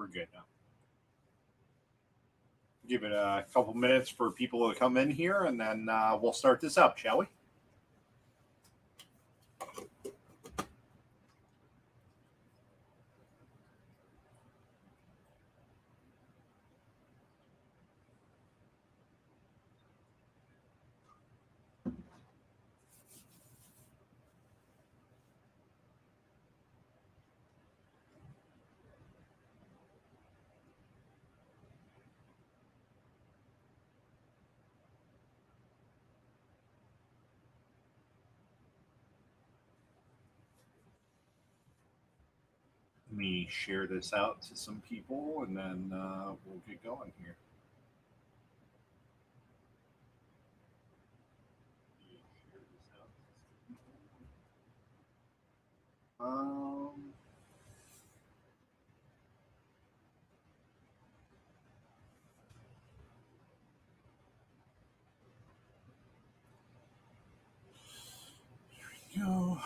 we're good now. Give it a couple minutes for people to come in here, and then we'll start this up, shall we? Let me share this out to some people, and then we'll get going here. Um, here we go.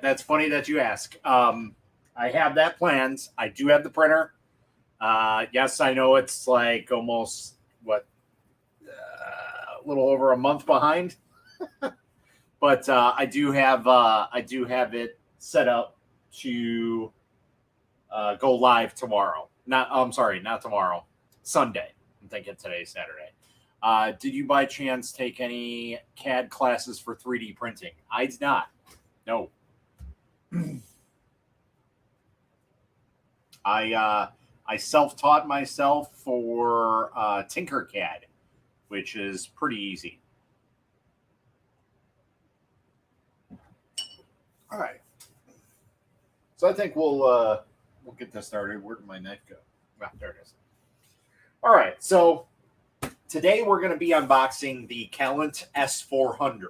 That's funny that you ask. I have that planned. I do have the printer. Yes, I know it's like almost a little over a month behind, but I do have it set up to go live tomorrow. I'm sorry, not tomorrow. Sunday. I'm thinking today's Saturday. Did you by chance take any CAD classes for 3D printing? I did not. No. I self-taught myself for Tinkercad, which is pretty easy. All right. So I think we'll get this started. Where did my knife go? Well, there it is. All right. So today we're going to be unboxing the Kelant S400.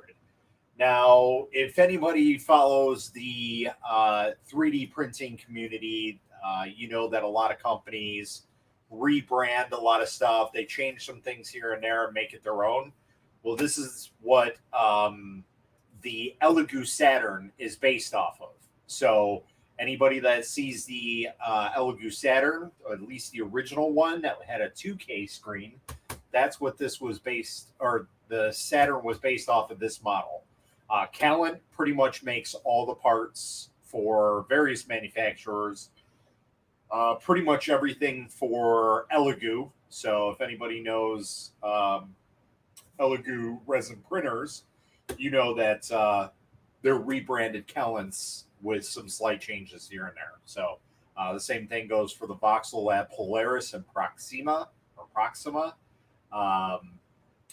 Now, if anybody follows the 3D printing community, you know that a lot of companies rebrand a lot of stuff. They change some things here and there and make it their own. Well, this is what the Elegoo Saturn is based off of. So anybody that sees the Elegoo Saturn, or at least the original one that had a 2K screen, that's what this was based, or the Saturn was based off of this model. Kelant pretty much makes all the parts for various manufacturers, pretty much everything for Elegoo. So if anybody knows Elegoo resin printers, you know that they're rebranded Kelants with some slight changes here and there. So the same thing goes for the Voxel Lab Polaris and Proxima.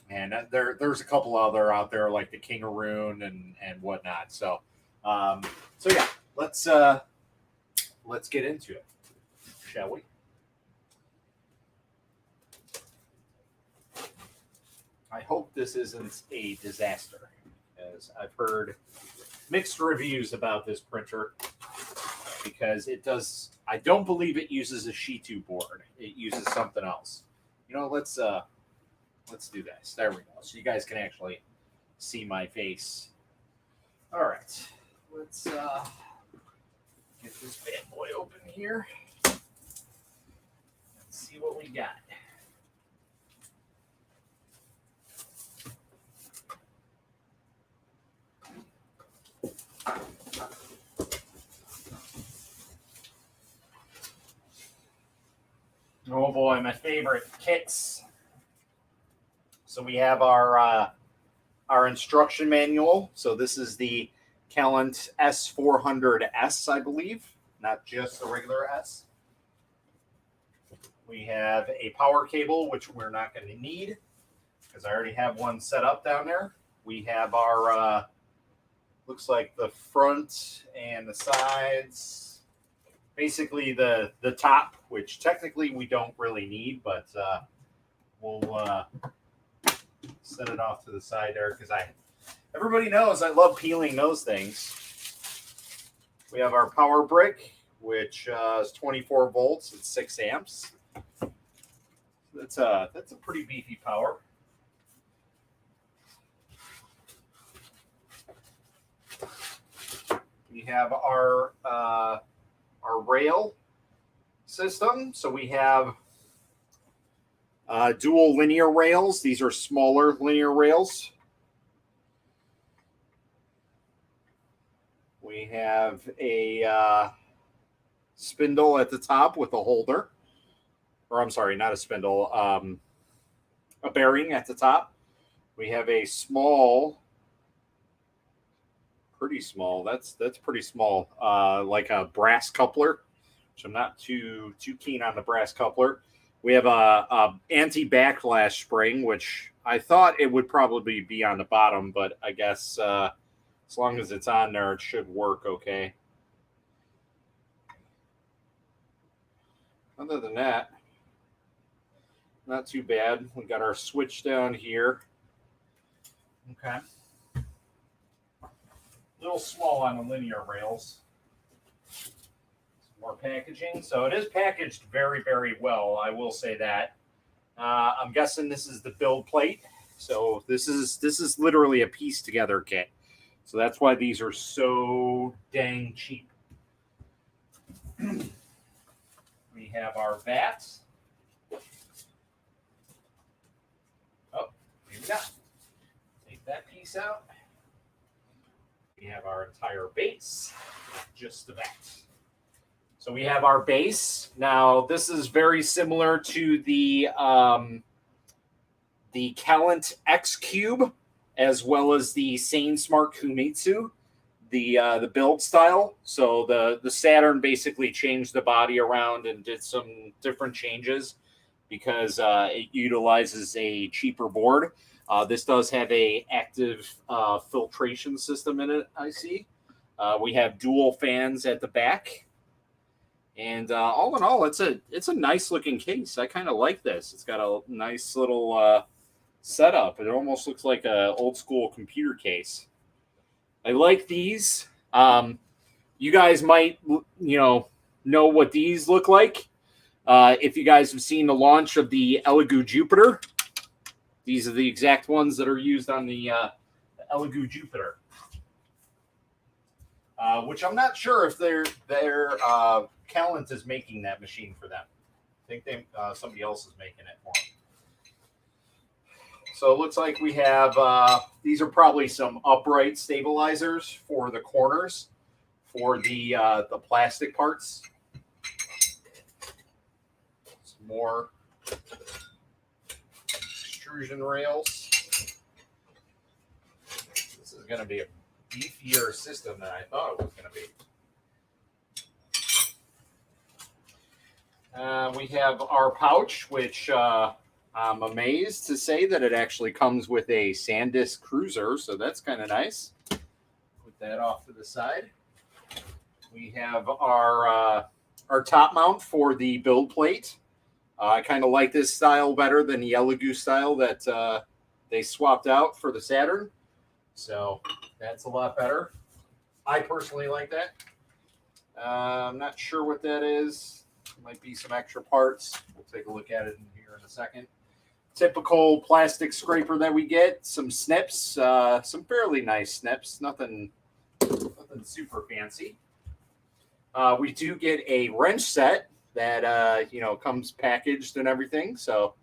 And there's a couple other out there like the Kingaroon and whatnot. So yeah, let's get into it, shall we? I hope this isn't a disaster, as I've heard mixed reviews about this printer because it does. I don't believe it uses a Shitu board. It uses something else. You know, let's do this. There we go. So you guys can actually see my face. All right. Let's get this bad boy open here. Let's see what we got. Oh boy, my favorite kits. So we have our instruction manual. So this is the Kelant S400s, I believe, not just the regular S. We have a power cable, which we're not going to need because I already have one set up down there. We have our, looks like the front and the sides. basically the top, which technically we don't really need, but we'll set it off to the side there because everybody knows I love peeling those things. We have our power brick, which is 24 volts and 6 amps. That's a pretty beefy power. We have our rail system. So we have dual linear rails. These are smaller linear rails. We have a spindle at the top with a holder. Or I'm sorry, not a spindle, a bearing at the top. We have a small, pretty small, that's pretty small, like a brass coupler, which I'm not too keen on the brass coupler. We have a anti-backlash spring, which I thought it would probably be on the bottom, but I guess as long as it's on there, it should work okay. Other than that, not too bad. We got our switch down here. Okay. A little small on the linear rails. Some more packaging. So it is packaged very, very well. I will say that. I'm guessing this is the build plate. So this is literally a piece together kit. So that's why these are so dang cheap. We have our bats. Oh, maybe not. Take that piece out. We have our entire base, just the bats. So we have our base. Now, this is very similar to the Kelant X Cube, as well as the Sane Smart Kumitsu, the build style. So the Saturn basically changed the body around and did some different changes because it utilizes a cheaper board. This does have a active filtration system in it, I see. We have dual fans at the back. And all in all, it's a nice looking case. I kind of like this. It's got a nice little setup. It almost looks like an old school computer case. I like these. You guys might, know what these look like. If you guys have seen the launch of the Elegoo Jupiter, these are the exact ones that are used on the Elegoo Jupiter. Which I'm not sure if their Kelant is making that machine for them. I think somebody else is making it for them. So it looks like we have, these are probably some upright stabilizers for the corners for the plastic parts. Some more extrusion rails. This is going to be a beefier system than I thought it was going to be. We have our pouch, which I'm amazed to say that it actually comes with a SanDisk cruiser, so that's kind of nice. Put that off to the side. We have our top mount for the build plate. I kind of like this style better than the Elegoo style that they swapped out for the Saturn. So that's a lot better. I personally like that. I'm not sure what that is. Might be some extra parts. We'll take a look at it in here in a second. Typical plastic scraper that we get. Some snips. Some fairly nice snips. Nothing super fancy. We do get a wrench set that comes packaged and everything. So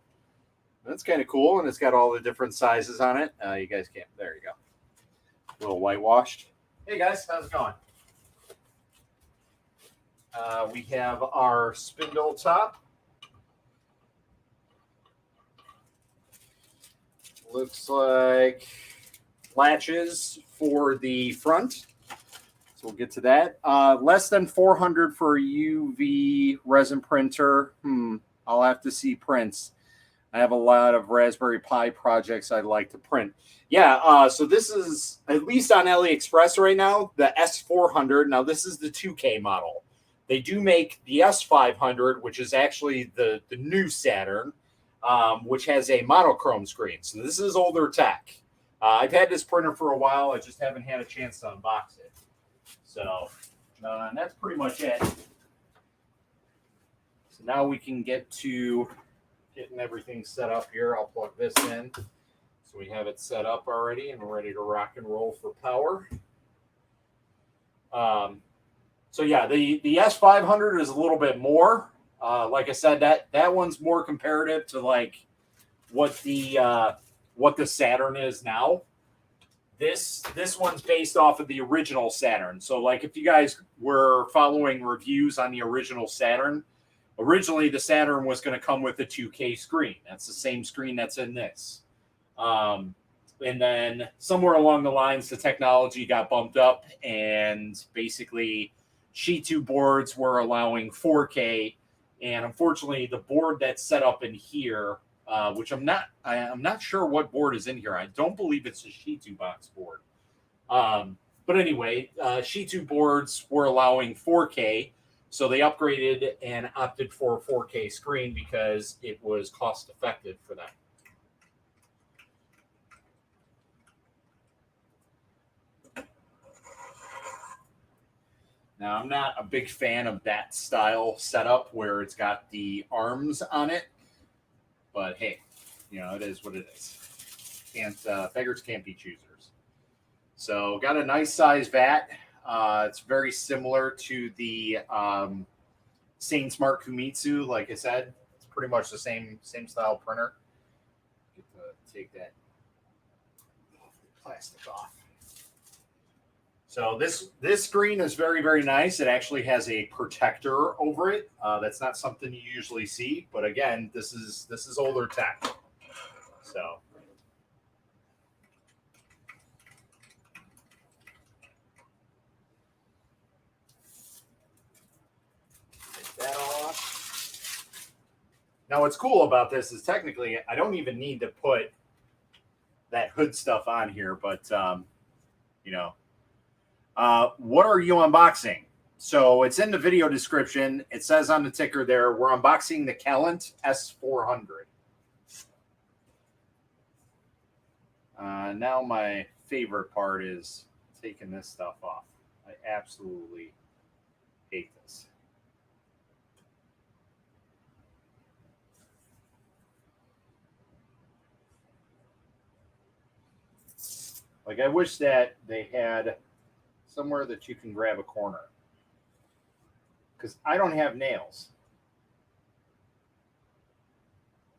that's kind of cool. And it's got all the different sizes on it. You guys can't. There you go. A little whitewashed. Hey guys, how's it going? We have our spindle top. Looks like latches for the front. So we'll get to that. Less than 400 for a UV resin printer. I'll have to see prints. I have a lot of Raspberry Pi projects I'd like to print. Yeah, so this is, at least on AliExpress right now, the S400. Now, this is the 2K model. They do make the S500, which is actually the new Saturn, which has a monochrome screen. So this is older tech. I've had this printer for a while. I just haven't had a chance to unbox it. So and that's pretty much it. So now we can get to getting everything set up here. I'll plug this in. So we have it set up already and we're ready to rock and roll for power. So yeah, the S500 is a little bit more. Like I said, that one's more comparative to like what the Saturn is now. This one's based off of the original Saturn. So like if you guys were following reviews on the original Saturn, originally the Saturn was going to come with a 2K screen. That's the same screen that's in this. And then somewhere along the lines, the technology got bumped up and basically Sheet 2 boards were allowing 4K. And unfortunately, the board that's set up in here, which I'm not sure what board is in here. I don't believe it's a Sheet 2 box board. But anyway, Sheet 2 boards were allowing 4K. So they upgraded and opted for a 4K screen because it was cost effective for them. Now, I'm not a big fan of that style setup where it's got the arms on it, but hey, you know, it is what it is. Beggars can't be choosers. So, got a nice size vat. It's very similar to the Sane Smart Kumitsu. Like I said, it's pretty much the same style printer. Get to take that plastic off. So this screen is very, very nice. It actually has a protector over it. That's not something you usually see, but again, this is older tech. So take that off. Now what's cool about this is technically I don't even need to put that hood stuff on here, but you know. What are you unboxing? So it's in the video description. It says on the ticker there, we're unboxing the Kelant S400. Now my favorite part is taking this stuff off. I absolutely hate this. Like I wish that they had somewhere that you can grab a corner, because I don't have nails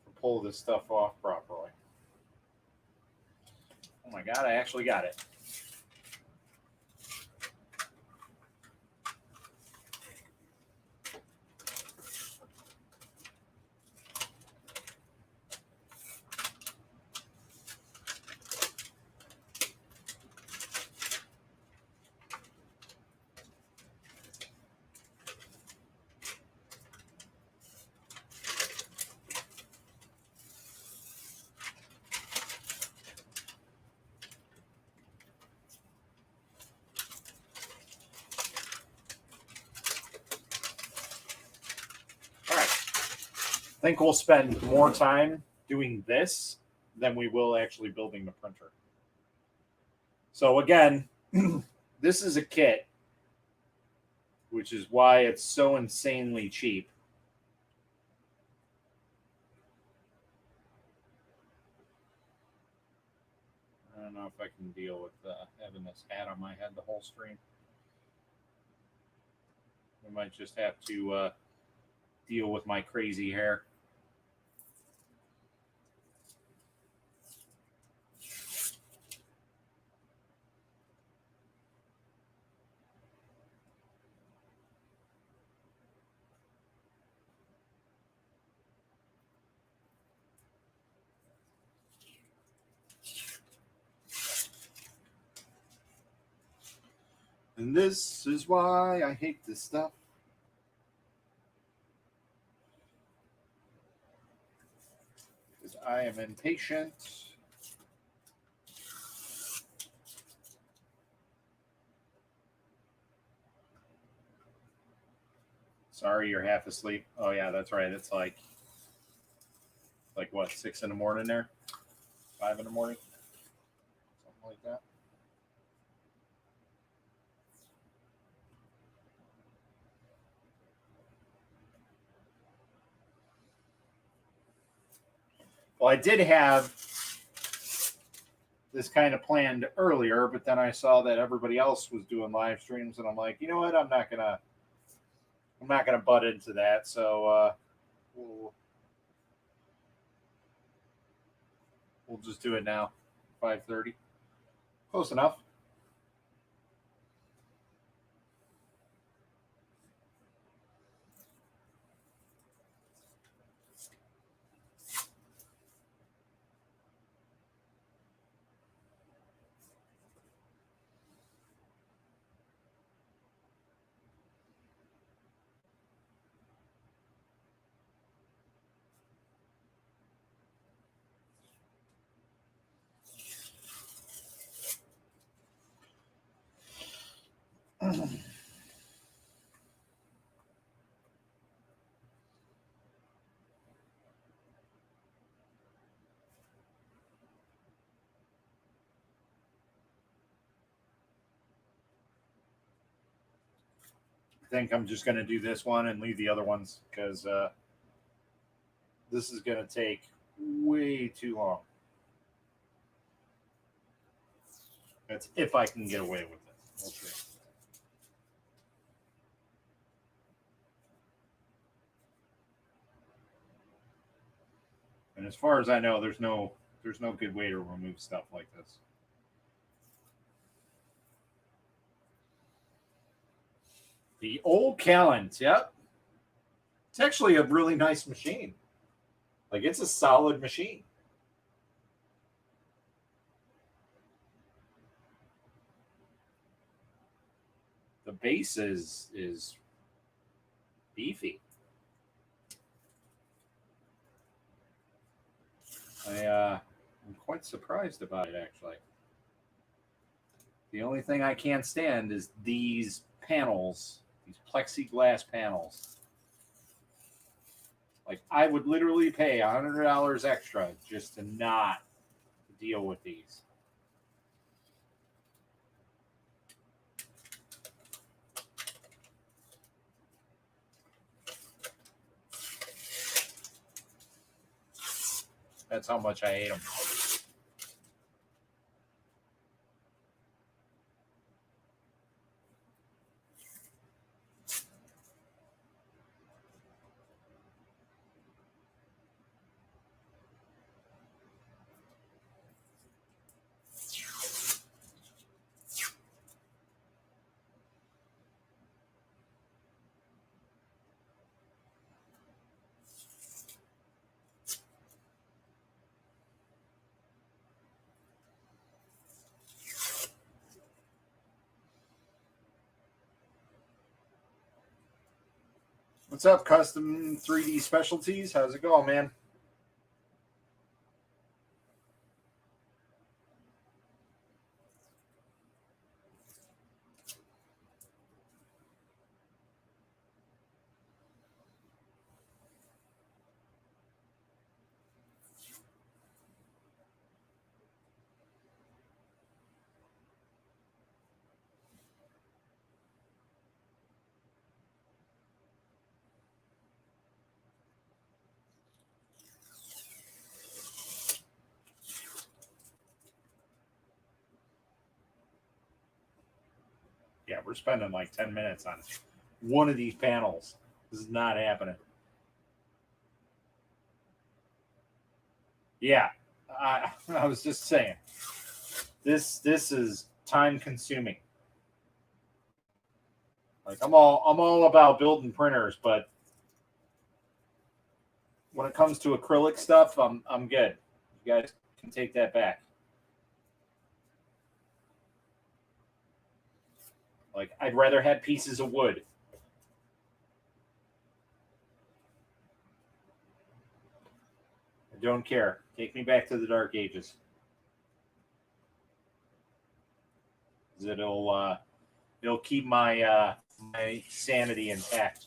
to pull this stuff off properly. Oh my God, I actually got it. I think we'll spend more time doing this than we will actually building the printer. So again, this is a kit, which is why it's so insanely cheap. I don't know if I can deal with having this hat on my head the whole stream. We might just have to deal with my crazy hair. And this is why I hate this stuff. Because I am impatient. Sorry, you're half asleep. Oh yeah, that's right. It's like what, 6 in the morning there? 5 in the morning? Something like that. Well, I did have this kind of planned earlier, but then I saw that everybody else was doing live streams, and I'm like, you know what? I'm not gonna butt into that. So we'll just do it now. 5:30, close enough. I think I'm just going to do this one and leave the other ones because this is going to take way too long. That's if I can get away with it. We'll see. And as far as I know, there's no good way to remove stuff like this. The old Kelant, yep. It's actually a really nice machine. Like, it's a solid machine. The base is beefy. I'm quite surprised about it, actually. The only thing I can't stand is these panels, these plexiglass panels. Like, I would literally pay $100 extra just to not deal with these. That's how much I hate them. What's up, Custom 3D Specialties? How's it going, man? Yeah, we're spending like 10 minutes on one of these panels. This is not happening. Yeah, I was just saying. This is time consuming. Like, I'm all about building printers, but when it comes to acrylic stuff, I'm good. You guys can take that back. Like, I'd rather have pieces of wood. I don't care. Take me back to the Dark Ages. It'll keep my my sanity intact.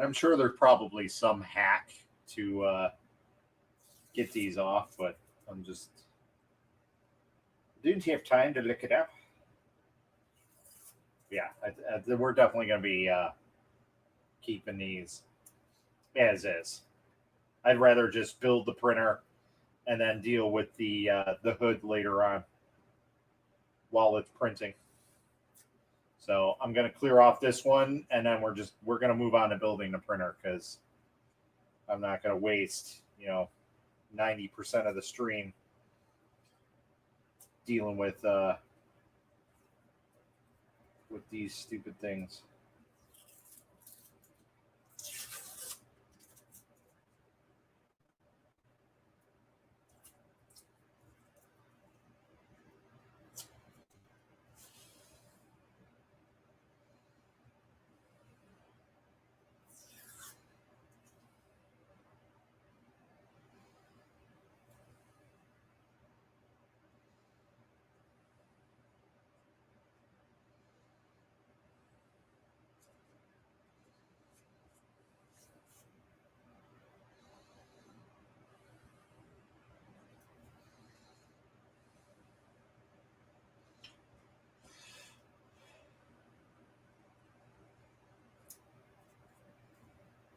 I'm sure there's probably some hack to get these off, but I'm just didn't have time to look it up. Yeah, we're definitely going to be keeping these as is. I'd rather just build the printer and then deal with the hood later on while it's printing. So I'm going to clear off this one, and then we're going to move on to building the printer because I'm not going to waste 90% of the stream dealing with these stupid things.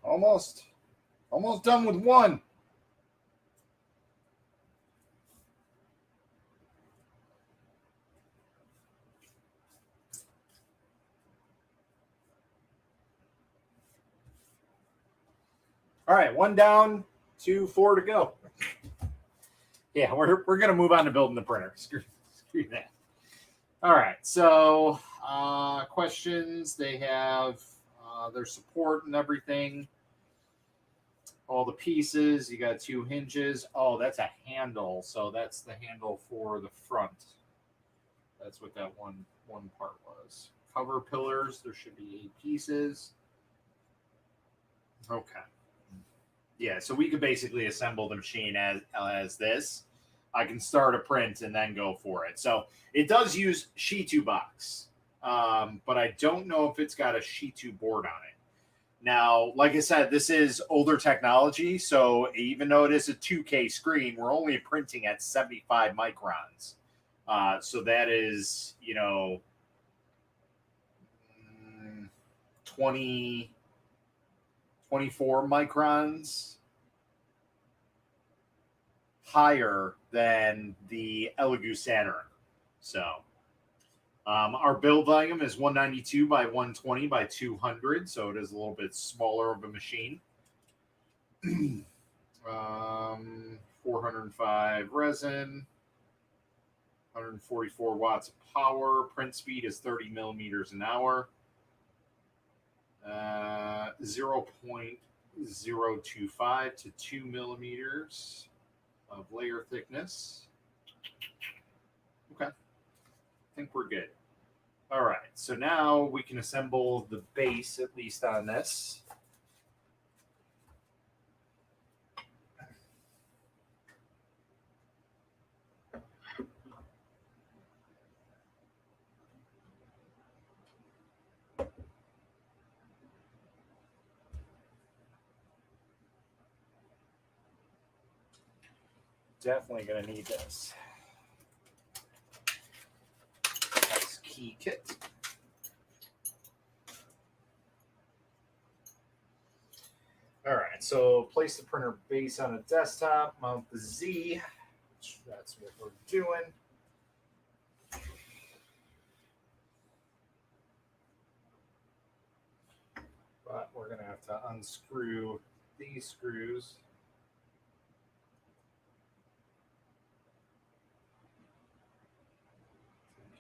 Almost done with one. All right, one down, 4 to go. Yeah, we're going to move on to building the printer. Screw that. All right, so questions. They have their support and everything. All the pieces. You got 2 hinges. Oh, that's a handle. So that's the handle for the front. That's what that one part was. Cover pillars. There should be 8 pieces. Okay. Yeah, so we could basically assemble the machine as this. I can start a print and then go for it. So it does use Shitu box, but I don't know if it's got a Shitu board on it. Now, like I said, this is older technology, so even though it is a 2K screen, we're only printing at 75 microns. So that is, 24 microns higher than the Elegoo Saturn. So our build volume is 192 by 120 by 200, so it is a little bit smaller of a machine. 405 resin, 144 watts of power. Print speed is 30 millimeters an hour. 0.025 to 2 millimeters of layer thickness. Okay. I think we're good. All right. So now we can assemble the base, at least on this. Definitely going to need this. Nice key kit. All right, so place the printer base on a desktop, mount the Z. That's what we're doing. But we're going to have to unscrew these screws.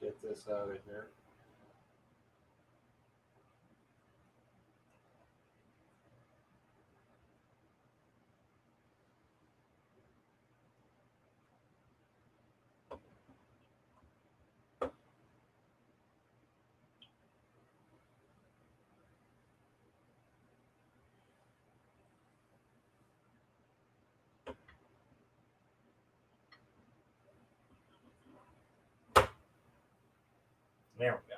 Get this out of here. There we go.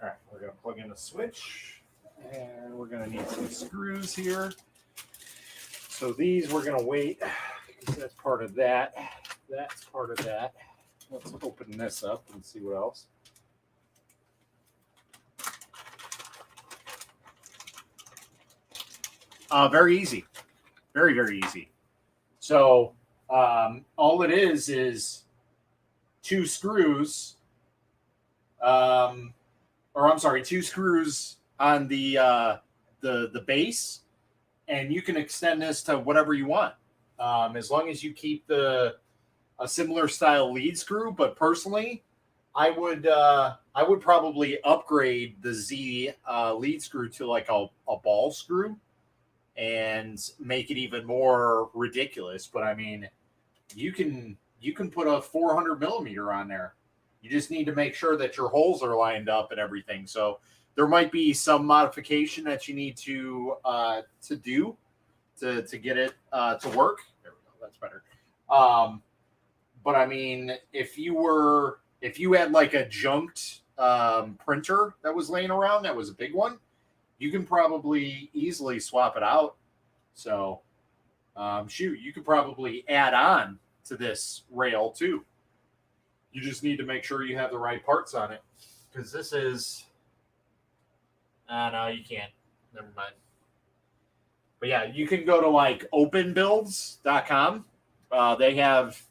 All right, we're going to plug in the switch, and we're going to need some screws here. So these we're going to wait, because that's part of that. That's part of that. Let's open this up and see what else. Very easy. Very, very easy. So all it is two screws, two screws on the base, and you can extend this to whatever you want, as long as you keep a similar style lead screw. But personally, I would probably upgrade the Z lead screw to like a ball screw and make it even more ridiculous. But I mean, you can put a 400 millimeter on there. You just need to make sure that your holes are lined up and everything. So there might be some modification that you need to do to get it to work. There we go. That's better. But I mean, if you had like a junked printer that was laying around, that was a big one, you can probably easily swap it out. So, you could probably add on to this rail too. You just need to make sure you have the right parts on it, because this is. No, you can't. Never mind. But yeah, you can go to like openbuilds.com. They have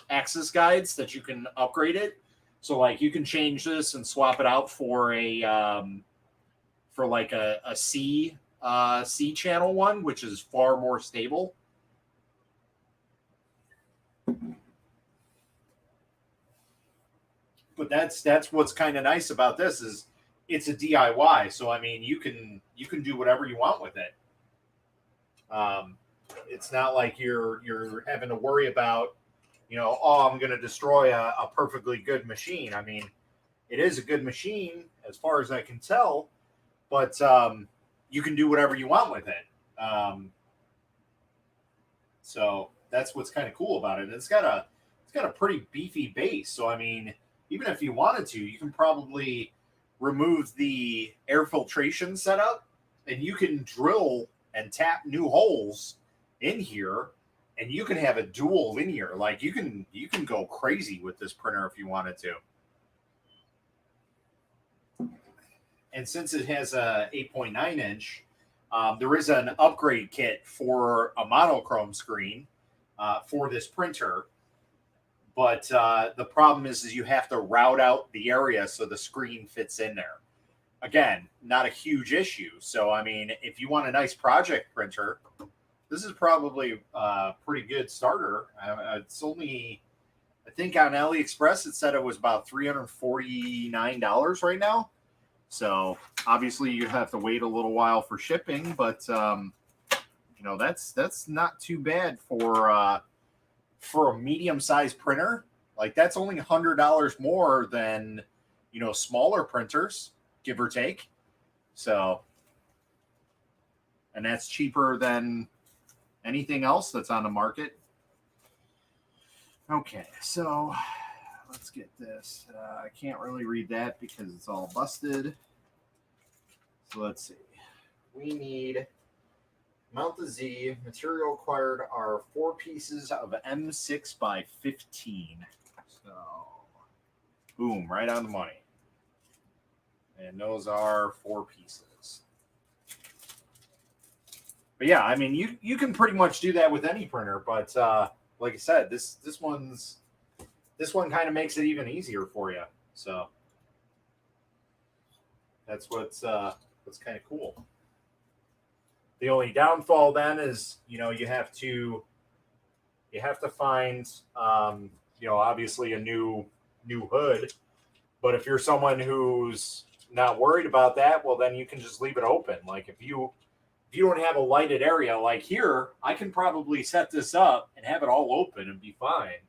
access guides that you can upgrade it. So like you can change this and swap it out for a C channel one, which is far more stable. But that's what's kind of nice about this is it's a DIY. So I mean, you can do whatever you want with it. It's not like you're having to worry about, I'm going to destroy a perfectly good machine. I mean, it is a good machine as far as I can tell, but you can do whatever you want with it. So that's what's kind of cool about it. It's got a pretty beefy base. So I mean, even if you wanted to, you can probably remove the air filtration setup, and you can drill and tap new holes in here, and you can have a dual linear. Like you can go crazy with this printer if you wanted to. And since it has a 8.9 inch, there is an upgrade kit for a monochrome screen for this printer. But the problem is you have to route out the area so the screen fits in there. Again, not a huge issue. So, I mean, if you want a nice project printer, this is probably a pretty good starter. It's only I think on AliExpress it said it was about $349 right now. So obviously you have to wait a little while for shipping, but you know, that's not too bad for a medium-sized printer. Like that's only $100 more than, you know, smaller printers, give or take. So, and that's cheaper than anything else that's on the market. Okay, so let's get this. I can't really read that because it's all busted. So let's see. We need mount the Z. Material required are 4 pieces of M6 by 15. So, boom, right on the money. And those are 4 pieces. But yeah, I mean, you can pretty much do that with any printer, but like I said, this one kind of makes it even easier for you. So that's what's kind of cool. The only downfall then is, you know, you have to find you know, obviously a new hood. But if you're someone who's not worried about that, well, then you can just leave it open. Like if you don't have a lighted area like here, I can probably set this up and have it all open and be fine.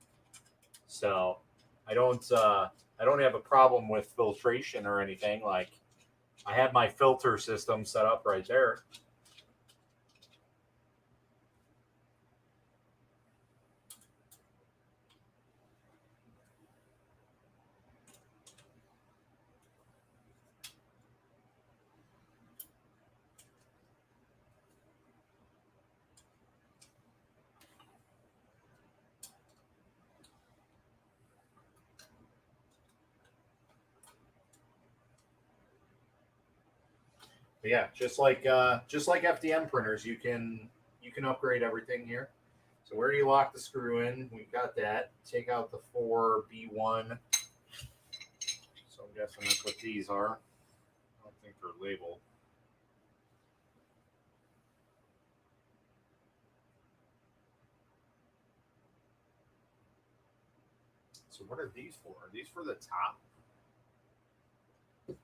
So I don't have a problem with filtration or anything. Like I have my filter system set up right there. But yeah, just like FDM printers, you can upgrade everything here. So where do you lock the screw in? We've got that. Take out the 4B1. So I'm guessing that's what these are. I don't think they're labeled. So what are these for? Are these for the top? So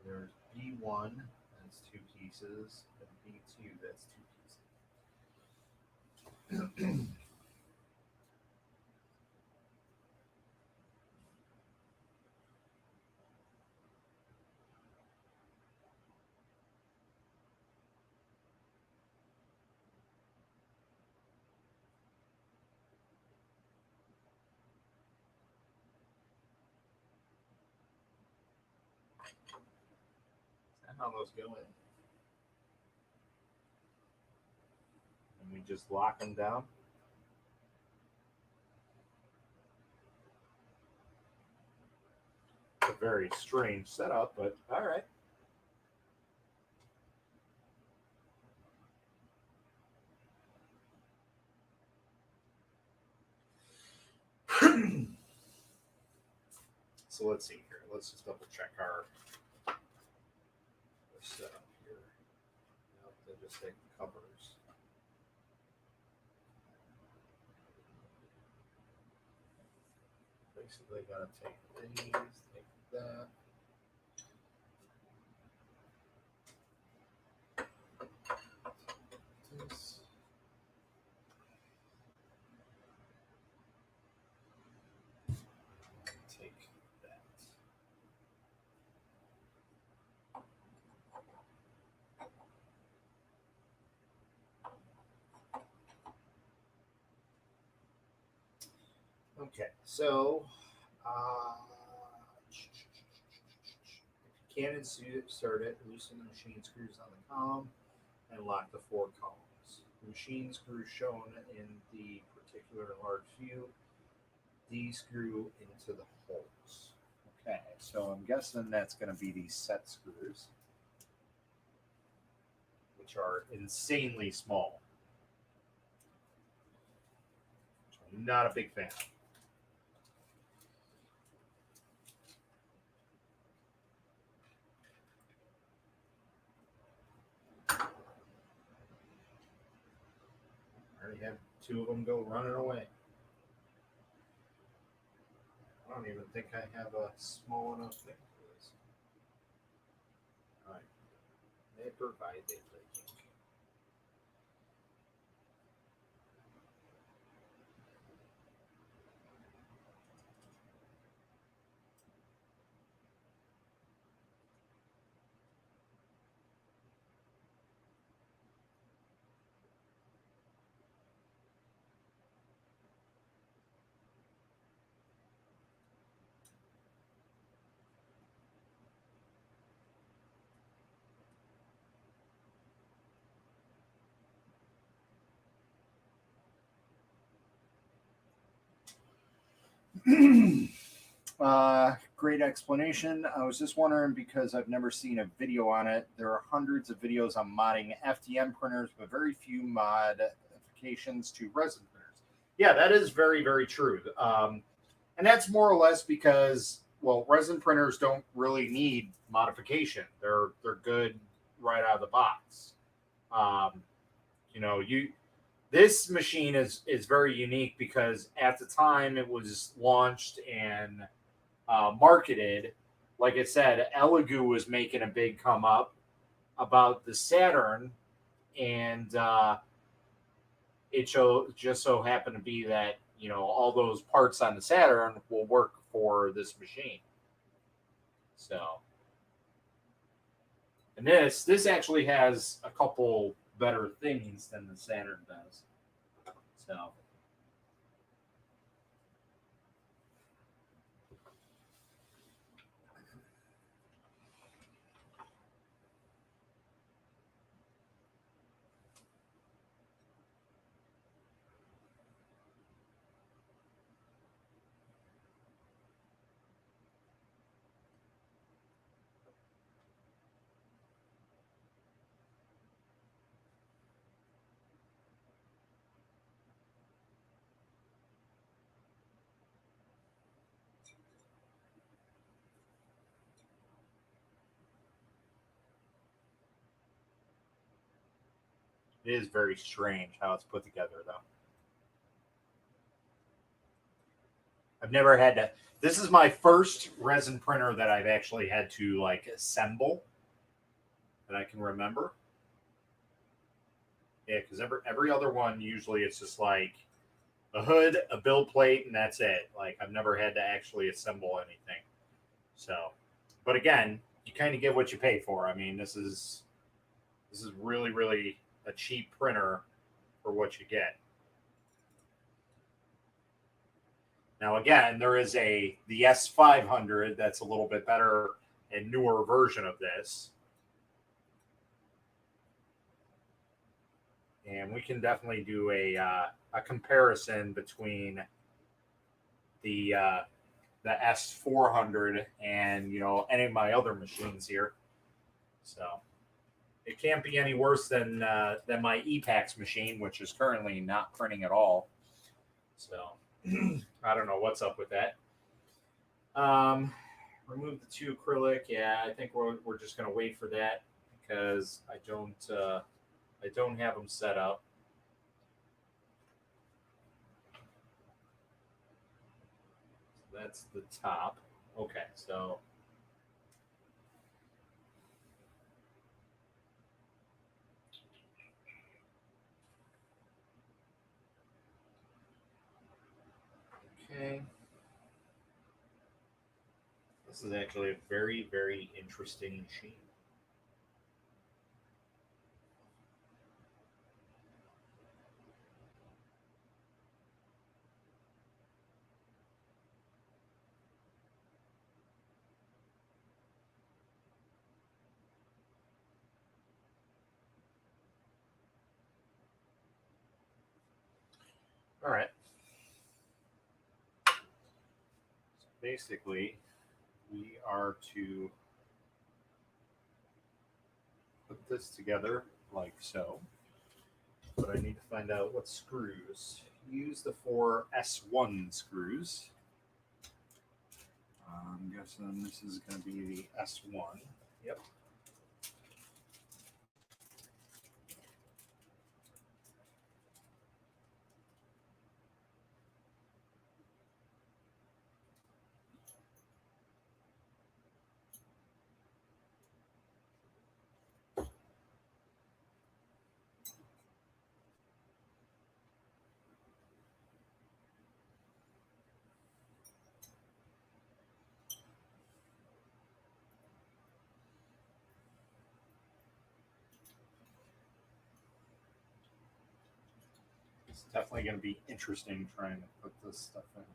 there's B1, that's 2 pieces, and B2, that's 2 pieces. How those go in. And we just lock them down. It's a very strange setup, but all right. So let's see here. Let's just double check our setup here. Now they just take the covers. Basically, gotta take these, take that. This. Take that. Okay, so if you can insert it, loosen the machine screws on the column and lock the 4 columns. The machine screws shown in the particular large view, these screw into the holes. Okay, so I'm guessing that's going to be these set screws, which are insanely small. I'm not a big fan. two of them go running away. I don't even think I have a small enough thing for this. All right. They provided the ink. Great explanation. I was just wondering because I've never seen a video on it. There are hundreds of videos on modding FDM printers, but very few modifications to resin printers. Yeah, that is very, very true. And that's more or less because, well, resin printers don't really need modification. They're good right out of the box. This machine is very unique because at the time it was launched and marketed, like I said, Elegoo was making a big come up about the Saturn, and it just so happened to be that all those parts on the Saturn will work for this machine. So, and this actually has a couple better things than the Saturn does. So. It is very strange how it's put together, though. I've never had to. This is my first resin printer that I've actually had to assemble that I can remember. Yeah, because every other one usually it's just like a hood, a build plate, and that's it. Like I've never had to actually assemble anything. So, but again, you kind of get what you pay for. I mean, this is really, really a cheap printer for what you get. Now, again, there is the S500 that's a little bit better and newer version of this. And we can definitely do a comparison between the S400 and any of my other machines here. So it can't be any worse than my EPAX machine, which is currently not printing at all. So I don't know what's up with that. Remove the two acrylic. Yeah, I think we're just gonna wait for that because I don't have them set up. So that's the top. Okay, so. Okay. This is actually a very, very interesting machine. All right. So basically, we are to put this together like so. But I need to find out what screws. Use the 4 S1 screws. I'm guessing this is going to be the S1. Yep. It's definitely going to be interesting trying to put this stuff in here.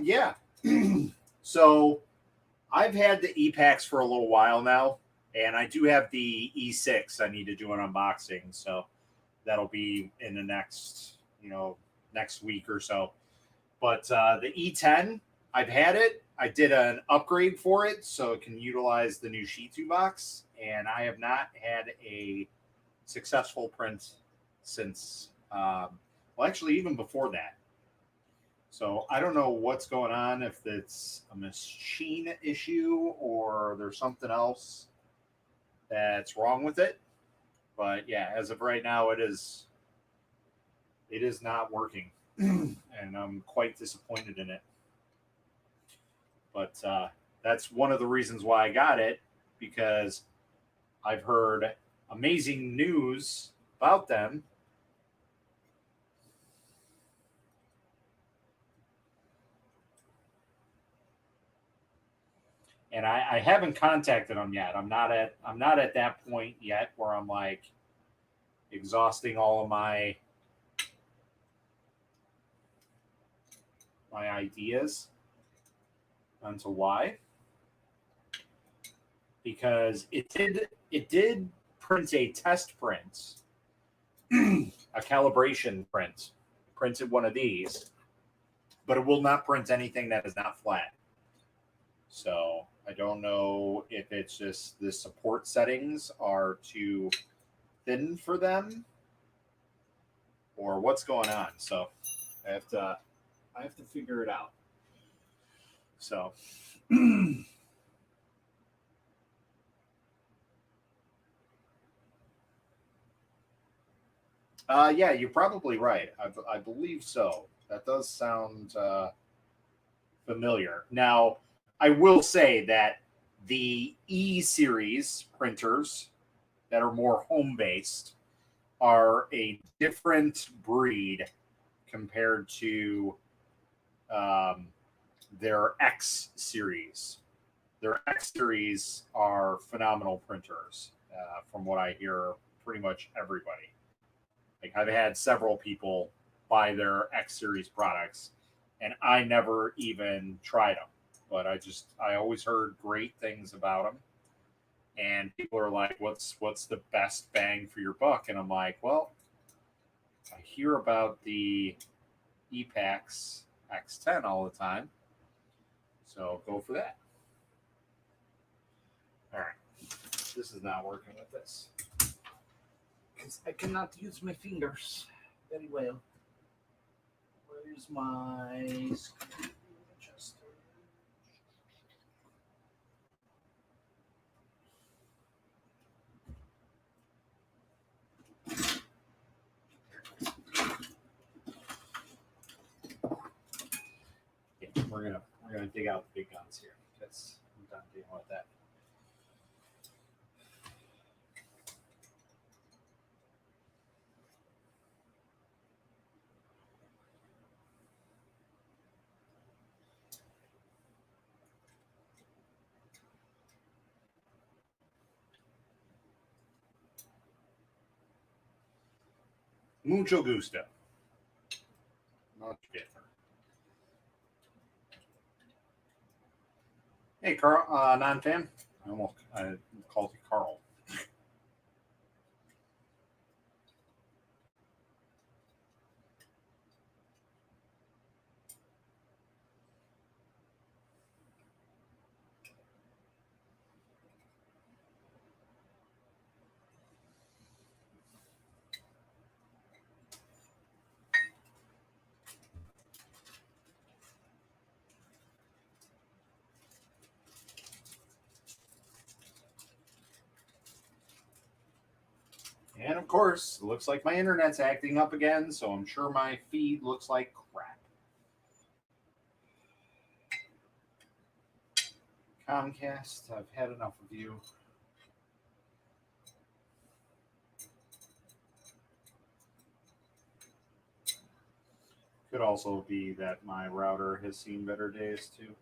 Yeah. So I've had the E-Packs for a little while now, and I do have the E6 I need to do an unboxing. So that'll be in the next week or so. But the E10, I've had it. I did an upgrade for it so it can utilize the new Shih box, and I have not had a successful print since, well, actually, even before that. So I don't know what's going on, if it's a machine issue or there's something else that's wrong with it. But yeah, as of right now, it is not working, and I'm quite disappointed in it. But that's one of the reasons why I got it, because I've heard amazing news about them. And I haven't contacted them yet. I'm not at that point yet where I'm like exhausting all of my ideas onto why. Because it did print a test print, a calibration print. It printed one of these, but it will not print anything that is not flat. So I don't know if it's just the support settings are too thin for them or what's going on. So I have to figure it out. So yeah, you're probably right. I believe so. That does sound familiar. Now, I will say that the E series printers that are more home based are a different breed compared to their X series. Their X series are phenomenal printers, from what I hear. Pretty much everybody. Like, I've had several people buy their X series products, and I never even tried them. But I always heard great things about them, and people are like, "What's the best bang for your buck?" And I'm like, "Well, I hear about the E-Packs X10 all the time, so go for that." All right, this is not working with this because I cannot use my fingers very well. Where's my screw adjuster? Yeah, we're gonna dig out the big guns here. That's I'm done dealing with that. Mucho gusto. Much different. Hey, Carl, non-fan. I called you Carl. And of course, it looks like my internet's acting up again, so I'm sure my feed looks like crap. Comcast, I've had enough of you. Could also be that my router has seen better days too.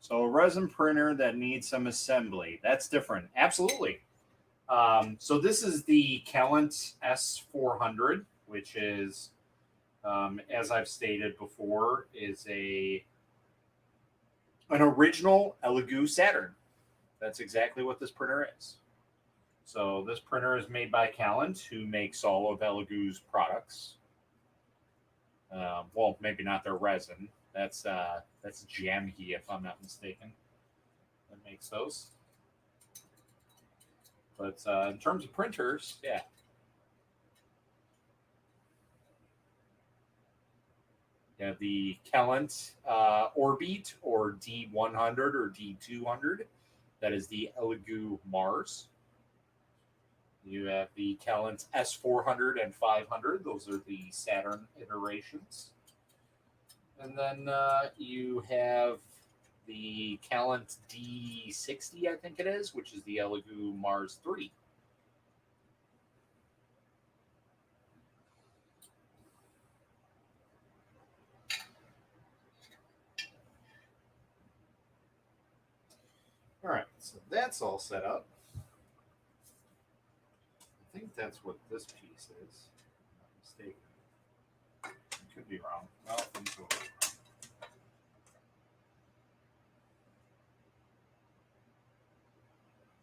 So a resin printer that needs some assembly, that's different. Absolutely. So this is the Kelant S400, which is, as I've stated before, is an original Elegoo Saturn. That's exactly what this printer is. So this printer is made by Kelant, who makes all of Elegoo's products. Well, maybe not their resin. That's Jamhe, if I'm not mistaken, that makes those. But in terms of printers, yeah. You have the Kelant Orbit or D100 or D200. That is the Elegoo Mars. You have the Kelant S400 and 500. Those are the Saturn iterations. And then you have the Kelant D60, I think it is, which is the Elegoo Mars 3. All right, so that's all set up. I think that's what this piece is. I'm not mistaken. Could be wrong. I don't think so.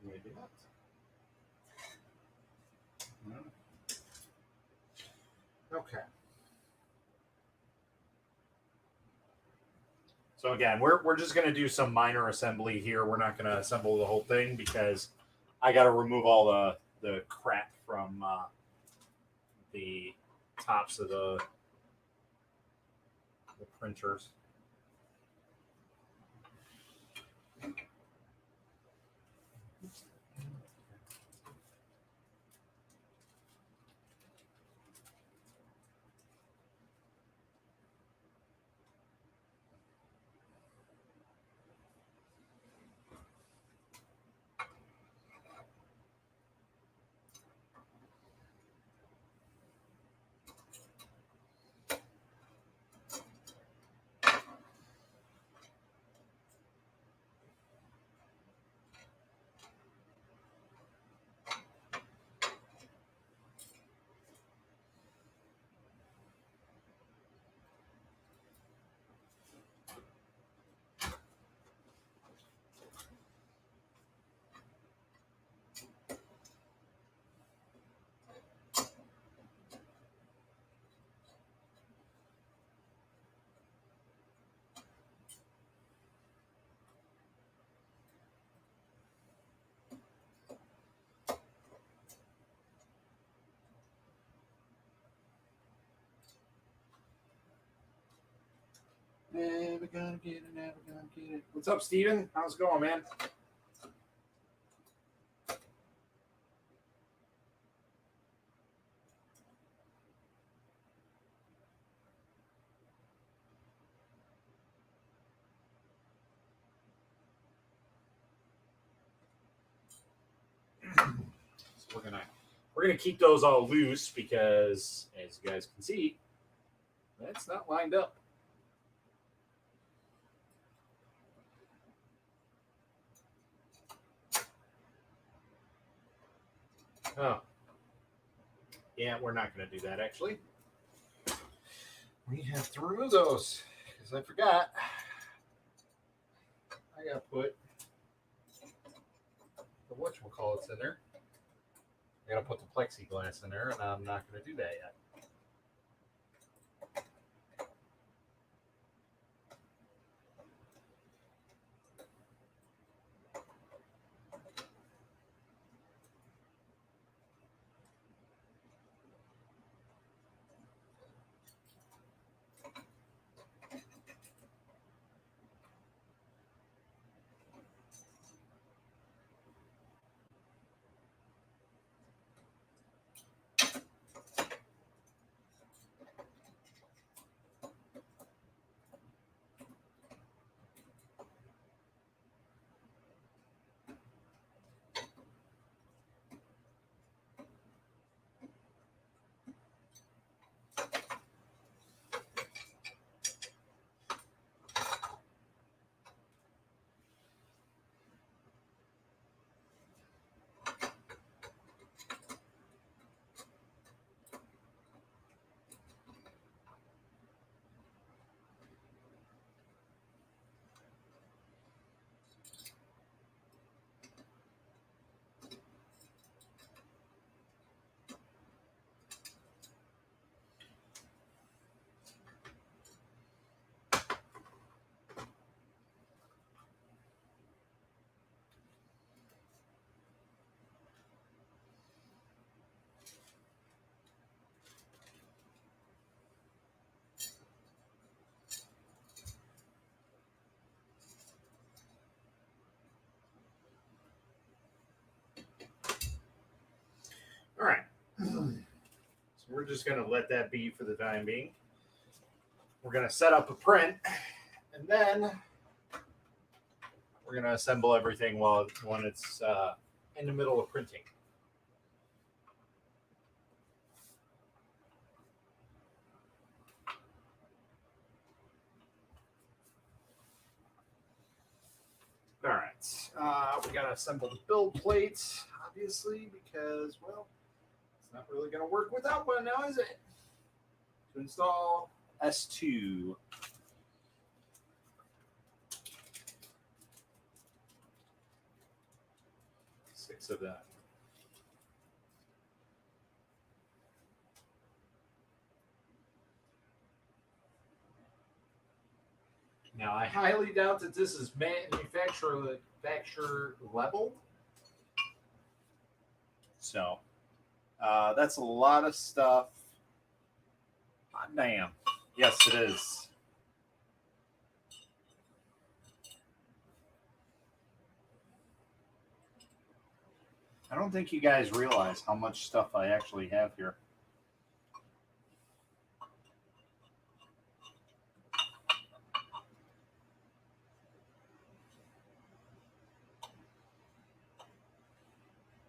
Maybe not. No. Okay. So again, we're just going to do some minor assembly here. We're not going to assemble the whole thing because I got to remove all the crap from the tops of the printers. Never gonna get it, never gonna get it. What's up, Steven? How's it going, man? So we're gonna keep those all loose because, as you guys can see, that's not lined up. Oh, yeah, we're not gonna do that actually. We have to remove those because I forgot. I gotta put the whatchamacallits in there. I gotta put the plexiglass in there, and I'm not gonna do that yet. All right. So we're just going to let that be for the time being. We're going to set up a print, and then we're going to assemble everything when it's in the middle of printing. All right. We got to assemble the build plates, obviously, because, well, it's not really going to work without one now, is it? To install S2. Six of them. Now, I highly doubt that this is manufacturer level. So, that's a lot of stuff. Hot damn. Yes, it is. I don't think you guys realize how much stuff I actually have here.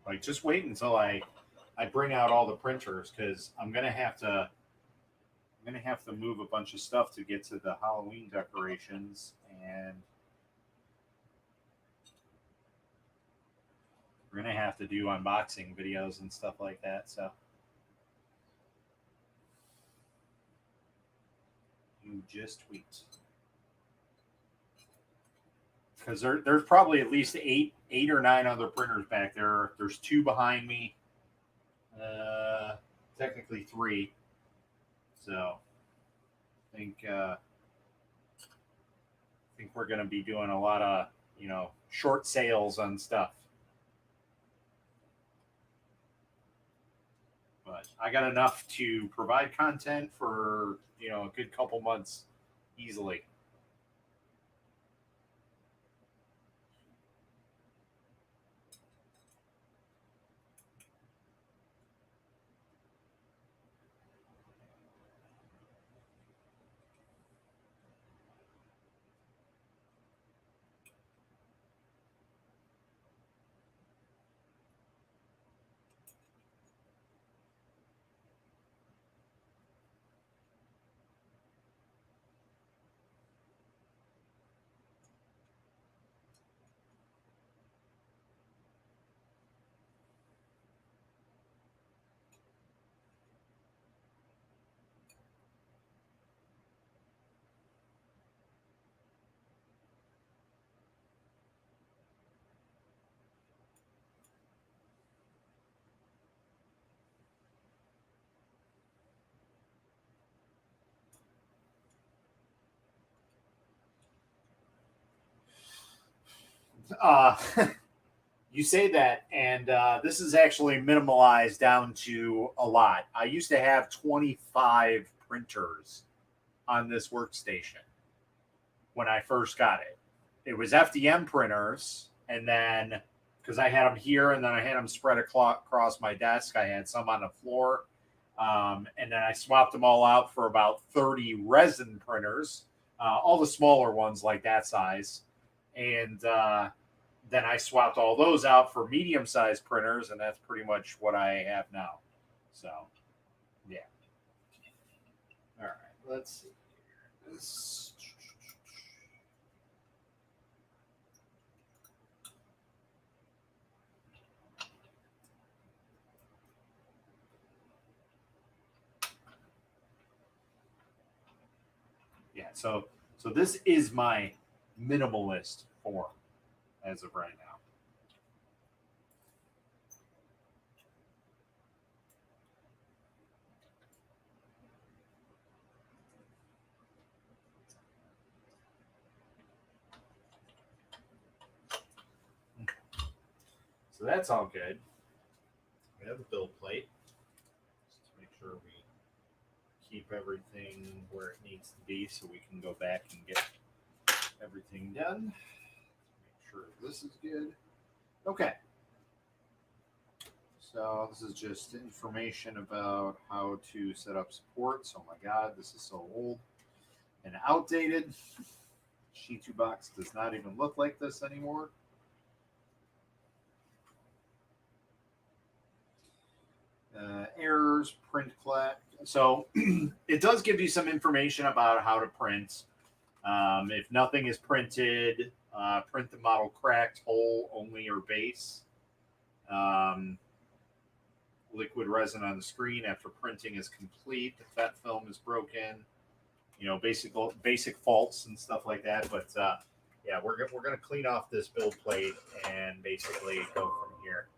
Like, just wait until I bring out all the printers, because I'm gonna have to move a bunch of stuff to get to the Halloween decorations, and we're gonna have to do unboxing videos and stuff like that. So you just wait, because there's probably at least eight or nine other printers back there. There's two behind me. Technically three. So I think we're going to be doing a lot of short sales on stuff. But I got enough to provide content for a good couple months easily. You say that, and this is actually minimalized down to a lot. I used to have 25 printers on this workstation when I first got it. It was FDM printers, and then because I had them here, and then I had them spread across my desk. I had some on the floor, and then I swapped them all out for about 30 resin printers, all the smaller ones like that size, and then I swapped all those out for medium-sized printers, and that's pretty much what I have now. So, yeah. All right, let's see. Yeah, so this is my minimalist form as of right now. So that's all good. We have the build plate. Just to make sure we keep everything where it needs to be so we can go back and get everything done. Make sure this is good. Okay. So this is just information about how to set up supports. Oh my God, this is so old and outdated. Shitu box does not even look like this anymore. Errors, print collect. So it does give you some information about how to print. If nothing is printed, print the model cracked, whole, only, or base. Liquid resin on the screen after printing is complete. The FET film is broken. You know, basic faults and stuff like that. But yeah, we're going to clean off this build plate and basically go from here.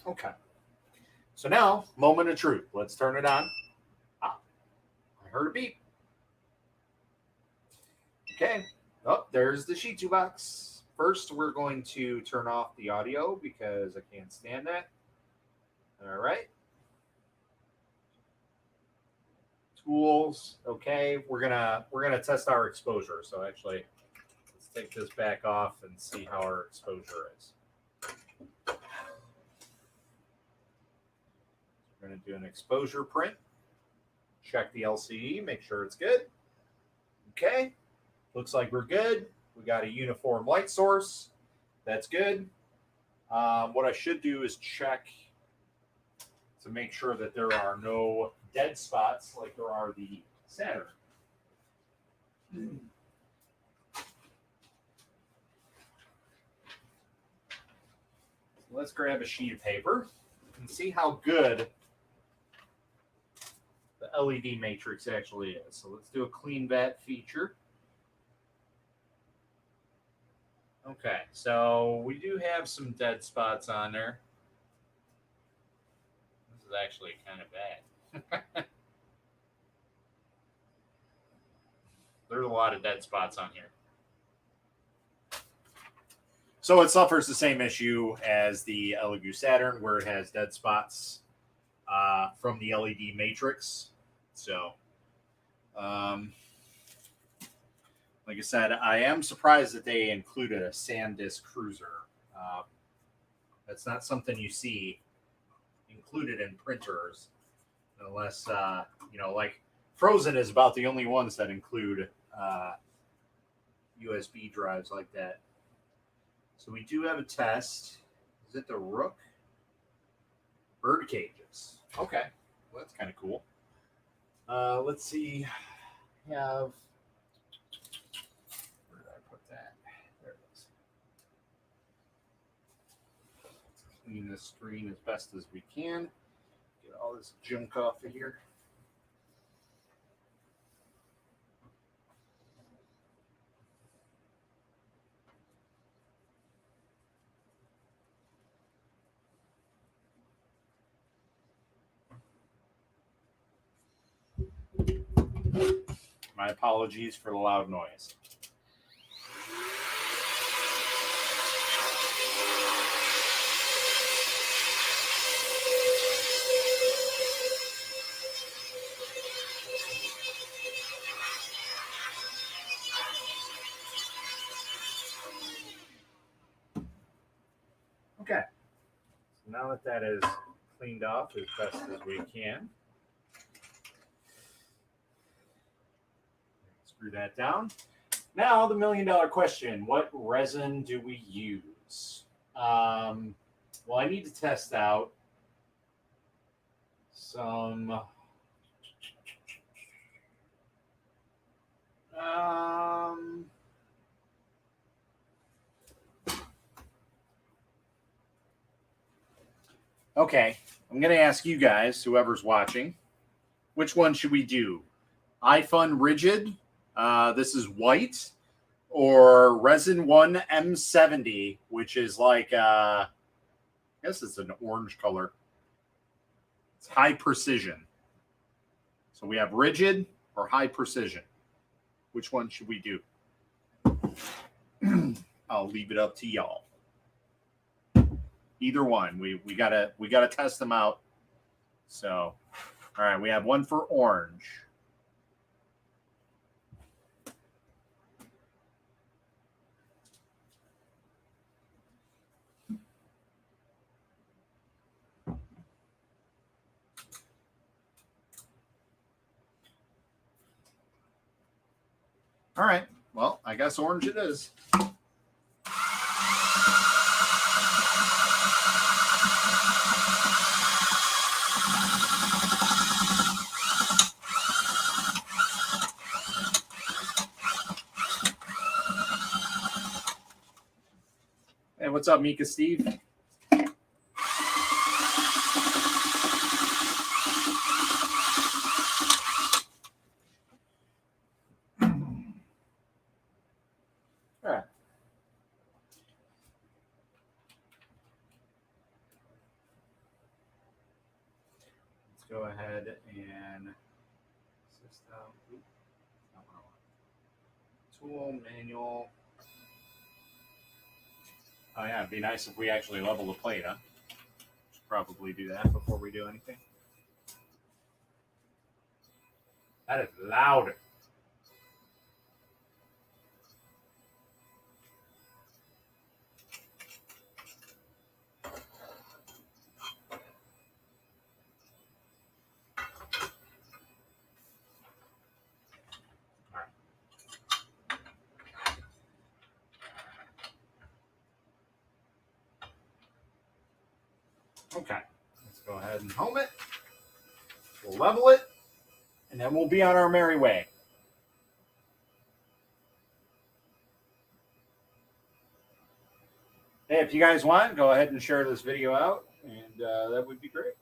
Okay. So now, moment of truth. Let's turn it on. Ah, I heard a beep. Okay. Oh, there's the Shitu box. First, we're going to turn off the audio because I can't stand that. All right. Tools. Okay. We're gonna test our exposure. So actually, let's take this back off and see how our exposure is. We're going to do an exposure print. Check the LCD, make sure it's good. Okay, looks like we're good. We got a uniform light source. That's good. What I should do is check to make sure that there are no dead spots like there are the Saturn. So let's grab a sheet of paper and see how good the LED matrix actually is. So let's do a clean vat feature. Okay, so we do have some dead spots on there. This is actually kind of bad. There's a lot of dead spots on here. So it suffers the same issue as the Elegoo Saturn, where it has dead spots from the LED matrix. So, like I said, I am surprised that they included a SanDisk cruiser. That's not something you see included in printers, unless you know, like Frozen is about the only ones that include USB drives like that. So we do have a test. Is it the Rook? Bird cages. Okay, well, that's kind of cool. Let's see. clean this screen as best as we can. Get all this junk off of here. My apologies for the loud noise. Okay, so now that that is cleaned off as best as we can, screw that down. Now the $1,000,000 question: what resin do we use? Well, I need to test out some okay, I'm going to ask you guys, whoever's watching, which one should we do? iFun Rigid, this is white, or Resin 1 M70, which is like, I guess it's an orange color. It's high precision. So we have rigid or high precision. Which one should we do? I'll leave it up to y'all. Either one. We gotta test them out. So, all right, we have one for orange. All right. Well, I guess orange it is. Hey, what's up, Mika Steve? Go ahead and system, tool manual. Oh yeah, it'd be nice if we actually level the plate, huh? Should probably do that before we do anything. That is loud. Okay, let's go ahead and home it. We'll level it, and then we'll be on our merry way. Hey, if you guys want, go ahead and share this video out, and that would be great.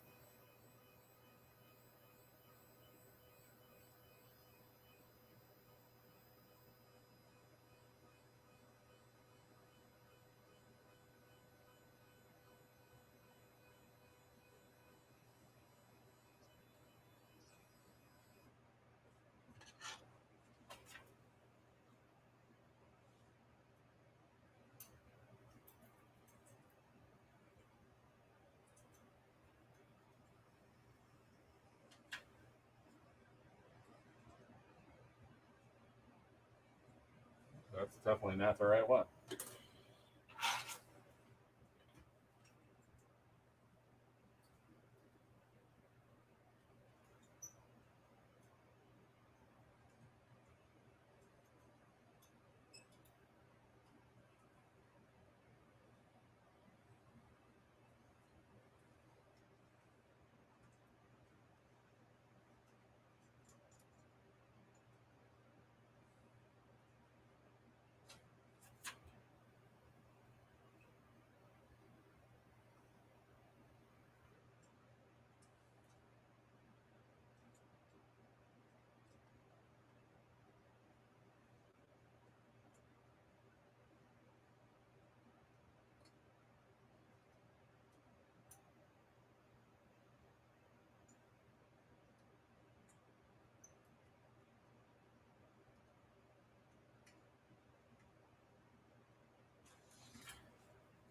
That's definitely not the right one.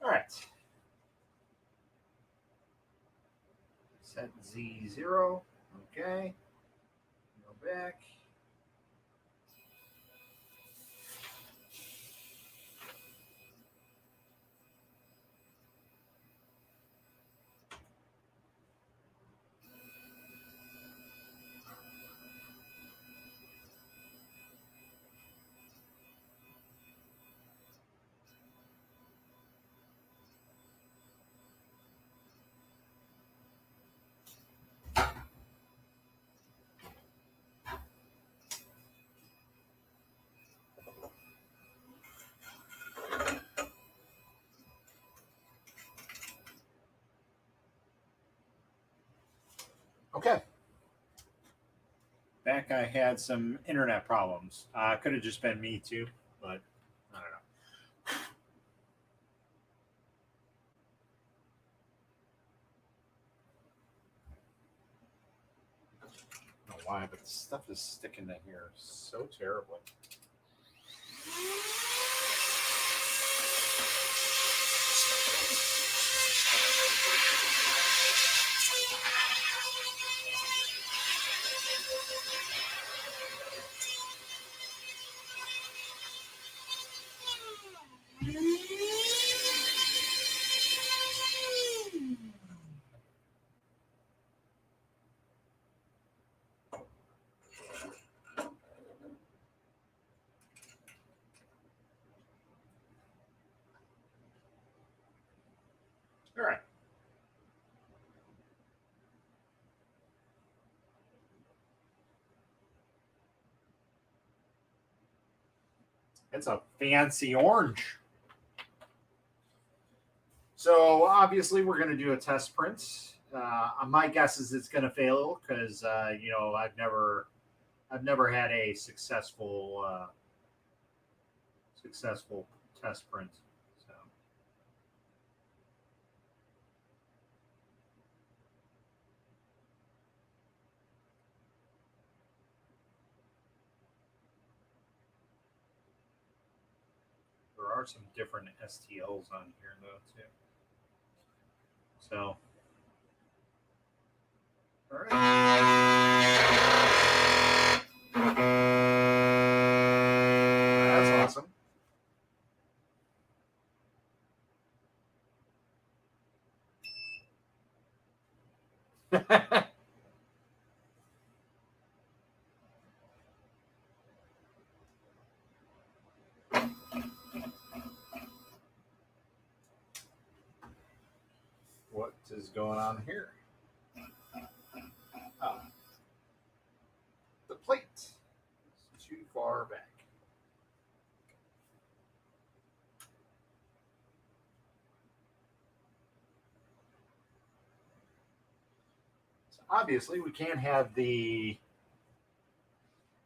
All right. Set Z0. Okay. Go back. Okay. Back, I had some internet problems. Could have just been me too, but I don't know. I don't know why, but the stuff is sticking to here so terribly. All right. It's a fancy orange. So obviously we're going to do a test print. My guess is it's going to fail because you know, I've never had a successful test print. So there are some different STLs on here though too. So all right. That's awesome. What is going on here? Oh, the plate is too far back. So obviously, we can't have the.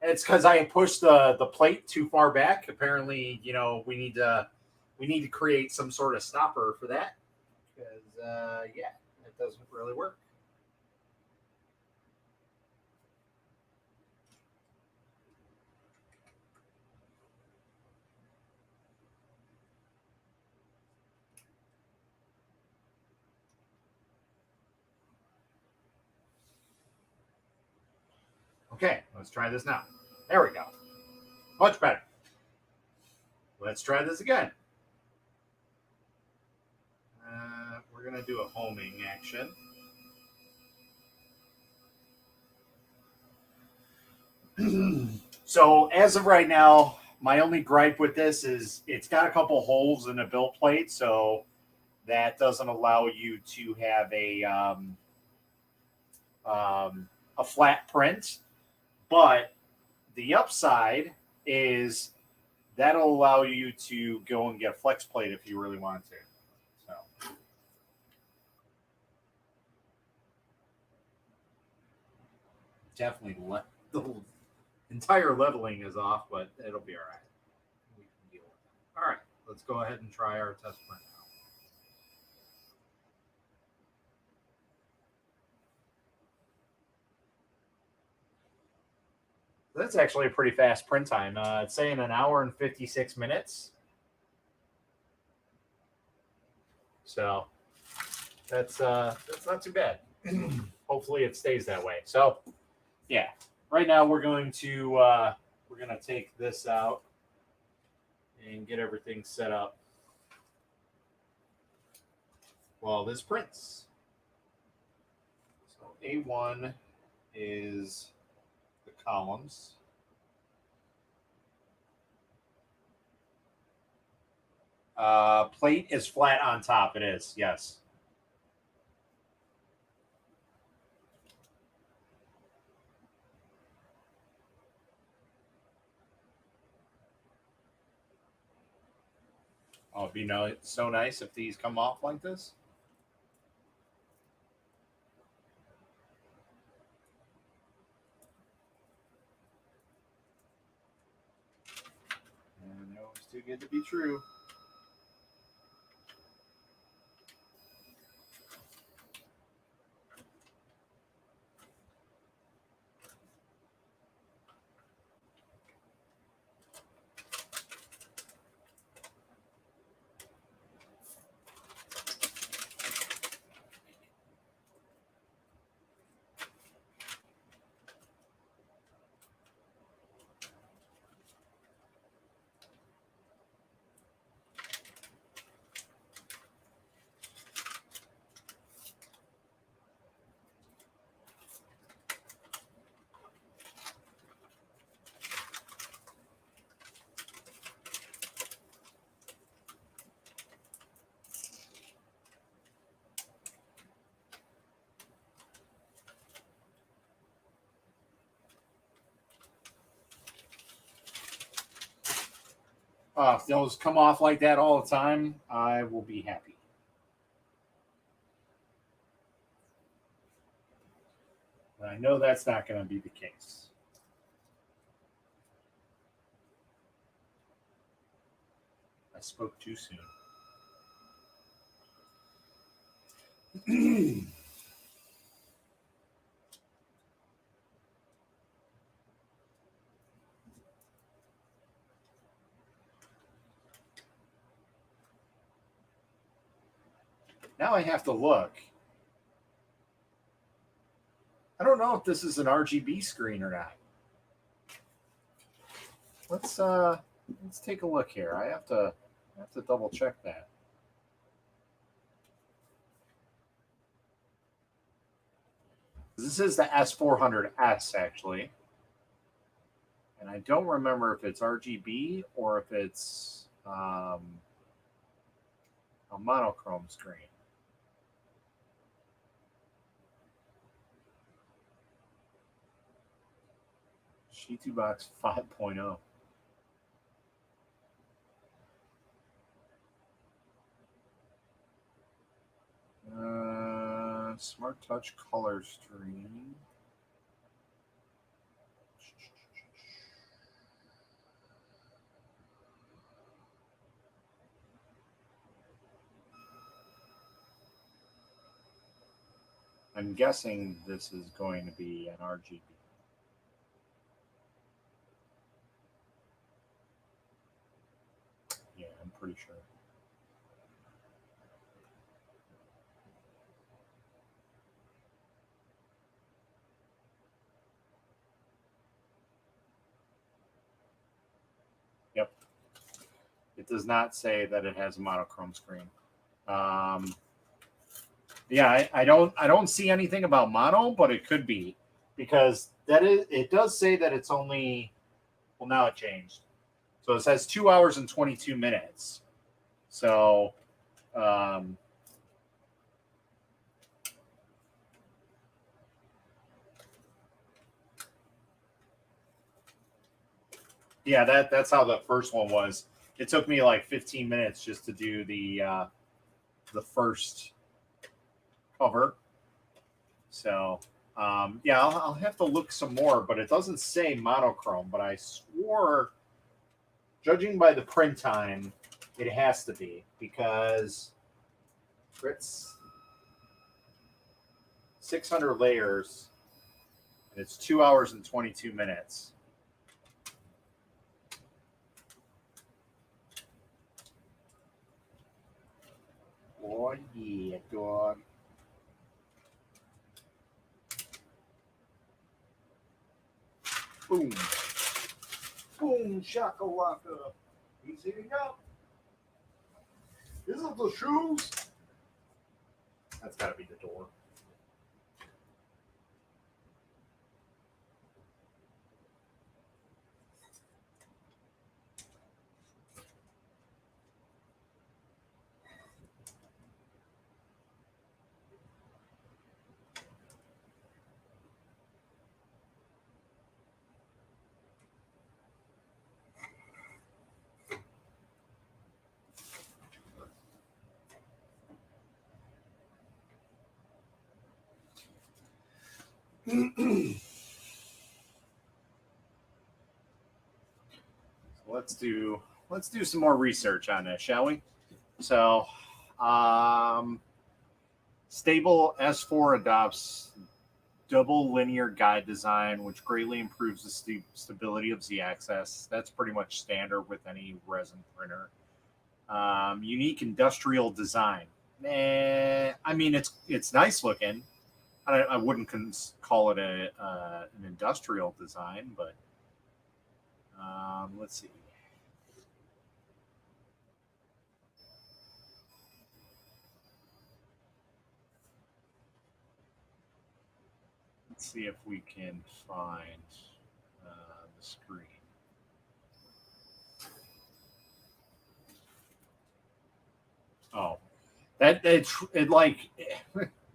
It's because I pushed the plate too far back. Apparently, you know, we need to create some sort of stopper for that because yeah, it doesn't really work. Okay, let's try this now. There we go. Much better. Let's try this again. We're going to do a homing action. So as of right now, my only gripe with this is it's got a couple holes in the build plate, so that doesn't allow you to have a flat print. But the upside is that'll allow you to go and get a flex plate if you really want to. So definitely the entire leveling is off, but it'll be all right. We can deal with it. All right, let's go ahead and try our test print now. That's actually a pretty fast print time. It's saying 1 hour and 56 minutes. So that's not too bad. Hopefully it stays that way. So yeah, right now we're going to take this out and get everything set up while this prints. So A1 is the columns. Plate is flat on top. It is, yes. Oh, it'd be so nice if these come off like this. And no, it's too good to be true. If those come off like that all the time, I will be happy. But I know that's not going to be the case. I spoke too soon. Now I have to look. I don't know if this is an RGB screen or not. Let's take a look here. I have to double check that. This is the S400s actually. And I don't remember if it's RGB or if it's a monochrome screen. G2 Box 5.0. Smart Touch color stream. I'm guessing this is going to be an RGB. Yeah, I'm pretty sure. Yep. It does not say that it has a monochrome screen. Yeah, I don't see anything about mono, but it could be because it does say that it's only, well, now it changed. So it says 2 hours and 22 minutes. So yeah, that's how the first one was. It took me like 15 minutes just to do the first cover. So yeah, I'll have to look some more, but it doesn't say monochrome. But I swore, judging by the print time, it has to be because it's 600 layers and it's 2 hours and 22 minutes. Oh, yeah, dog. Boom. Boom, shakalaka. He's heating up. Is it the shoes? That's got to be the door. Let's do some more research on this, shall we? So, Stable S4 adopts double linear guide design, which greatly improves the stability of Z-axis. That's pretty much standard with any resin printer. Unique industrial design. I mean, it's nice looking. I wouldn't call it an industrial design, but let's see. Let's see if we can find the screen. Oh, that it like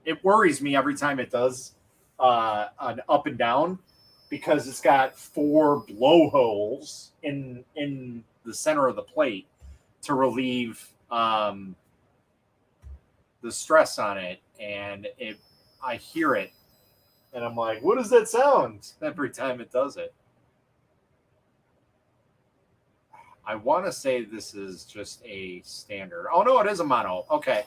it worries me every time it does an up and down because it's got 4 blowholes in the center of the plate to relieve the stress on it, and I hear it, and I'm like, what does that sound every time it does it? I want to say this is just a standard. Oh, no, it is a mono. Okay.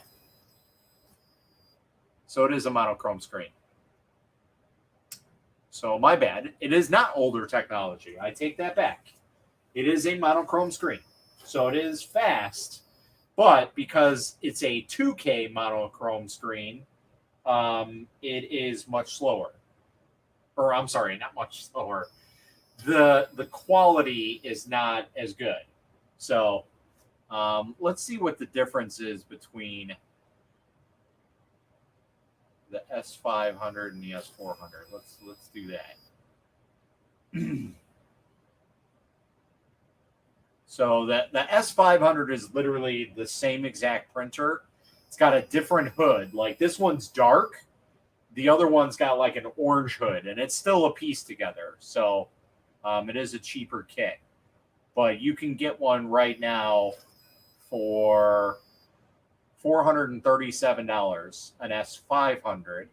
So it is a monochrome screen. So my bad. It is not older technology. I take that back. It is a monochrome screen. So it is fast, but because it's a 2K monochrome screen, it is much slower. Or I'm sorry, not much slower. The quality is not as good. So let's see what the difference is between the S500 and the S400. Let's do that. So the S500 is literally the same exact printer. It's got a different hood. Like this one's dark. The other one's got like an orange hood, and it's still a piece together. So it is a cheaper kit. But you can get one right now for $437, an S500.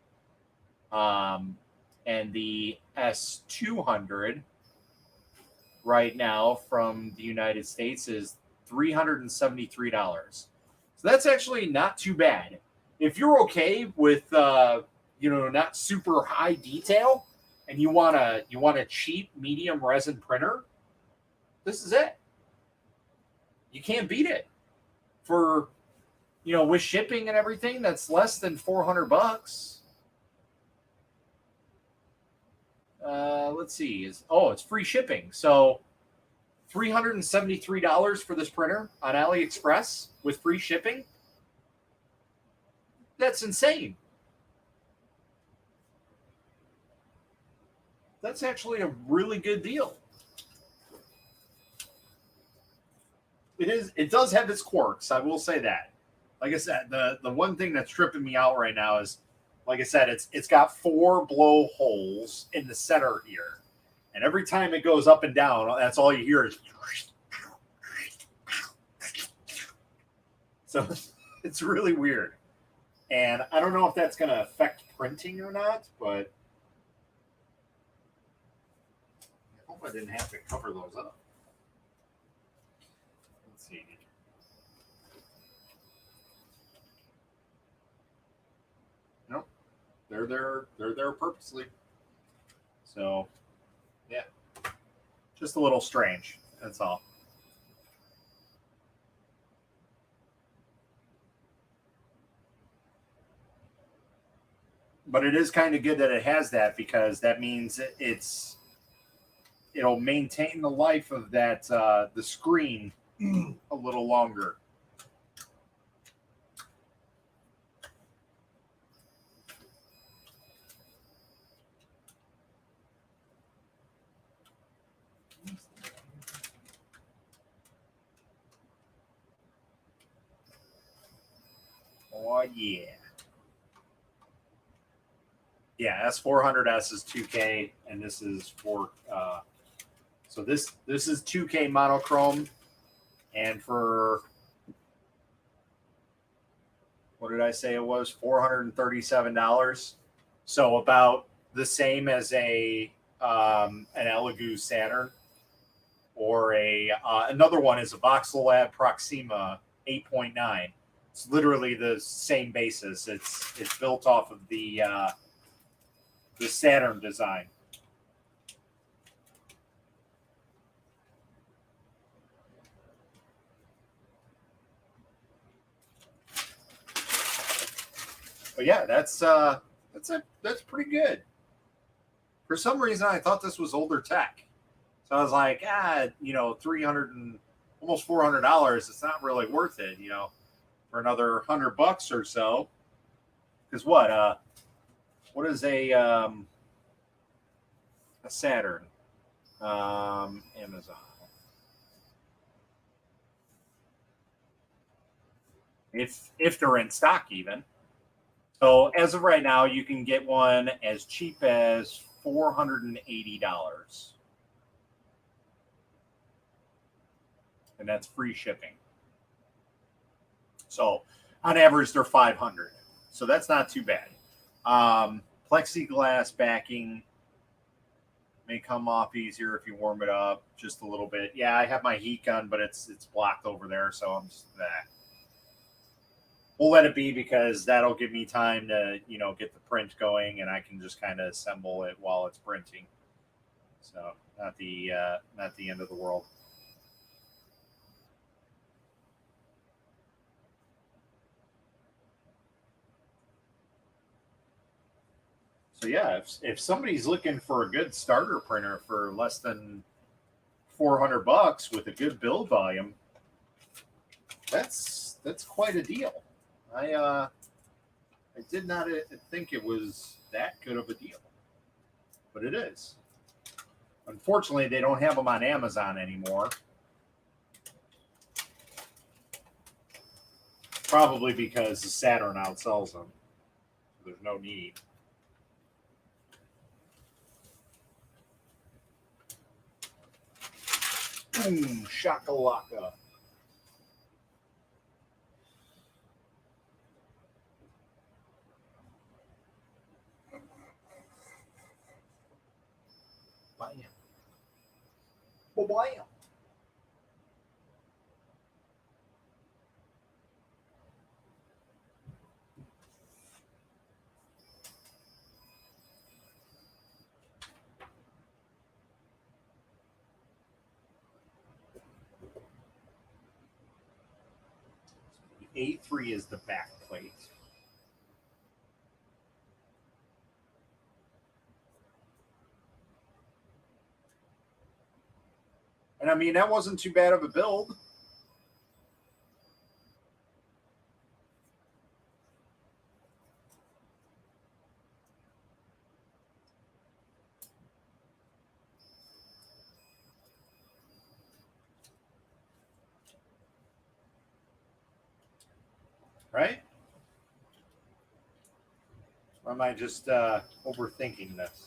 And the S200 right now from the United States is $373. So that's actually not too bad. If you're okay with not super high detail and you want a cheap medium resin printer, this is it. You can't beat it. For with shipping and everything, that's less than $400. Let's see. It's free shipping. So $373 for this printer on AliExpress with free shipping. That's insane. That's actually a really good deal. It does have its quirks, I will say that. Like I said, the one thing that's tripping me out right now is, like I said, it's got 4 blow holes in the center here. And every time it goes up and down, that's all you hear is. So it's really weird. And I don't know if that's going to affect printing or not, but I hope I didn't have to cover those up. Let's see. Nope. They're there purposely. So, yeah. Just a little strange. That's all. But it is kind of good that it has that, because that means it'll maintain the life of that the screen a little longer. Oh yeah. Yeah, S400s is 2K, and this is for so this is 2K monochrome, and for what did I say it was? $437. So about the same as an Elegoo Saturn, or another one is a Voxelab Proxima 8.9. It's literally the same basis. It's built off of the Saturn design. But yeah, that's pretty good. For some reason, I thought this was older tech, so I was like, 300 and almost $400. It's not really worth it, for another $100 or so. Because what is a Saturn? Amazon. If they're in stock, even. So as of right now, you can get one as cheap as $480, and that's free shipping. So on average, they're $500. So that's not too bad. Plexiglass backing may come off easier if you warm it up just a little bit. Yeah, I have my heat gun, but it's blocked over there, so I'm just we'll let it be, because that'll give me time to, get the print going, and I can just kind of assemble it while it's printing. So not the end of the world. So yeah, if somebody's looking for a good starter printer for less than $400 with a good build volume, that's quite a deal. I did not think it was that good of a deal, but it is. Unfortunately, they don't have them on Amazon anymore. Probably because the Saturn outsells them. There's no need. Boom, shakalaka. Bam. Bam. A3 is the back plate. And I mean, that wasn't too bad of a build. Right? Or am I just overthinking this?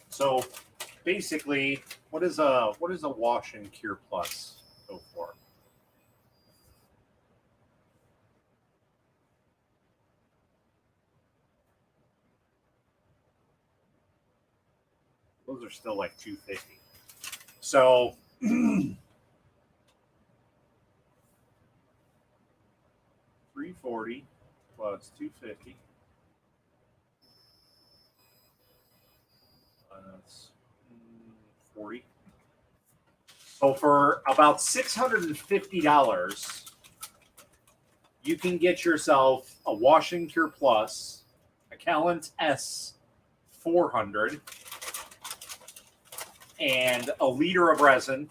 So basically, what is a wash and cure plus go for? Those are still like $250. So $340 plus $250. That's 40. So for about $650, you can get yourself a Wash and Cure Plus, a Kelant S400, and a liter of resin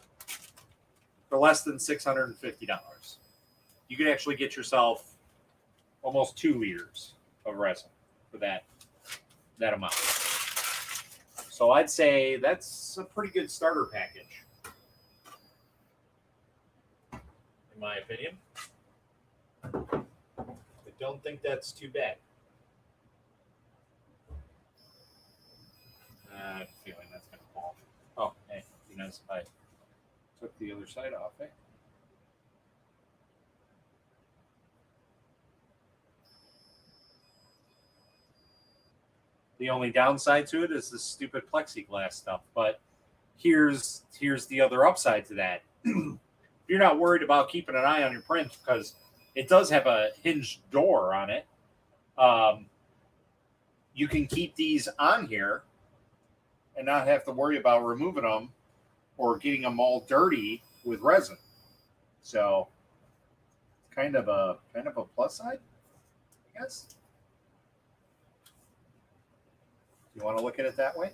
for less than $650. You can actually get yourself almost 2 liters of resin for that amount. So I'd say that's a pretty good starter package, in my opinion. I don't think that's too bad. I have a feeling that's going to fall. Oh, hey, you notice I took the other side off, eh? The only downside to it is this stupid plexiglass stuff. But here's the other upside to that. You're not worried about keeping an eye on your print because it does have a hinged door on it. You can keep these on here and not have to worry about removing them or getting them all dirty with resin. So kind of a plus side, I guess. You want to look at it that way?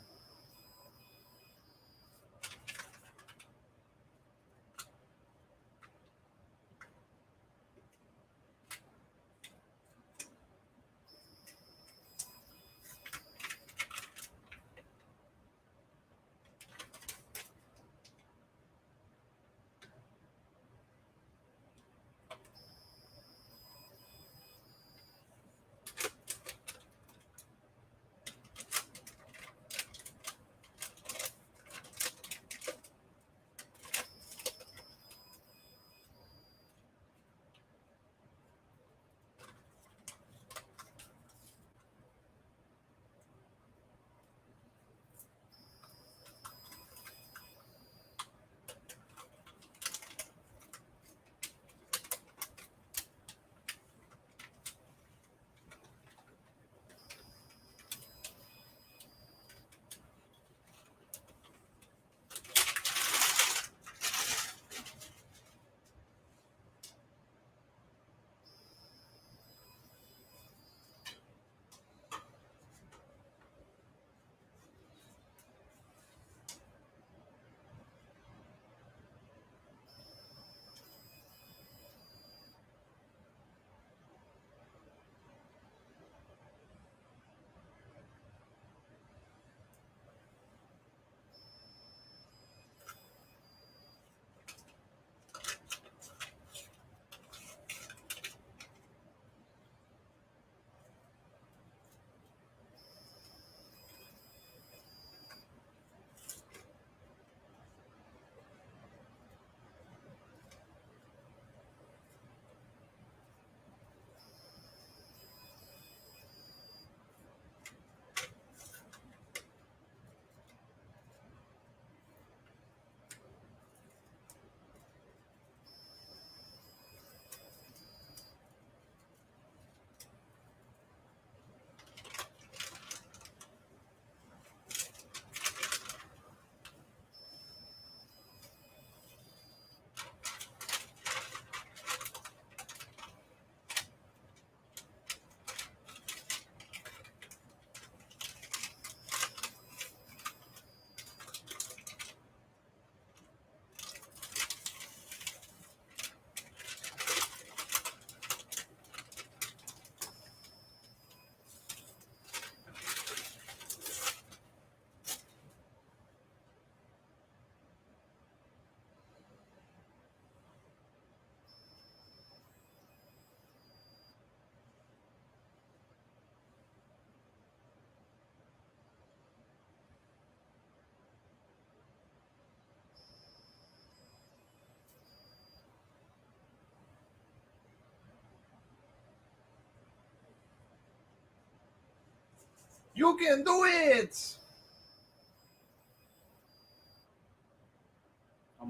You can do it!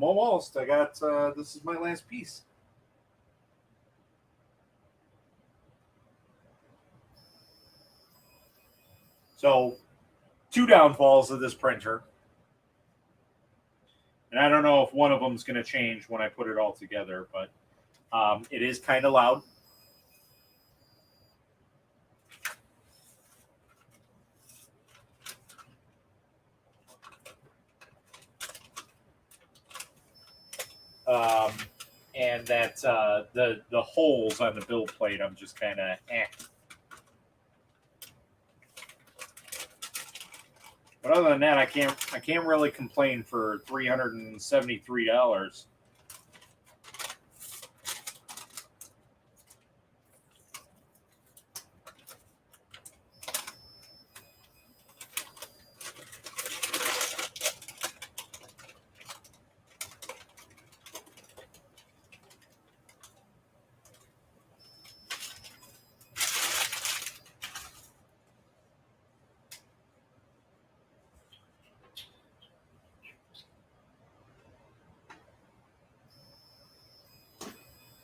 I'm almost. I got, this is my last piece. So, two downfalls of this printer. And I don't know if one of them is going to change when I put it all together, but it is kind of loud. And that the holes on the build plate, I'm just kind of But other than that, I can't really complain for $373.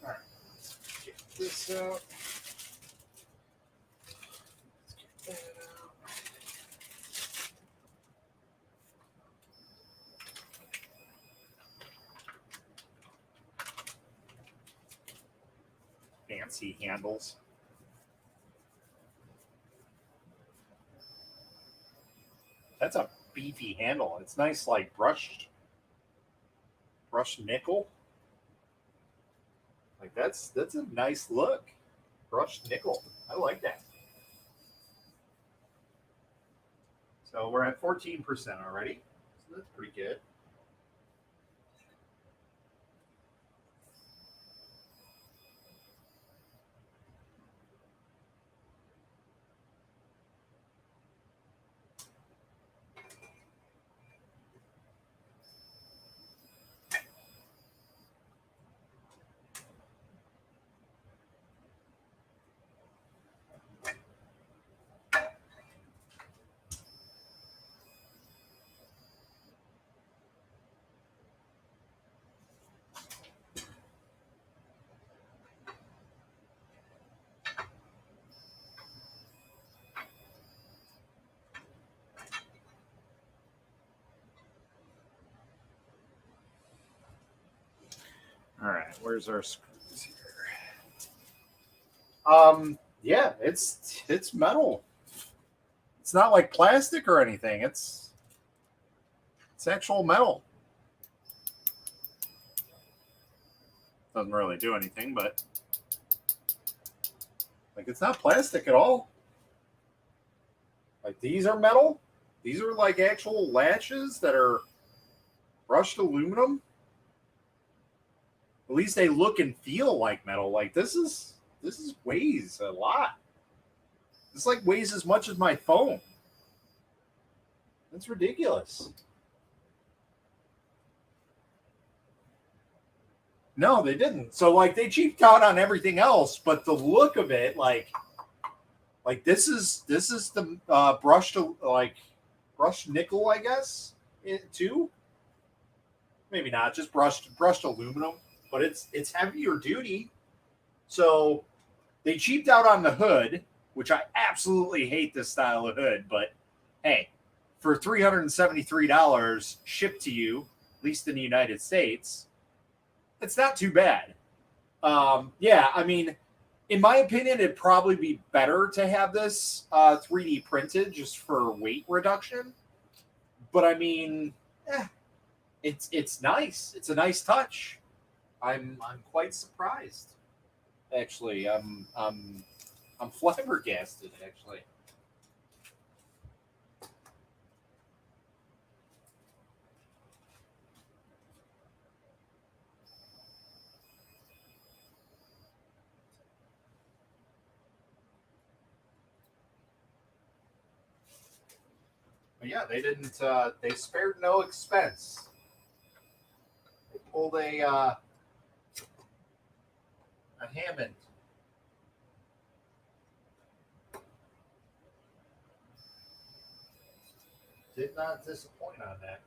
All right, let's get this out. Let's get that out. Fancy handles. That's a beefy handle. It's nice, like brushed nickel. Like that's a nice look. Brushed nickel. I like that. So we're at 14% already. So that's pretty good. All right, where's our screws here? Yeah, it's metal. It's not like plastic or anything. It's actual metal. Doesn't really do anything, but like it's not plastic at all. Like these are metal. These are like actual latches that are brushed aluminum. At least they look and feel like metal. Like this is weighs a lot. This like weighs as much as my phone. That's ridiculous. No, they didn't. So like they cheaped out on everything else, but the look of it, like this is the brushed nickel, I guess, too. Maybe not, just brushed aluminum, but it's heavier duty. So they cheaped out on the hood, which I absolutely hate this style of hood, but hey, for $373 shipped to you, at least in the United States, it's not too bad. Yeah, I mean, in my opinion, it'd probably be better to have this 3D printed just for weight reduction. But I mean, it's nice. It's a nice touch. I'm quite surprised. Actually, I'm flabbergasted. Actually. But yeah, they didn't. They spared no expense. They pulled a Hammond. Did not disappoint on that.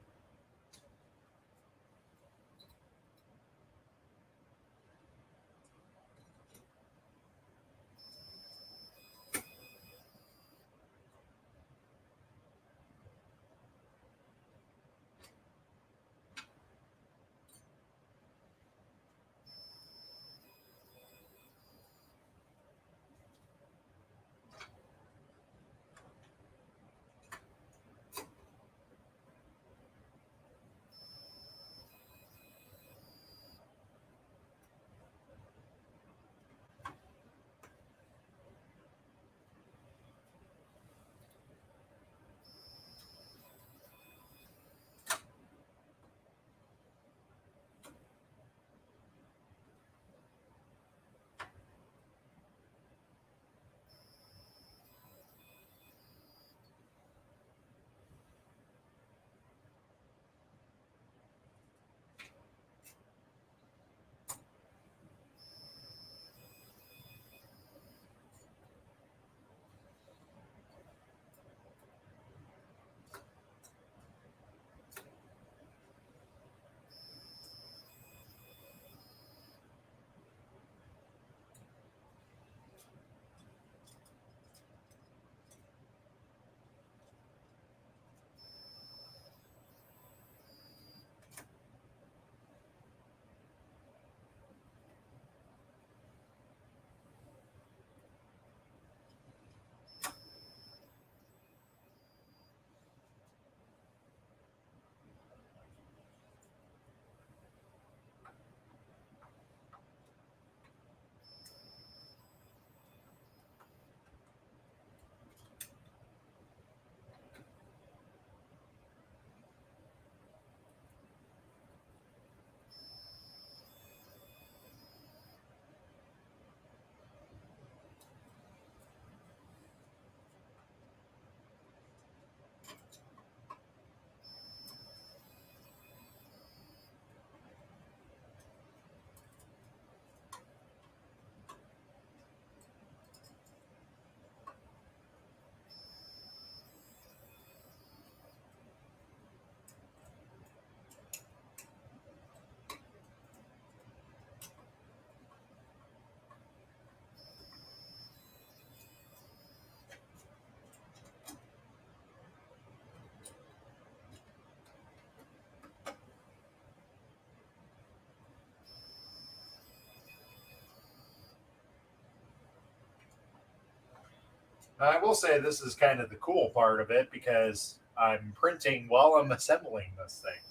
I will say this is kind of the cool part of it because I'm printing while I'm assembling this thing.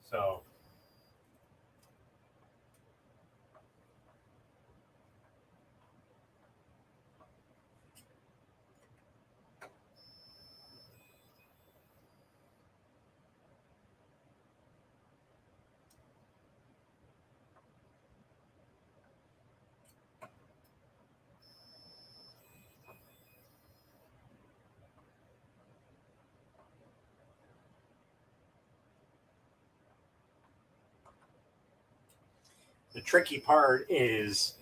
So the tricky part is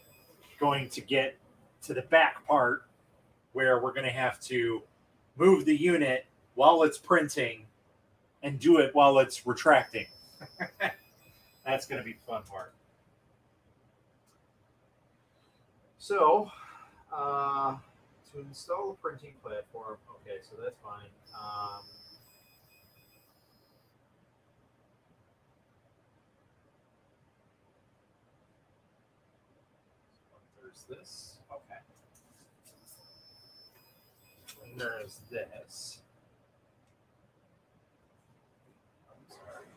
going to get to the back part where we're going to have to move the unit while it's printing and do it while it's retracting. That's going to be the fun part. So, to install the printing platform, okay, so that's fine. There's this. Okay. And there's this. I'm sorry.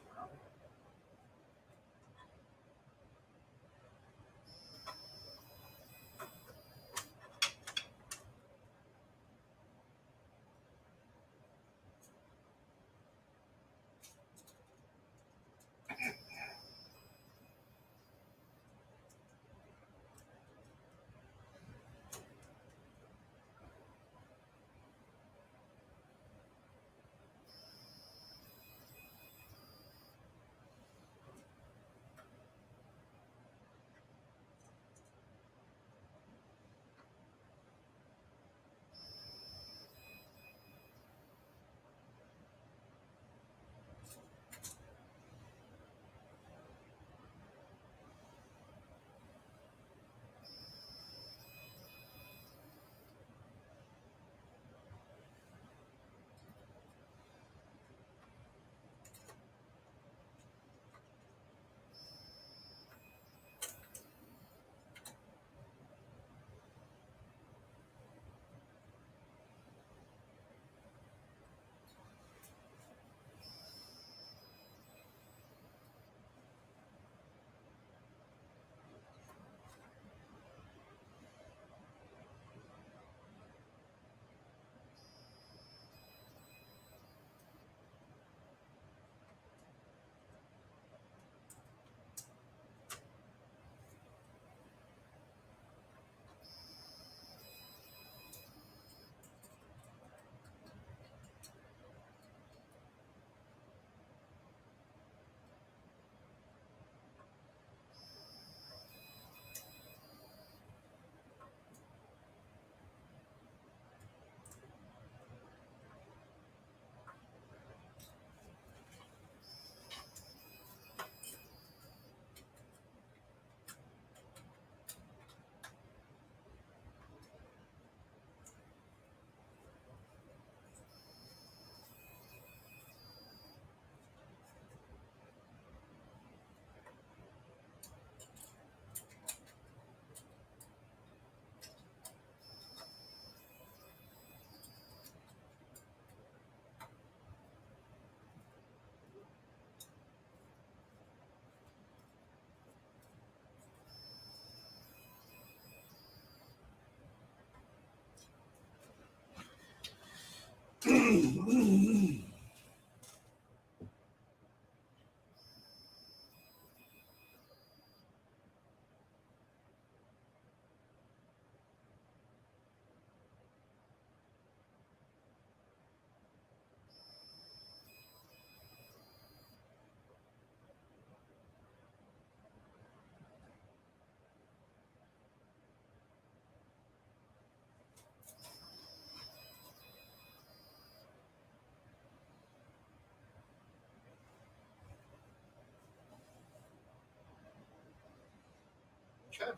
Okay.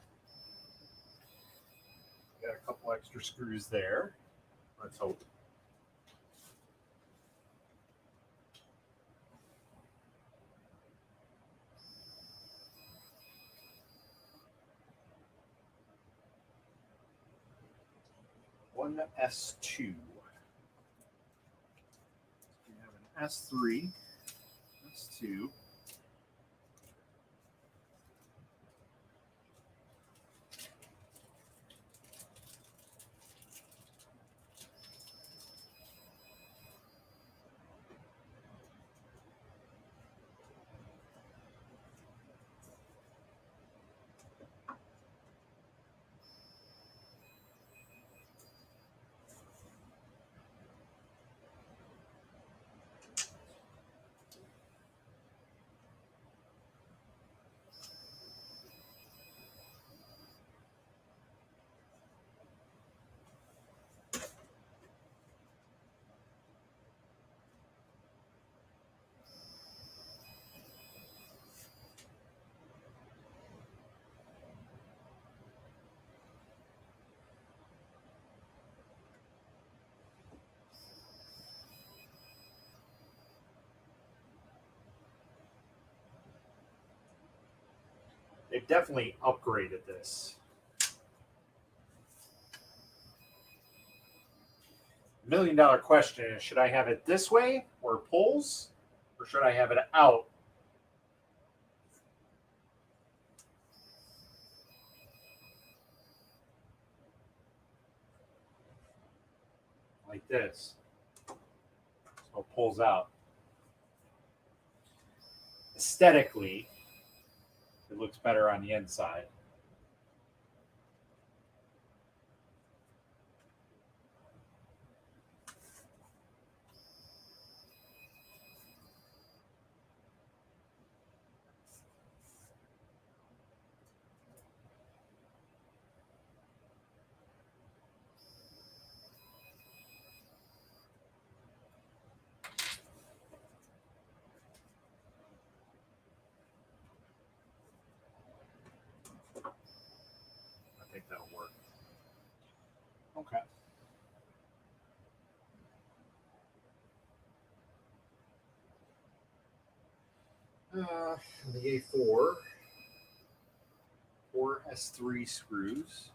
Got a couple extra screws there. Let's hope. one S2. We have an S3, S2. They've definitely upgraded this. $1 million question is, should I have it this way where it pulls, or should I have it out? Like this. So it pulls out. Aesthetically, it looks better on the inside. I think that'll work. Okay. The A4, 4 S3 screws.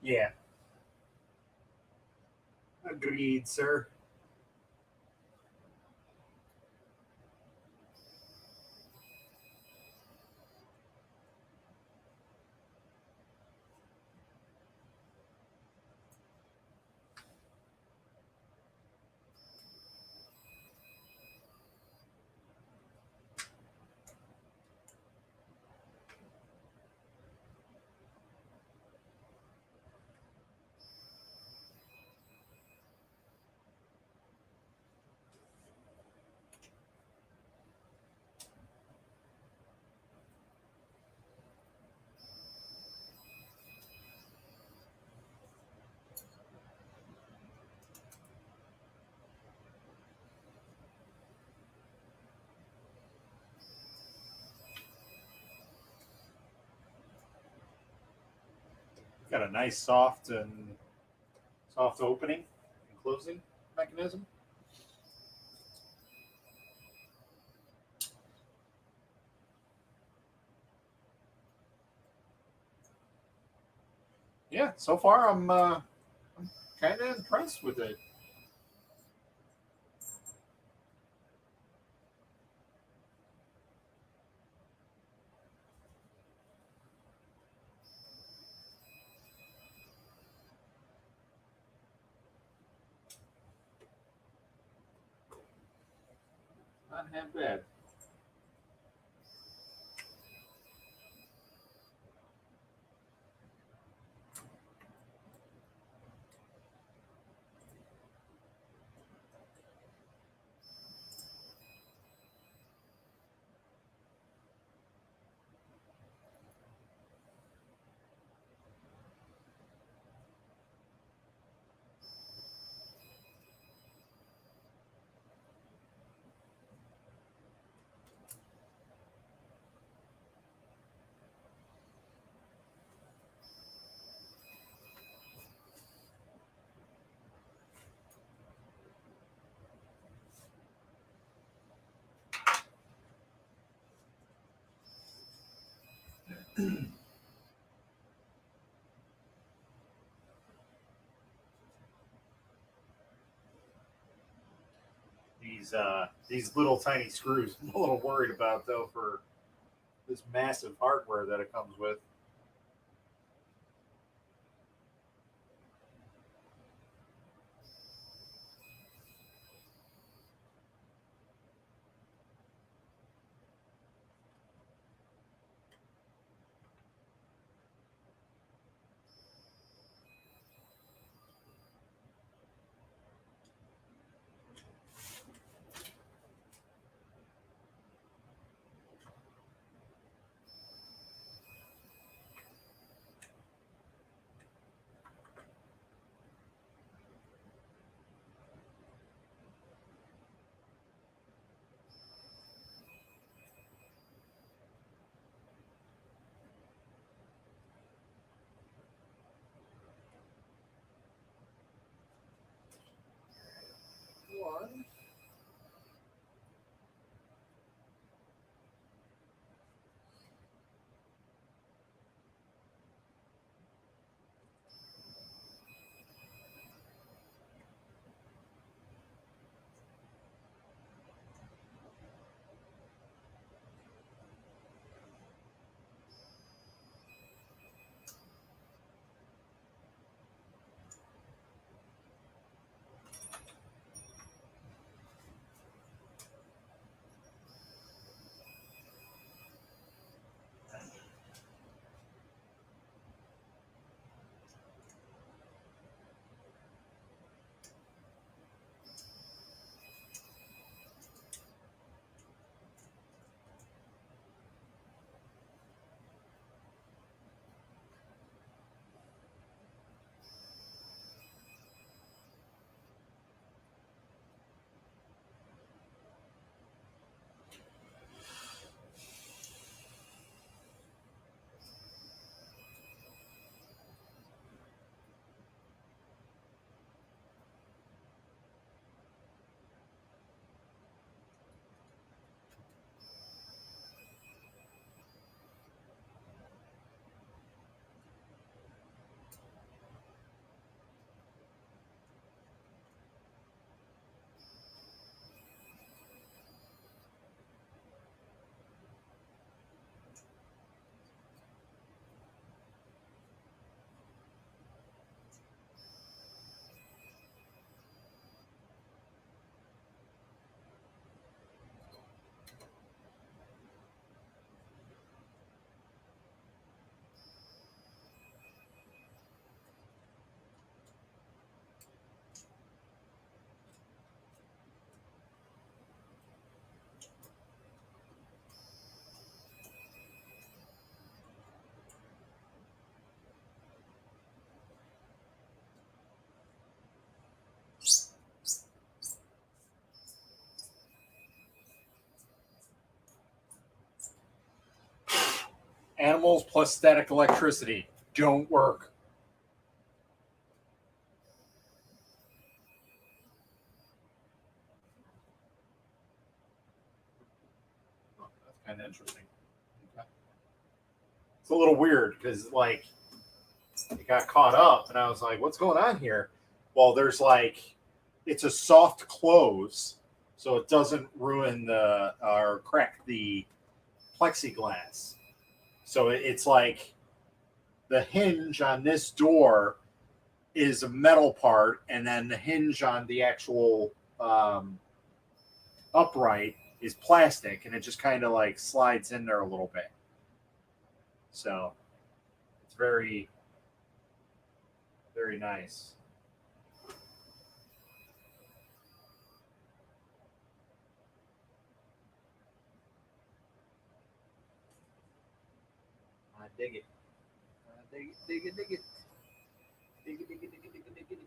Yeah. Agreed, sir. Got a nice soft opening and closing mechanism. Yeah, so far I'm kind of impressed with it. Not half bad. These little tiny screws I'm a little worried about though for this massive hardware that it comes with. One. Animals plus static electricity don't work. kind of interesting. Okay. It's a little weird because like it got caught up, and I was like, "What's going on here?" Well, there's like it's a soft close, so it doesn't ruin the or crack the plexiglass. So it's like the hinge on this door is a metal part, and then the hinge on the actual upright is plastic, and it just kind of like slides in there a little bit. So it's very, very nice. I dig it. I dig it, dig it, dig it. Dig it, dig it, dig it, dig it, dig it.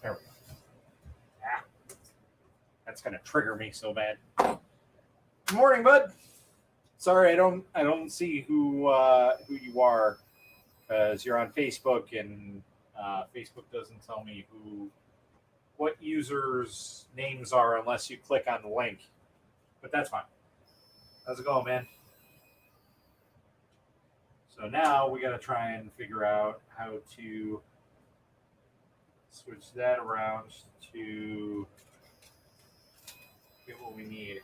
There we go. Ah, that's gonna trigger me so bad. Good morning, bud. Sorry, I don't see who you are because you're on Facebook, and Facebook doesn't tell me what users' names are unless you click on the link. But that's fine. How's it going, man? So now we got to try and figure out how to switch that around to get what we need.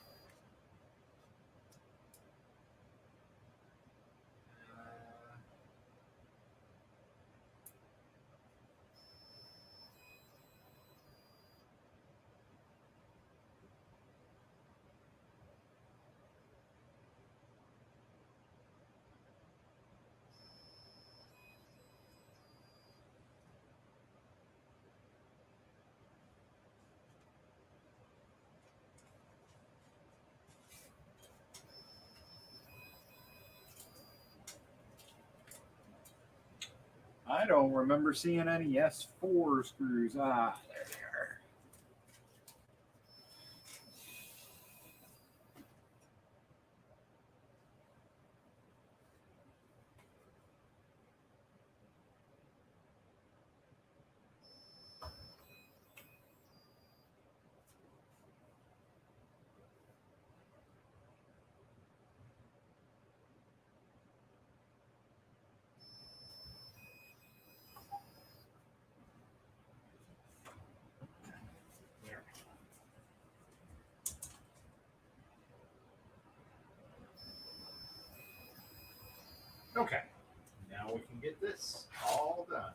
I don't remember seeing any S4 screws. Ah, there they are. Okay, now we can get this all done.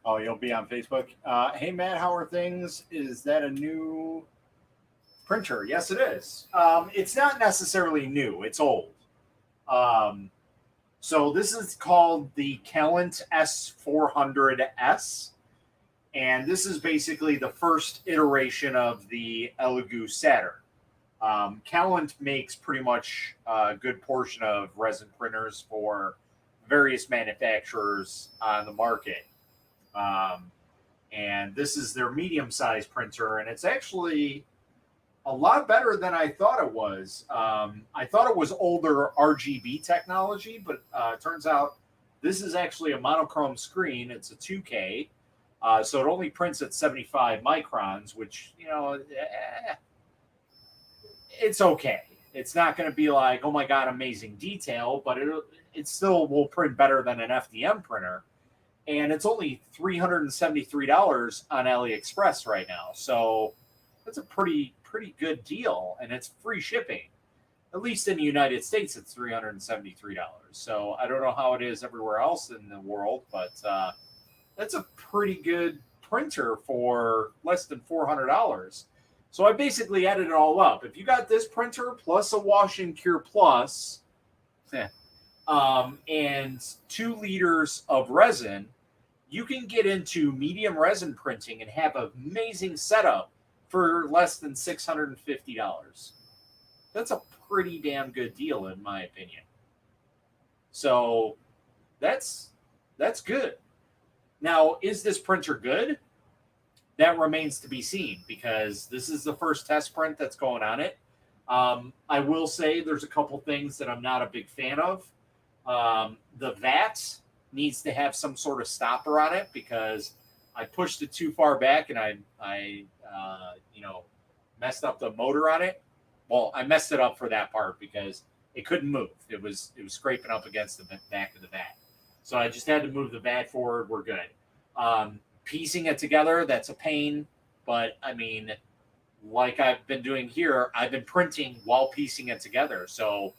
Oh, you'll be on Facebook. Hey, Matt, how are things? Is that a new printer? Yes, it is. It's not necessarily new. It's old. So this is called the Kelant S400s. And this is basically the first iteration of the Elegoo Saturn. Kelant makes pretty much a good portion of resin printers for various manufacturers on the market. And this is their medium-sized printer, and it's actually a lot better than I thought it was. I thought it was older RGB technology, but it turns out this is actually a monochrome screen. It's a 2K, so it only prints at 75 microns, which, you know, it's okay. It's not going to be like, oh my God, amazing detail, but it still will print better than an FDM printer. And it's only $373 on AliExpress right now. So that's a pretty good deal, and it's free shipping. At least in the United States, it's $373. So I don't know how it is everywhere else in the world, but that's a pretty good printer for less than $400. So I basically added it all up. If you got this printer plus a Wash and Cure Plus, and 2 liters of resin, you can get into medium resin printing and have an amazing setup for less than $650. That's a pretty damn good deal, in my opinion. So that's good. Now, is this printer good? That remains to be seen, because this is the first test print that's going on it. I will say there's a couple things that I'm not a big fan of. The VAT needs to have some sort of stopper on it, because I pushed it too far back and I messed up the motor on it. Well, I messed it up for that part because it couldn't move. It was scraping up against the back of the VAT. So I just had to move the VAT forward. We're good. Piecing it together, that's a pain. But I mean, like I've been doing here, I've been printing while piecing it together. So,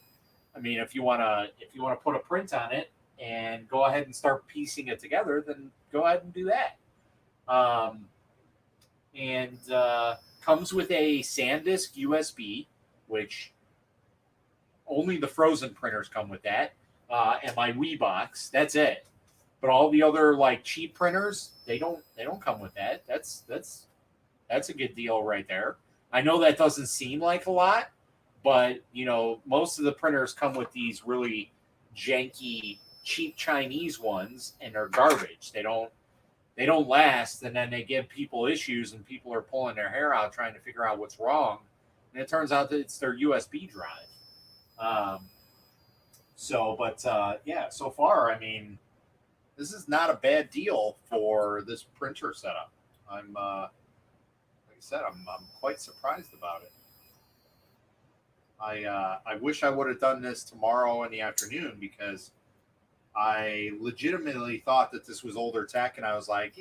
I mean, if you wanna put a print on it and go ahead and start piecing it together, then go ahead and do that. Comes with a SanDisk USB, which only the frozen printers come with that, and my Wii box. That's it. But all the other like cheap printers, they don't come with that. That's a good deal right there. I know that doesn't seem like a lot, but most of the printers come with these really janky, cheap Chinese ones, and they're garbage. They don't last, and then they give people issues, and people are pulling their hair out trying to figure out what's wrong. And it turns out that it's their USB drive. So far, I mean, this is not a bad deal for this printer setup. I'm, like I said, I'm quite surprised about it. I wish I would have done this tomorrow in the afternoon, because I legitimately thought that this was older tech, and I was like,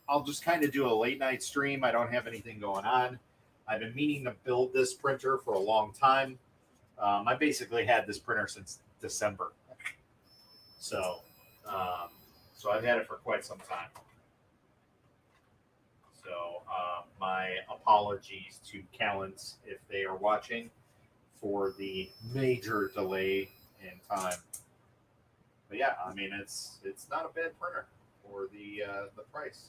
I'll just kind of do a late night stream. I don't have anything going on. I've been meaning to build this printer for a long time. I basically had this printer since December. So I've had it for quite some time. So my apologies to Kelant if they are watching for the major delay in time. But yeah, I mean, it's not a bad printer for the price.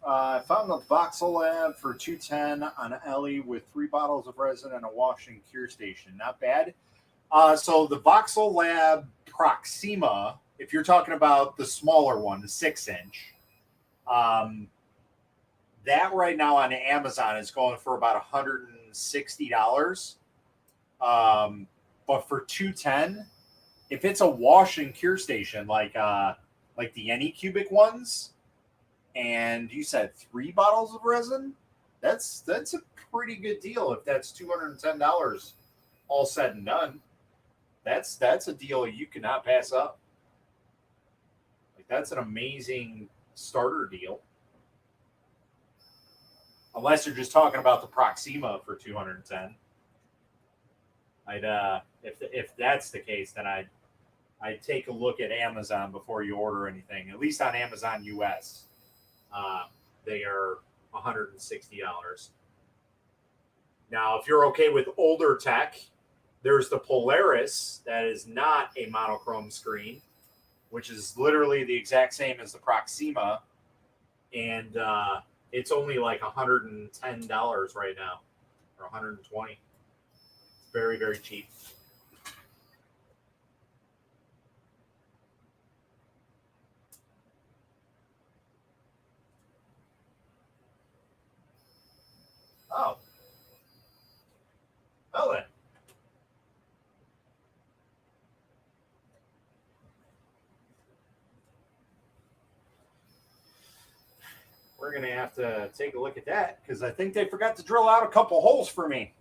I found the Voxel Lab for $210 on Ellie with 3 bottles of resin and a wash and cure station. Not bad. So the Voxel Lab Proxima, if you're talking about the smaller one, the 6-inch, that right now on Amazon is going for about $160. But for $210, if it's a wash and cure station like the Anycubic ones, and you said 3 bottles of resin, that's a pretty good deal. If that's $210 all said and done, that's a deal you cannot pass up. Like, that's an amazing starter deal. Unless you're just talking about the Proxima for $210. If that's the case, then I'd take a look at Amazon before you order anything. At least on Amazon US. They are $160. Now, if you're okay with older tech, there's the Polaris that is not a monochrome screen. which is literally the exact same as the Proxima, and it's only like $110 right now, or $120. It's very, very cheap. Oh. Oh, then. We're going to have to take a look at that because I think they forgot to drill out a couple holes for me.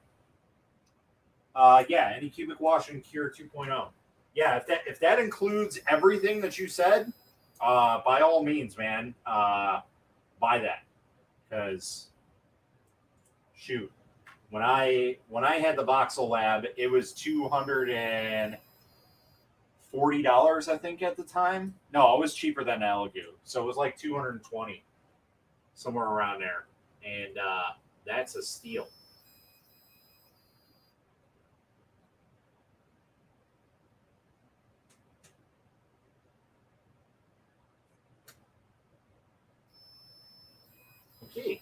Yeah, Anycubic Wash and Cure 2.0. Yeah, if that includes everything that you said, by all means, man, buy that. Because shoot, when I had the Voxel Lab, it was $240, I think, at the time. No, it was cheaper than Elegoo, so it was like $220, somewhere around there, and that's a steal. Okay.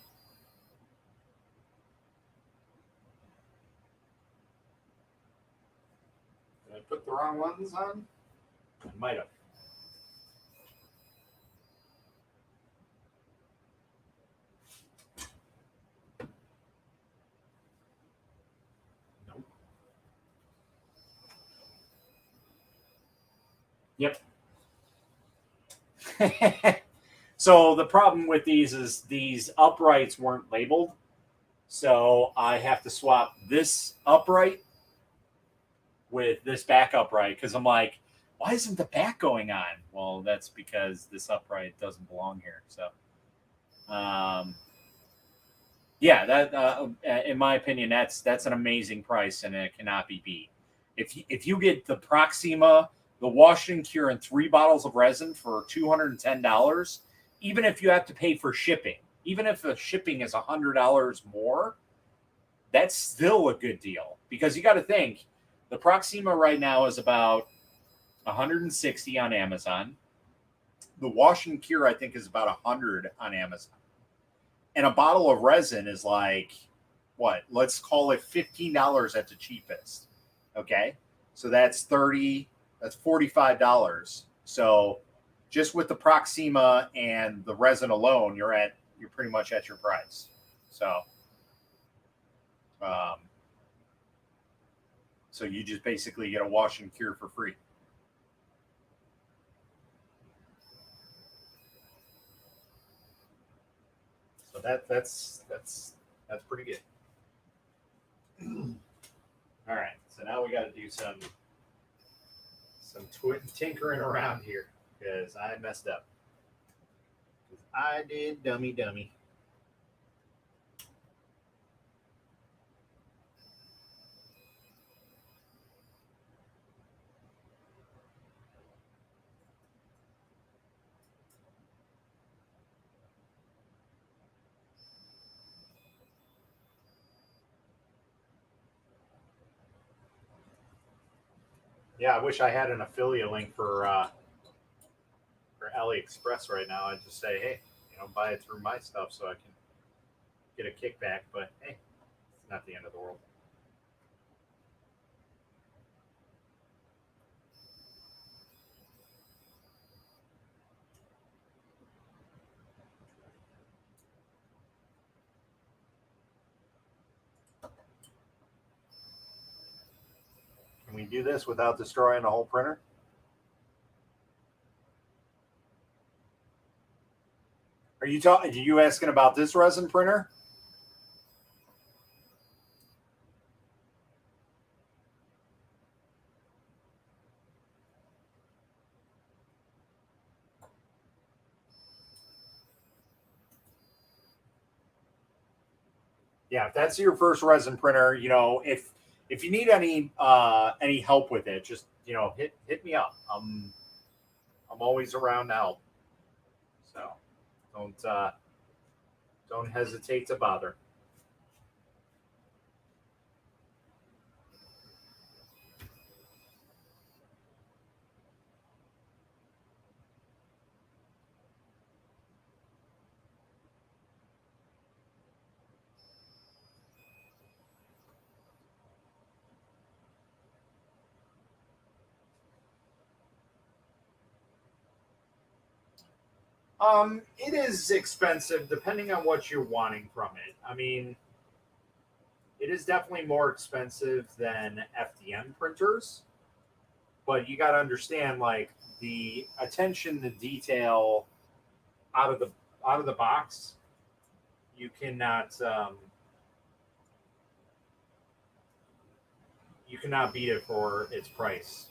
Did I put the wrong ones on? I might have. Nope. Yep. So the problem with these is these uprights weren't labeled. So I have to swap this upright with this back upright because I'm like, why isn't the back going on? Well, that's because this upright doesn't belong here. So, yeah, that in my opinion, that's an amazing price and it cannot be beat. If you get the Proxima, the wash and cure, and 3 bottles of resin for $210, even if you have to pay for shipping, even if the shipping is $100 more, that's still a good deal because you got to think the Proxima right now is about $160 on Amazon. The wash and cure, I think, is about $100 on Amazon. And a bottle of resin is like, what? Let's call it $15 at the cheapest. Okay. So that's $45. So just with the Proxima and the resin alone, you're pretty much at your price. So, so you just basically get a wash and cure for free. So that's pretty good. All right, so now we got to do some tinkering around here because I messed up. I did dummy. Yeah, I wish I had an affiliate link for AliExpress right now. I'd just say, hey, buy it through my stuff so I can get a kickback. But hey, it's not the end of the world. Can we do this without destroying the whole printer? Are you asking about this resin printer? Yeah, if that's your first resin printer, if you need any help with it, just hit me up. I'm always around to help. So don't hesitate to bother. It is expensive depending on what you're wanting from it. I mean, it is definitely more expensive than FDM printers, but you got to understand like the attention to detail out of the box. You cannot beat it for its price.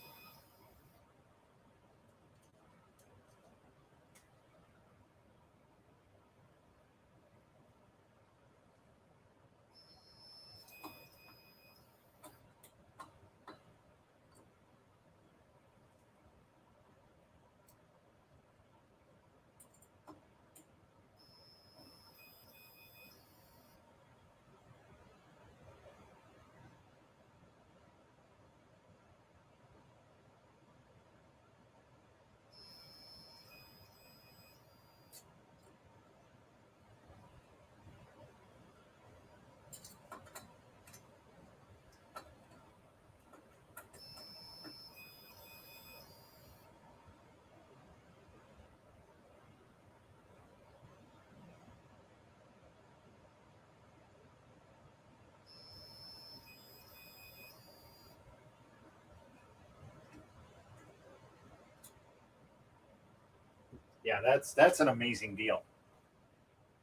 Yeah, that's an amazing deal.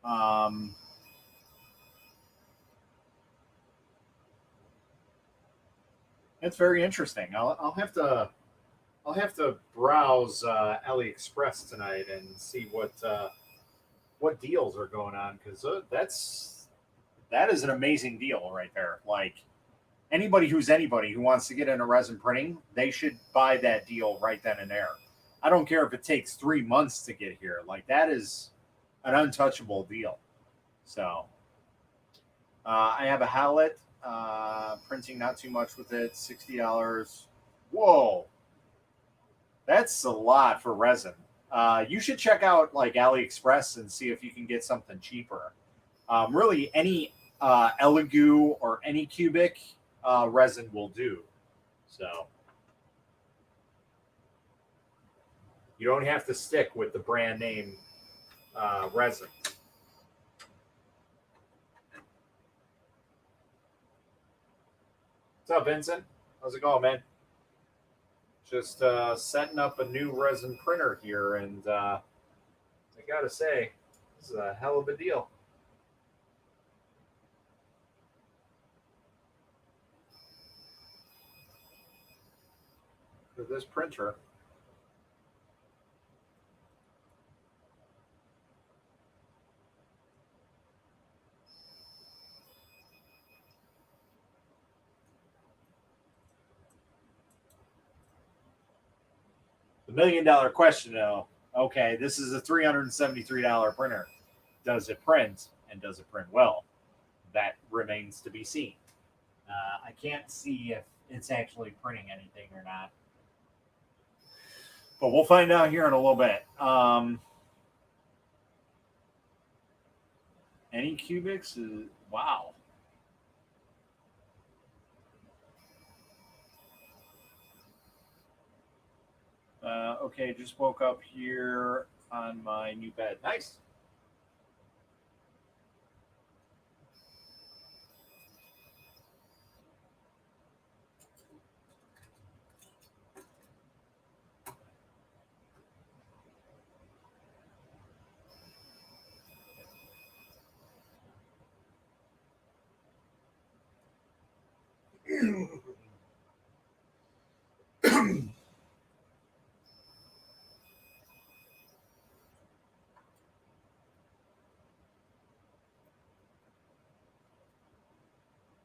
Um, it's very interesting. I'll have to browse AliExpress tonight and see what deals are going on because that is an amazing deal right there. Like anybody who wants to get into resin printing, they should buy that deal right then and there. I don't care if it takes 3 months to get here. Like that is an untouchable deal. So I have a Howlett printing not too much with it, $60. Whoa, that's a lot for resin. You should check out like AliExpress and see if you can get something cheaper. Really, any Elegoo or any cubic resin will do. So you don't have to stick with the brand name resin. What's up, Vincent? How's it going, man? Just setting up a new resin printer here, and I gotta say, this is a hell of a deal for this printer. The $1 million question, though. Okay, this is a $373 printer. Does it print, and does it print well? That remains to be seen. I can't see if it's actually printing anything or not, but we'll find out here in a little bit. Any cubics? Wow. Okay, just woke up here on my new bed. Nice.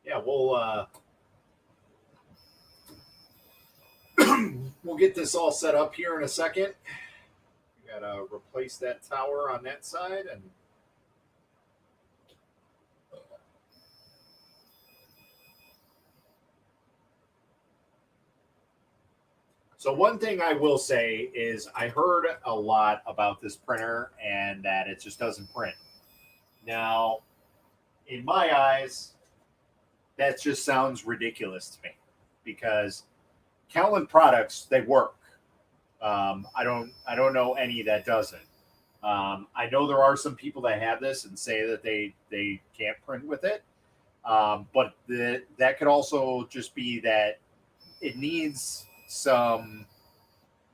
Yeah, we'll get this all set up here in a second. We gotta replace that tower on that side, and so one thing I will say is I heard a lot about this printer and that it just doesn't print. Now, in my eyes, that just sounds ridiculous to me because Kelant products they work. I don't know any that doesn't. I know there are some people that have this and say that they can't print with it, but that could also just be that it needs some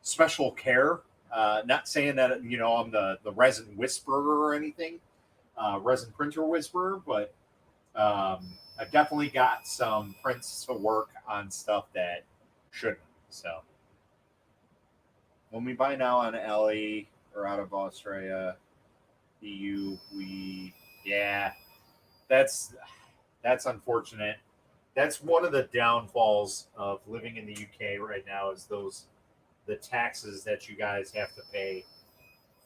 special care. Not saying that I'm the resin whisperer or anything, resin printer whisperer, but I've definitely got some prints to work on stuff that shouldn't. So when we buy now on LE or out of Australia, EU, yeah, that's unfortunate. That's one of the downfalls of living in the UK right now is the taxes that you guys have to pay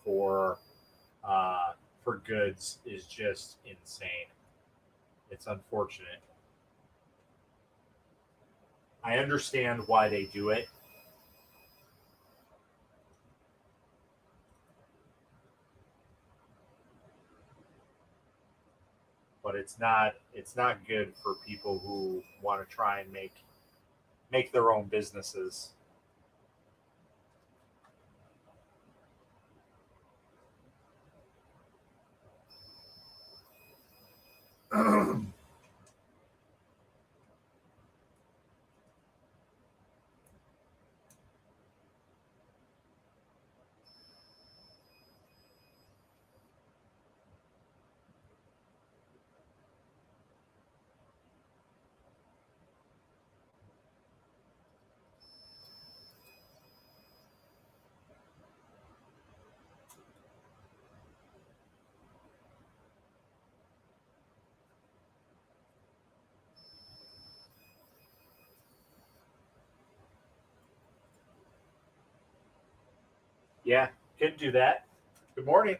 for goods is just insane. It's unfortunate. I understand why they do it. But it's not good for people who want to try and make their own businesses. Yeah, could do that. Good morning.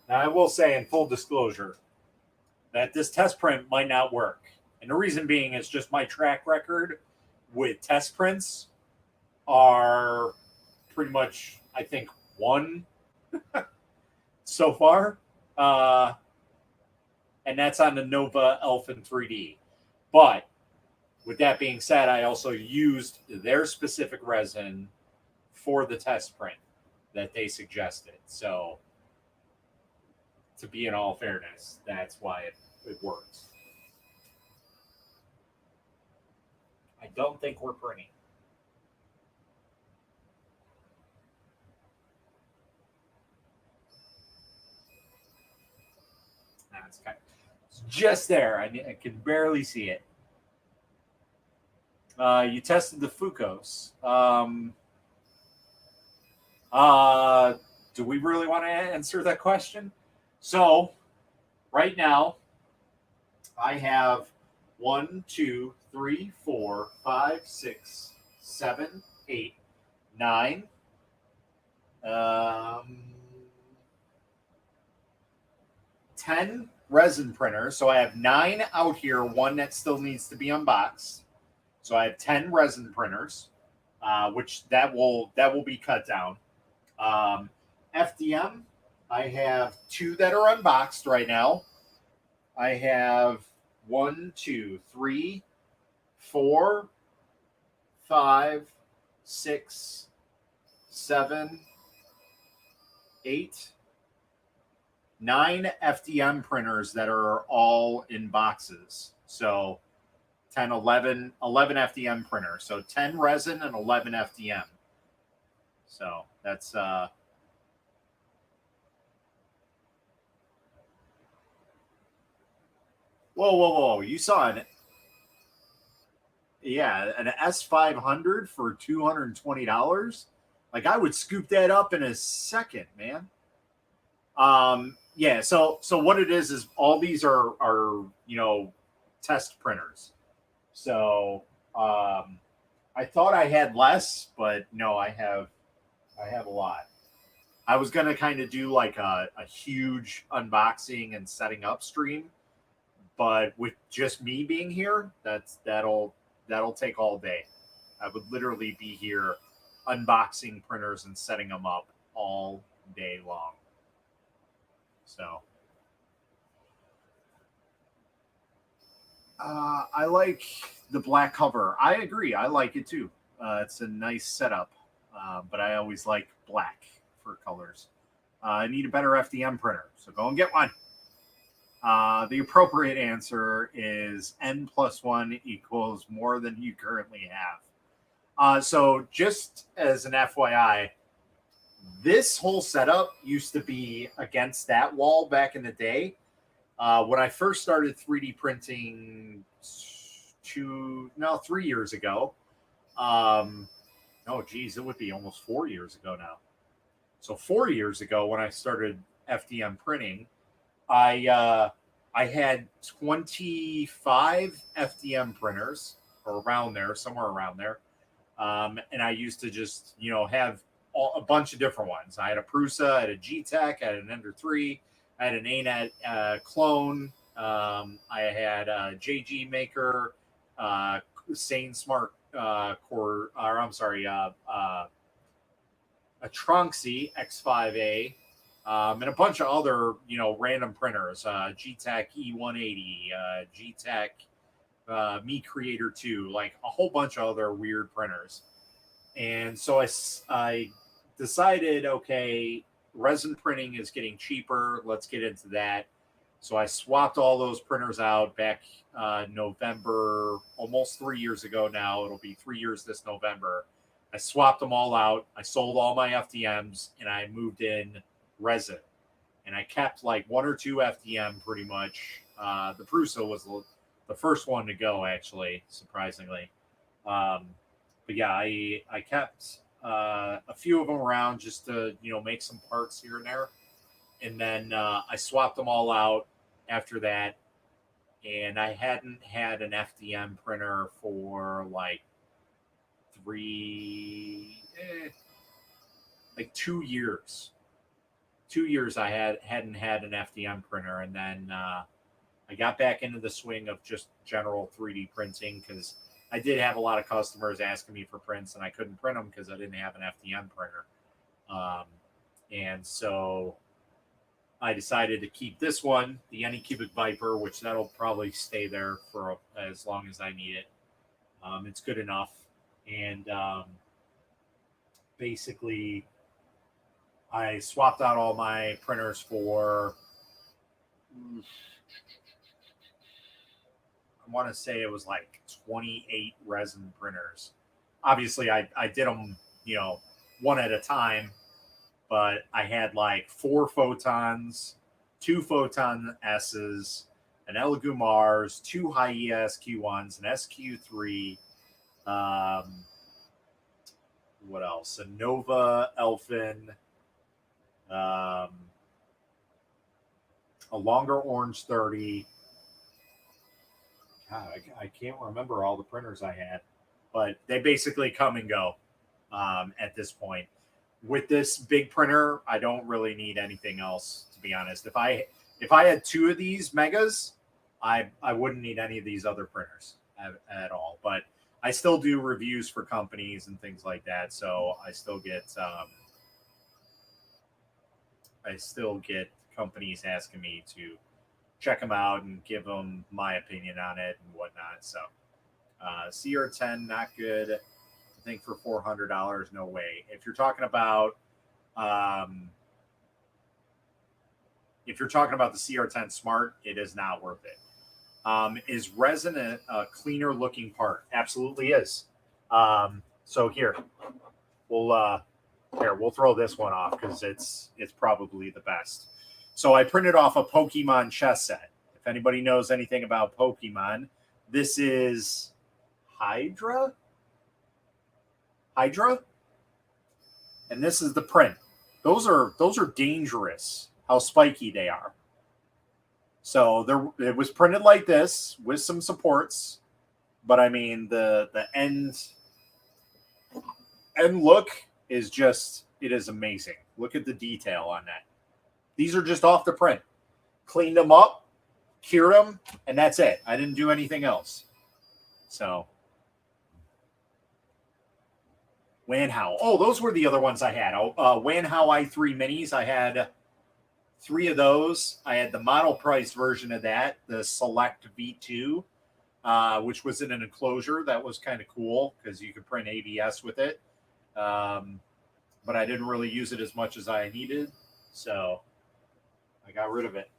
Now, I will say, in full disclosure, that this test print might not work. And the reason being is just my track record with test prints are pretty much, I think, one so far. And that's on the Nova Elfin 3D. But with that being said, I also used their specific resin for the test print that they suggested. So, to be in all fairness, that's why it works. I don't think we're printing. It's just there. I can barely see it. You tested the Fucos. Uh, do we really want to answer that question? So, right now, I have 1, 2, 3, 4, 5, 6, 7, 8, 9. 10 resin printers. So I have 9 out here, one that still needs to be unboxed. So I have 10 resin printers, which that will be cut down. FDM, I have 2 that are unboxed right now. I have 1, 2, 3, 4, 5, 6, 7, 8, 9 FDM printers that are all in boxes. So 10, 11 FDM printers. So 10 resin and 11 FDM. So that's whoa, whoa. You saw an an S500 for $220. Like I would scoop that up in a second, man. Yeah, so what it is all these are test printers. So I thought I had less, but no, I have a lot. I was gonna kind of do like a huge unboxing and setting up stream, but with just me being here, that'll take all day. I would literally be here unboxing printers and setting them up all day long. So I like the black cover. I agree. I like it too. It's a nice setup, but I always like black for colors. I need a better FDM printer, so go and get one. The appropriate answer is N plus 1 equals more than you currently have. So just as an FYI, this whole setup used to be against that wall back in the day. When I first started 3D printing 3 years ago. Oh, geez, it would be almost 4 years ago now. So 4 years ago, when I started FDM printing, I had 25 FDM printers, or around there, somewhere around there, and I used to just have a bunch of different ones. I had a Prusa, I had a G-Tech, I had an Ender 3, I had an ANET clone, I had a JG Maker, Sane Smart Core, or I'm sorry, a Tronxy X5A, and a bunch of other, random printers, G-Tech E180, G-Tech Me Creator 2, like a whole bunch of other weird printers. And so I decided, okay, resin printing is getting cheaper. Let's get into that. So I swapped all those printers out back November, almost 3 years ago now. It'll be 3 years this November. I swapped them all out. I sold all my FDMs and I moved in resin. And I kept like 1 or 2 FDM pretty much. The Prusa was the first one to go, actually, surprisingly. But yeah, I kept a few of them around just to make some parts here and there, and then I swapped them all out after that. And I hadn't had an FDM printer for like 2 years. 2 years I hadn't had an FDM printer, and then I got back into the swing of just general 3D printing because I did have a lot of customers asking me for prints, and I couldn't print them because I didn't have an FDM printer. And so I decided to keep this one, the Anycubic Viper, which that'll probably stay there for as long as I need it. It's good enough. And basically, I swapped out all my printers for, I want to say it was like 28 resin printers. Obviously, I did them, one at a time, but I had like 4 Photons, 2 Photon S's, an Elegoo Mars, 2 High SQ1s, an SQ3, what else? A Nova Elfin, a longer Orange 30. God, I can't remember all the printers I had, but they basically come and go at this point. With this big printer, I don't really need anything else, to be honest. If I had 2 of these megas, I wouldn't need any of these other printers at all. But I still do reviews for companies and things like that, so I still get companies asking me to check them out and give them my opinion on it and whatnot. So CR10, not good. I think for $400, no way. If you're talking about if you're talking about the CR10 Smart, it is not worth it. Is resin a cleaner looking part? Absolutely is. So here, we'll throw this one off because it's probably the best. So I printed off a Pokemon chess set. If anybody knows anything about Pokemon, this is Hydra, and this is the print. Those are dangerous. How spiky they are. So it was printed like this with some supports, but I mean the end look is just, it is amazing. Look at the detail on that. These are just off the print. Cleaned them up, cured them, and that's it. I didn't do anything else. So Wanhao. Oh, those were the other ones I had. Wanhao i3 minis. I had 3 of those. I had the model price version of that, the Select V2, which was in an enclosure. That was kind of cool because you could print ABS with it. But I didn't really use it as much as I needed, so I got rid of it.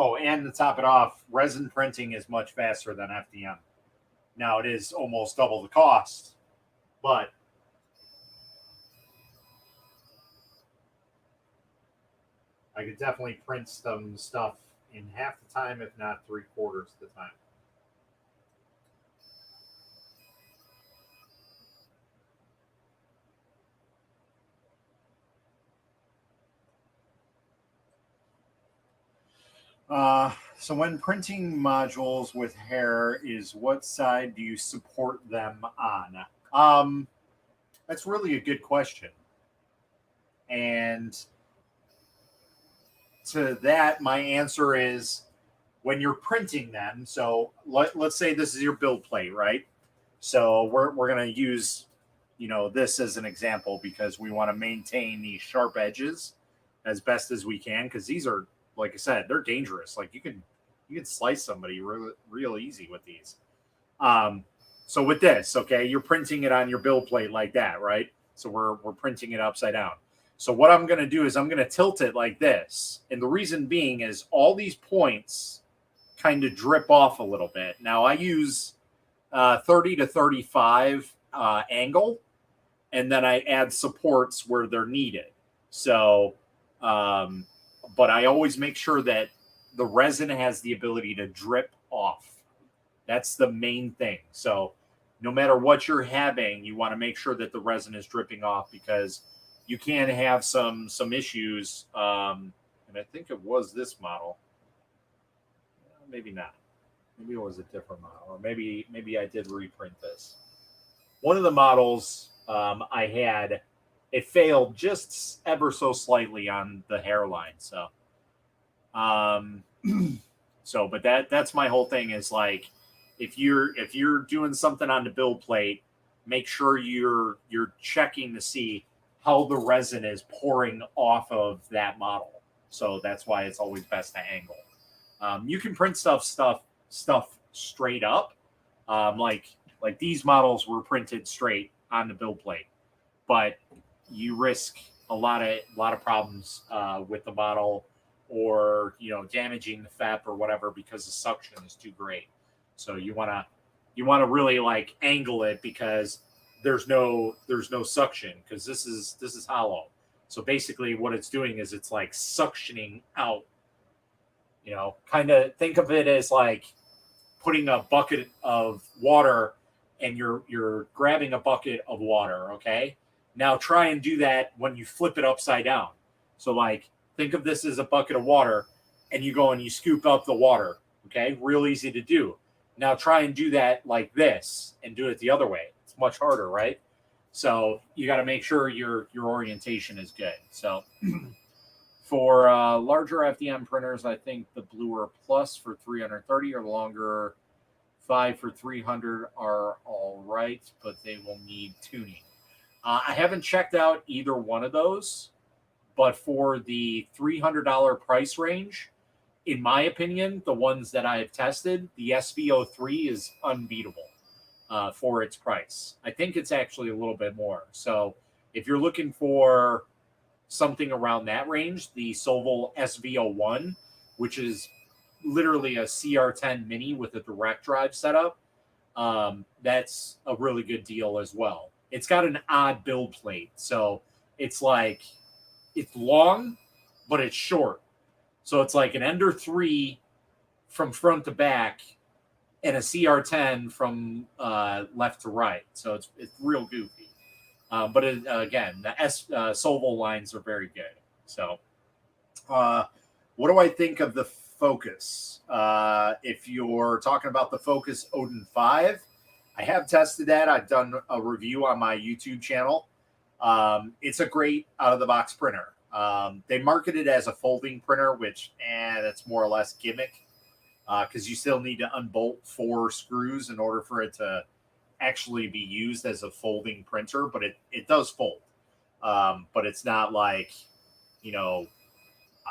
Oh, and to top it off, resin printing is much faster than FDM. Now, it is almost double the cost, but I could definitely print some stuff in half the time, if not 3/4 the time. So when printing modules with hair, is what side do you support them on? That's really a good question. And to that, my answer is when you're printing them. So let's say this is your build plate, right? So we're going to use, this as an example because we want to maintain these sharp edges as best as we can, because these are, like I said, they're dangerous. Like you can slice somebody real easy with these. So with this, okay, you're printing it on your build plate like that, right? So we're printing it upside down. So what I'm going to do is I'm going to tilt it like this. And the reason being is all these points kind of drip off a little bit. Now I use 30 to 35 angle, and then I add supports where they're needed. So, but I always make sure that the resin has the ability to drip off. That's the main thing. So no matter what you're having, you want to make sure that the resin is dripping off, because you can have some issues. And I think it was this model. Maybe not. Maybe it was a different model, or maybe I did reprint this. One of the models I had, it failed just ever so slightly on the hairline. So, but that's my whole thing is like, if you're doing something on the build plate, make sure you're checking to see how the resin is pouring off of that model. So that's why it's always best to angle. You can print stuff straight up, like these models were printed straight on the build plate, but you risk a lot of problems with the model, or damaging the FEP or whatever, because the suction is too great. So you want to really like angle it, because there's no suction, because this is hollow. So basically what it's doing is it's like suctioning out. Kind of think of it as like putting a bucket of water, and you're grabbing a bucket of water, okay? Now try and do that when you flip it upside down. So like think of this as a bucket of water. and you go and you scoop up the water. Okay, real easy to do. Now try and do that like this and do it the other way. It's much harder, right? So you got to make sure your orientation is good. So for larger FDM printers, I think the Bluer Plus for 330 or longer 5 for 300 are all right, but they will need tuning. I haven't checked out either one of those, but for the $300 price range, in my opinion, the ones that I have tested, the SV03 is unbeatable for its price. I think it's actually a little bit more. So if you're looking for something around that range, the Sovol SV01, which is literally a CR10 mini with a direct drive setup, that's a really good deal as well. It's got an odd build plate. So it's like, it's long, but it's short. So it's like an Ender 3 from front to back and a CR10 from left to right. So it's real goofy. But again, the Sovol lines are very good. So what do I think of the Focus? If you're talking about the Focus Odin 5, I have tested that. I've done a review on my YouTube channel. It's a great out-of-the-box printer. They market it as a folding printer, which that's more or less gimmick because you still need to unbolt 4 screws in order for it to actually be used as a folding printer, but it does fold. But it's not like, you know,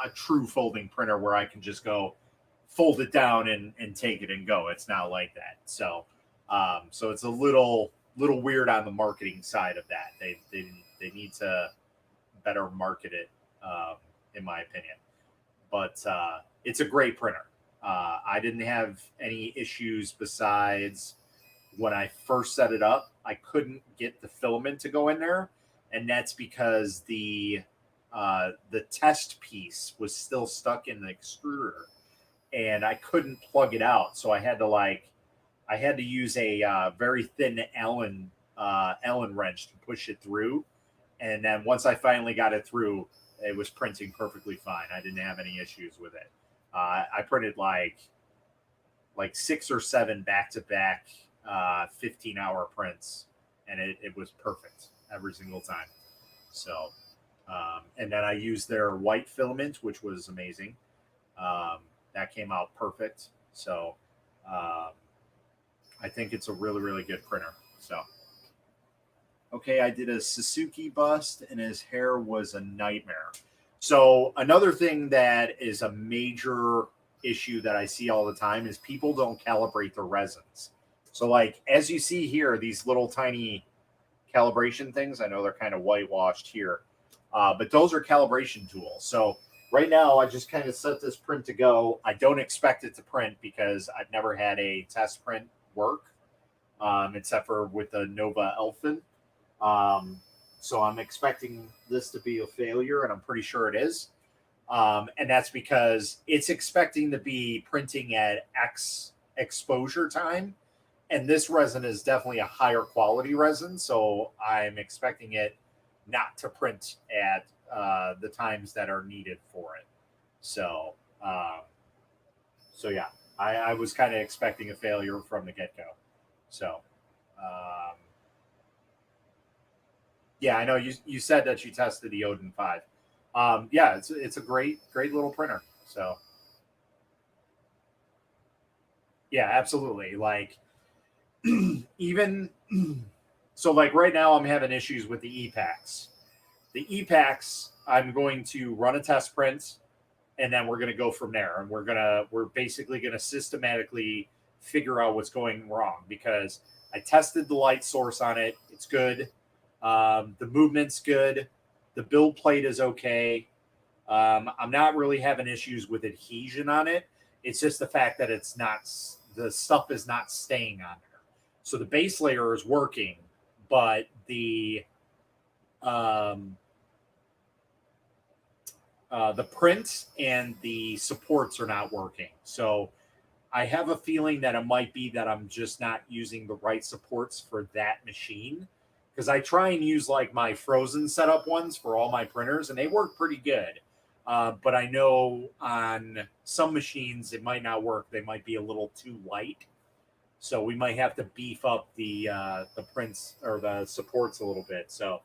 a true folding printer where I can just go fold it down and take it and go. It's not like that. So so it's a little weird on the marketing side of that. They need to better market it, in my opinion. But it's a great printer. I didn't have any issues besides when I first set it up. I couldn't get the filament to go in there, and that's because the test piece was still stuck in the extruder, and I couldn't plug it out. So I had to use a very thin Allen wrench to push it through. And then once I finally got it through, it was printing perfectly fine. I didn't have any issues with it. I printed like 6 or 7 back-to-back 15-hour prints, and it was perfect every single time. So, and then I used their white filament, which was amazing. That came out perfect. So, I think it's a really, really good printer. So, okay, I did a Suzuki bust, and his hair was a nightmare. So another thing that is a major issue that I see all the time is people don't calibrate their resins. So like, as you see here, these little tiny calibration things, I know they're kind of whitewashed here, but those are calibration tools. So right now I just kind of set this print to go. I don't expect it to print because I've never had a test print work, except for with the Nova Elfin. So I'm expecting this to be a failure, and I'm pretty sure it is. And that's because it's expecting to be printing at X exposure time. And this resin is definitely a higher quality resin. So I'm expecting it not to print at the times that are needed for it. So, so yeah, I was kind of expecting a failure from the get-go. So, yeah, I know you said that you tested the Odin 5. Yeah, it's a great little printer. So yeah, absolutely. Like even so, like right now I'm having issues with the E-Packs. The E-Packs, I'm going to run a test print, and then we're going to go from there. And we're basically going to systematically figure out what's going wrong, because I tested the light source on it. It's good. The movement's good. The build plate is okay. I'm not really having issues with adhesion on it. It's just the fact that the stuff is not staying on there. So the base layer is working, but the print and the supports are not working. So I have a feeling that it might be that I'm just not using the right supports for that machine. Because I try and use like my frozen setup ones for all my printers, and they work pretty good. But I know on some machines it might not work. They might be a little too light. So we might have to beef up the prints or the supports a little bit. So,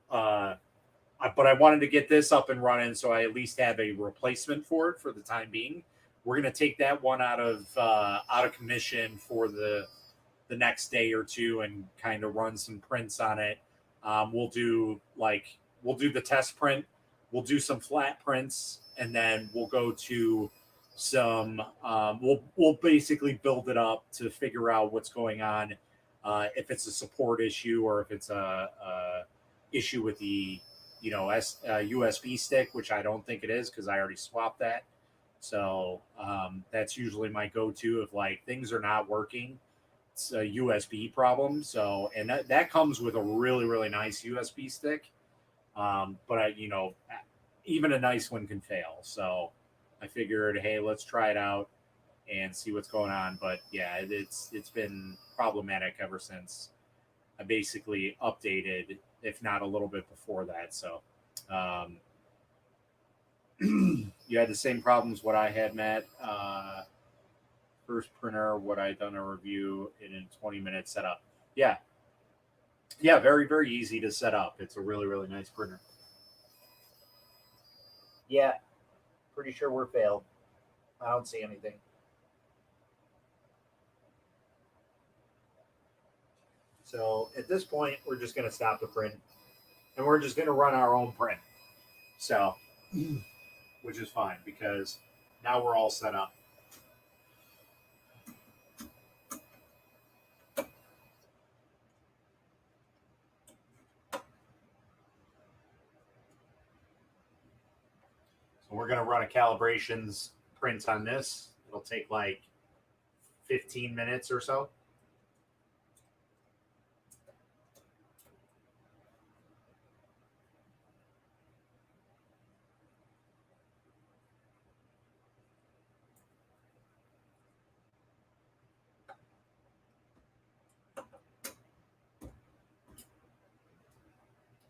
but I wanted to get this up and running, so I at least have a replacement for it for the time being. We're gonna take that one out of commission for the next day or two and kind of run some prints on it. We'll do the test print, we'll do some flat prints, and then we'll go to some we'll basically build it up to figure out what's going on, if it's a support issue or if it's a issue with the USB stick, which I don't think it is because I already swapped that. So that's usually my go-to if like things are not working. It's a USB problem. So and that comes with a really really nice USB stick. But even a nice one can fail. So I figured, hey, let's try it out and see what's going on. But yeah, it's been problematic ever since I basically updated, if not a little bit before that. So you had the same problems what I had, Matt. First printer, what I done a review in a 20-minute setup. Yeah, very very easy to set up. It's a really really nice printer. Yeah, pretty sure we're failed. I don't see anything. So at this point, we're just going to stop the print, and we're just going to run our own print. So, which is fine because now we're all set up. So we're going to run a calibrations print on this. It'll take like 15 minutes or so.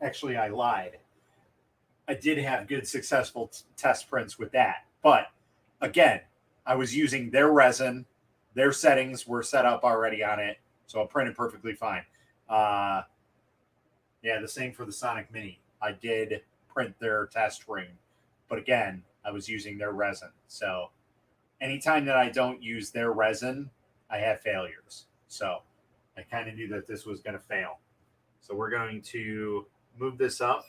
Actually, I lied. I did have good successful test prints with that. But again, I was using their resin. Their settings were set up already on it. So it printed perfectly fine. Yeah, the same for the Sonic Mini. I did print their test ring. But again, I was using their resin. So anytime that I don't use their resin, I have failures. So I kind of knew that this was going to fail. So we're going to move this up.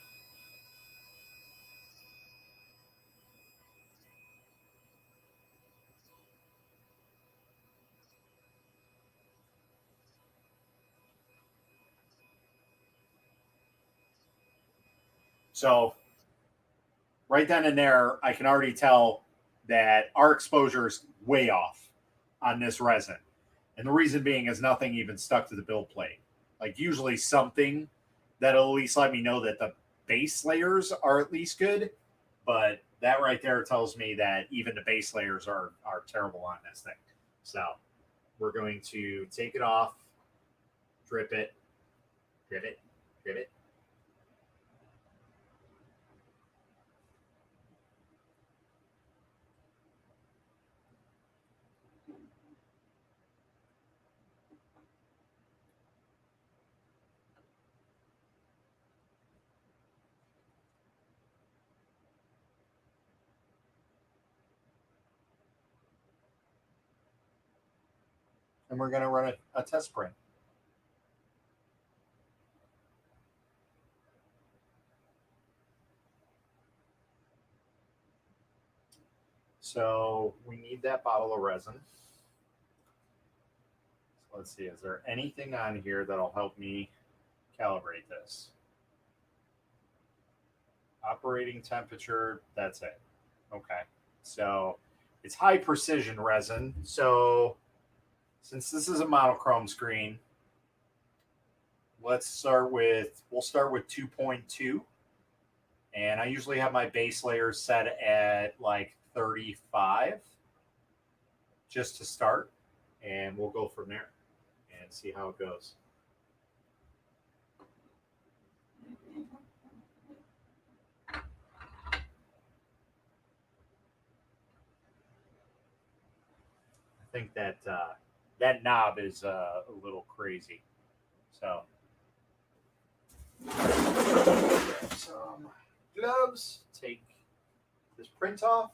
So right then and there, I can already tell that our exposure is way off on this resin. And the reason being is nothing even stuck to the build plate. Like usually something that'll at least let me know that the base layers are at least good. But that right there tells me that even the base layers are terrible on this thing. So we're going to take it off, drip it, drip it, drip it. And we're going to run a test print. So we need that bottle of resin. So let's see, is there anything on here that'll help me calibrate this? Operating temperature, that's it. Okay. So it's high precision resin. So since this is a monochrome screen, we'll start with 2.2. And I usually have my base layer set at like 35 just to start. And we'll go from there and see how it goes. think that that knob is a little crazy. So some gloves. Take this print off.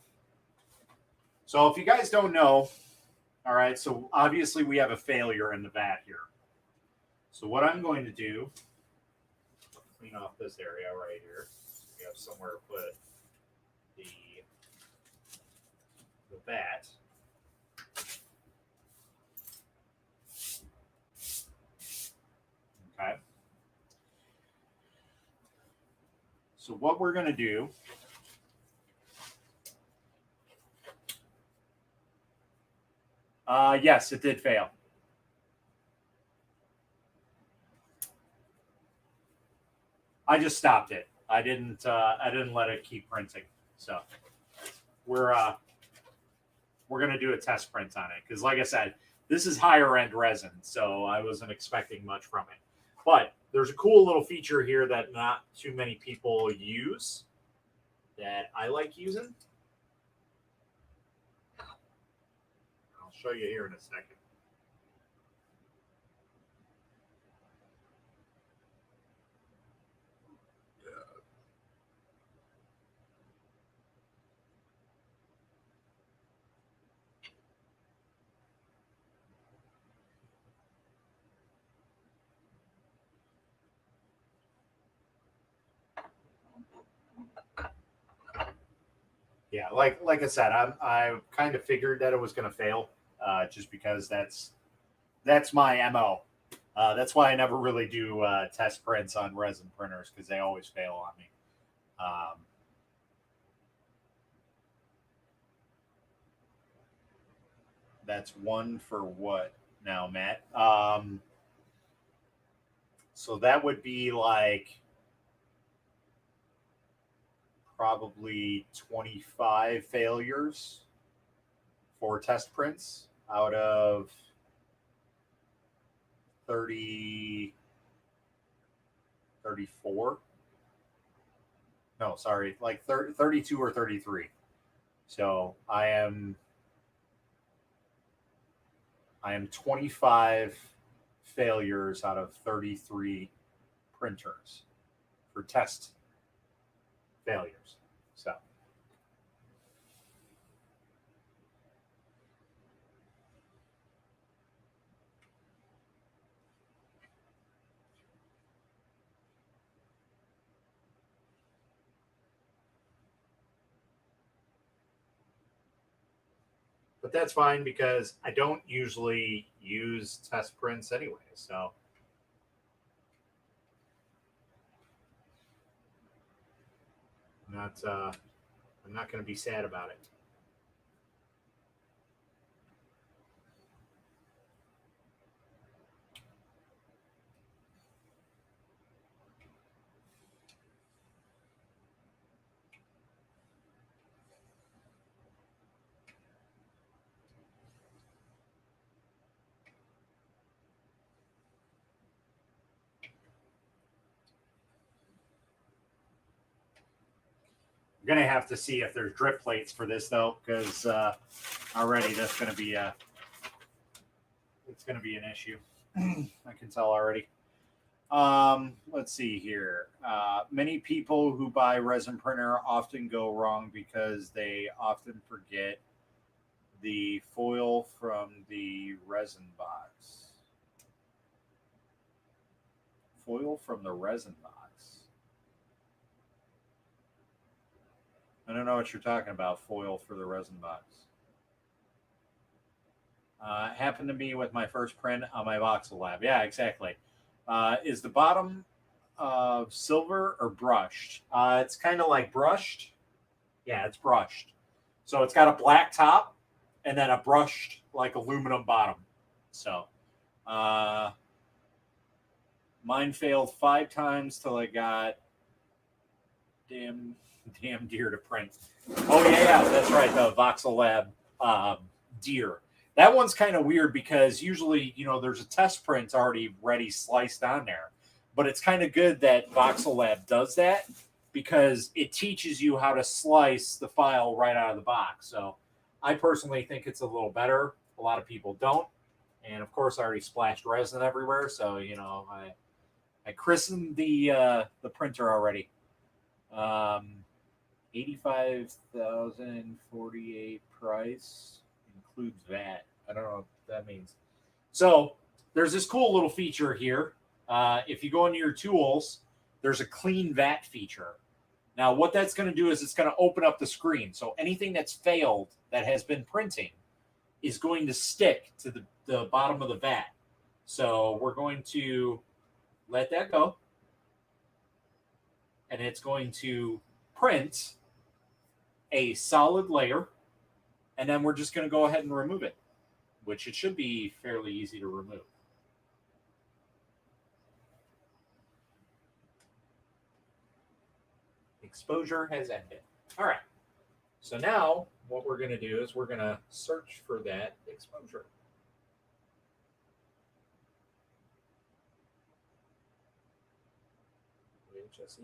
So if you guys don't know, all right, so obviously we have a failure in the vat here. So what I'm going to do, clean off this area right here. So we have somewhere to put the vat. Okay. So what we're going to do, yes, it did fail. I just stopped it. I didn't let it keep printing. So we're going to do a test print on it because, like I said, this is higher end resin, so I wasn't expecting much from it. But there's a cool little feature here that not too many people use that I like using. I'll show you here in a second. Yeah, like I said, I kind of figured that it was going to fail, just because that's my MO. That's why I never really do test prints on resin printers because they always fail on me. That's one for what now, Matt? So that would be like probably 25 failures for test prints out of 30, 34. No, sorry, like 30, 32 or 33. So I am 25 failures out of 33 printers for test failures. So but that's fine because I don't usually use test prints anyway. So I'm not going to be sad about it. We're gonna have to see if there's drip plates for this though, because already that's gonna be it's gonna be an issue. I can tell already. Let's see here. Many people who buy resin printer often go wrong because they often forget the foil from the resin box. Foil from the resin box. I don't know what you're talking about, foil for the resin box. Happened to me with my first print on my voxel lab. Yeah, exactly. Is the bottom silver or brushed? It's kind of like brushed. Yeah, it's brushed. So it's got a black top and then a brushed like aluminum bottom. So mine failed 5 times till I got damn deer to print. Oh yeah, that's right, the voxel lab deer. That one's kind of weird because usually, there's a test print already ready sliced on there. But it's kind of good that Voxel Lab does that because it teaches you how to slice the file right out of the box. So I personally think it's a little better. A lot of people don't. And of course, I already splashed resin everywhere, so I christened the printer already. 85,048 price includes VAT. I don't know what that means. So there's this cool little feature here. If you go into your tools, there's a clean VAT feature. Now, what that's going to do is it's going to open up the screen. So anything that's failed that has been printing is going to stick to the bottom of the vat. So we're going to let that go. And it's going to print a solid layer. And then we're just going to go ahead and remove it, which it should be fairly easy to remove. Exposure has ended. All right. So now what we're going to do is we're going to search for that exposure. HSE.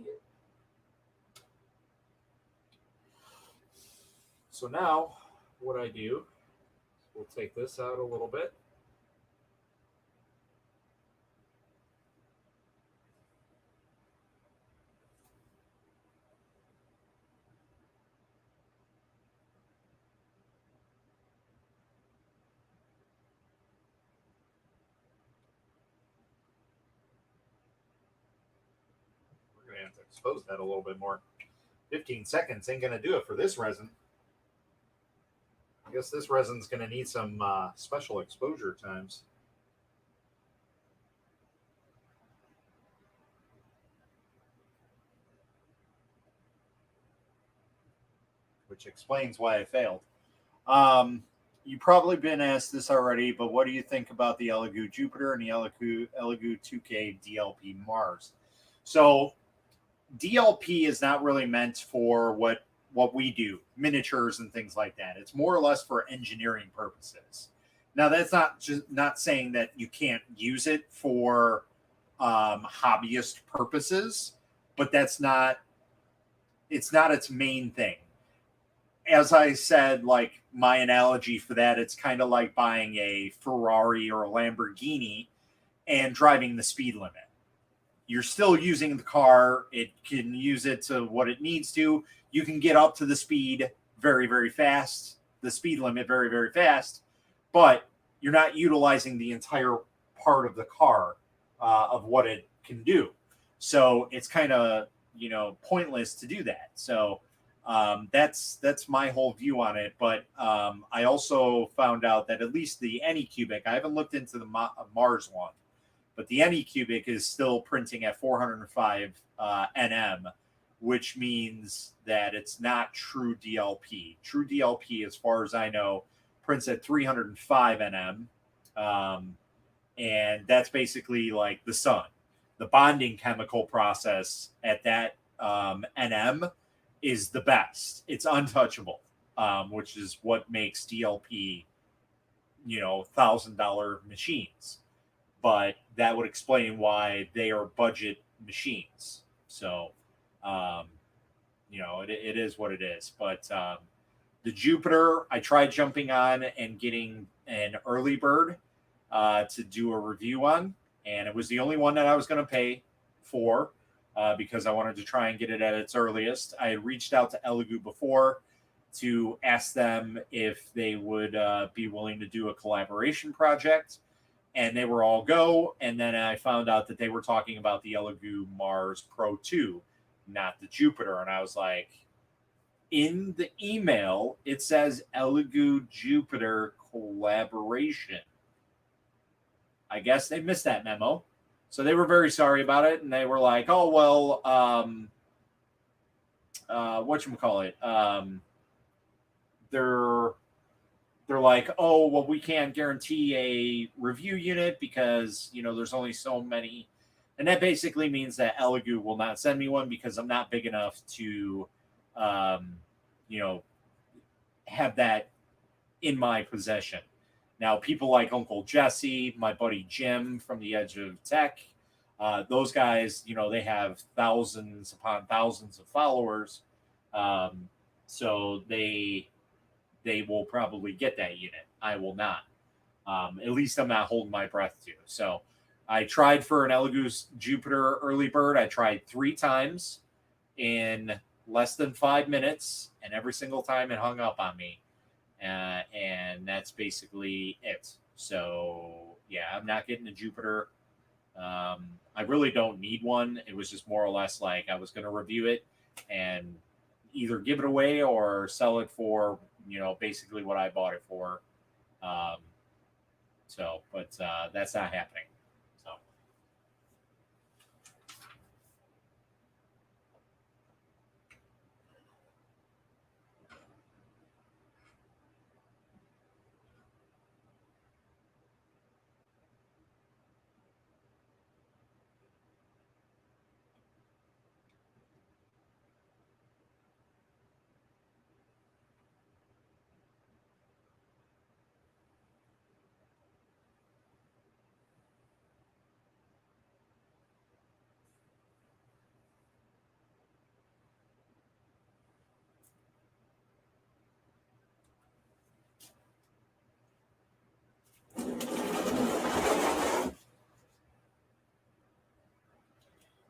So now what I do, we'll take this out a little bit. We're going to have to expose that a little bit more. 15 seconds ain't going to do it for this resin. I guess this resin's going to need some special exposure times. Which explains why I failed. You've probably been asked this already, but what do you think about the Elegoo Jupiter and the Elegoo 2K DLP Mars? So DLP is not really meant for what we do, miniatures and things like that. It's more or less for engineering purposes. Now, that's not saying that you can't use it for hobbyist purposes, but it's not its main thing. As I said, like my analogy for that, it's kind of like buying a Ferrari or a Lamborghini and driving the speed limit. You're still using the car. It can use it to what it needs to. You can get up to the speed very, very fast, the speed limit very, very fast, but you're not utilizing the entire part of the car of what it can do. So it's kind of, pointless to do that. So that's my whole view on it. But I also found out that at least the Anycubic, I haven't looked into the Mars one, but the Anycubic is still printing at 405 NM, which means that it's not true DLP. True DLP, as far as I know, prints at 305 NM, and that's basically like the sun. The bonding chemical process at that NM is the best. It's untouchable, which is what makes DLP, $1,000 machines. But that would explain why they are budget machines. So, it is what it is. But the Jupiter, I tried jumping on and getting an early bird to do a review on, and it was the only one that I was going to pay for because I wanted to try and get it at its earliest. I had reached out to Elegoo before to ask them if they would be willing to do a collaboration project, and they were all go. And then I found out that they were talking about the Elegoo Mars Pro 2, not the Jupiter. And I was like, in the email, it says Elegoo Jupiter collaboration. I guess they missed that memo. So they were very sorry about it. And they were like, oh, well, whatchamacallit? They're like, oh, well, we can't guarantee a review unit because, there's only so many. And that basically means that Elegoo will not send me one because I'm not big enough to, have that in my possession. Now, people like Uncle Jesse, my buddy Jim from the Edge of Tech, those guys, they have thousands upon thousands of followers. So they will probably get that unit. I will not. At least I'm not holding my breath to. So I tried for an Elegoo Jupiter early bird. I tried 3 times in less than 5 minutes, and every single time it hung up on me. And that's basically it. So yeah, I'm not getting a Jupiter. I really don't need one. It was just more or less like I was going to review it and either give it away or sell it for, basically what I bought it for. Um, but that's not happening. So.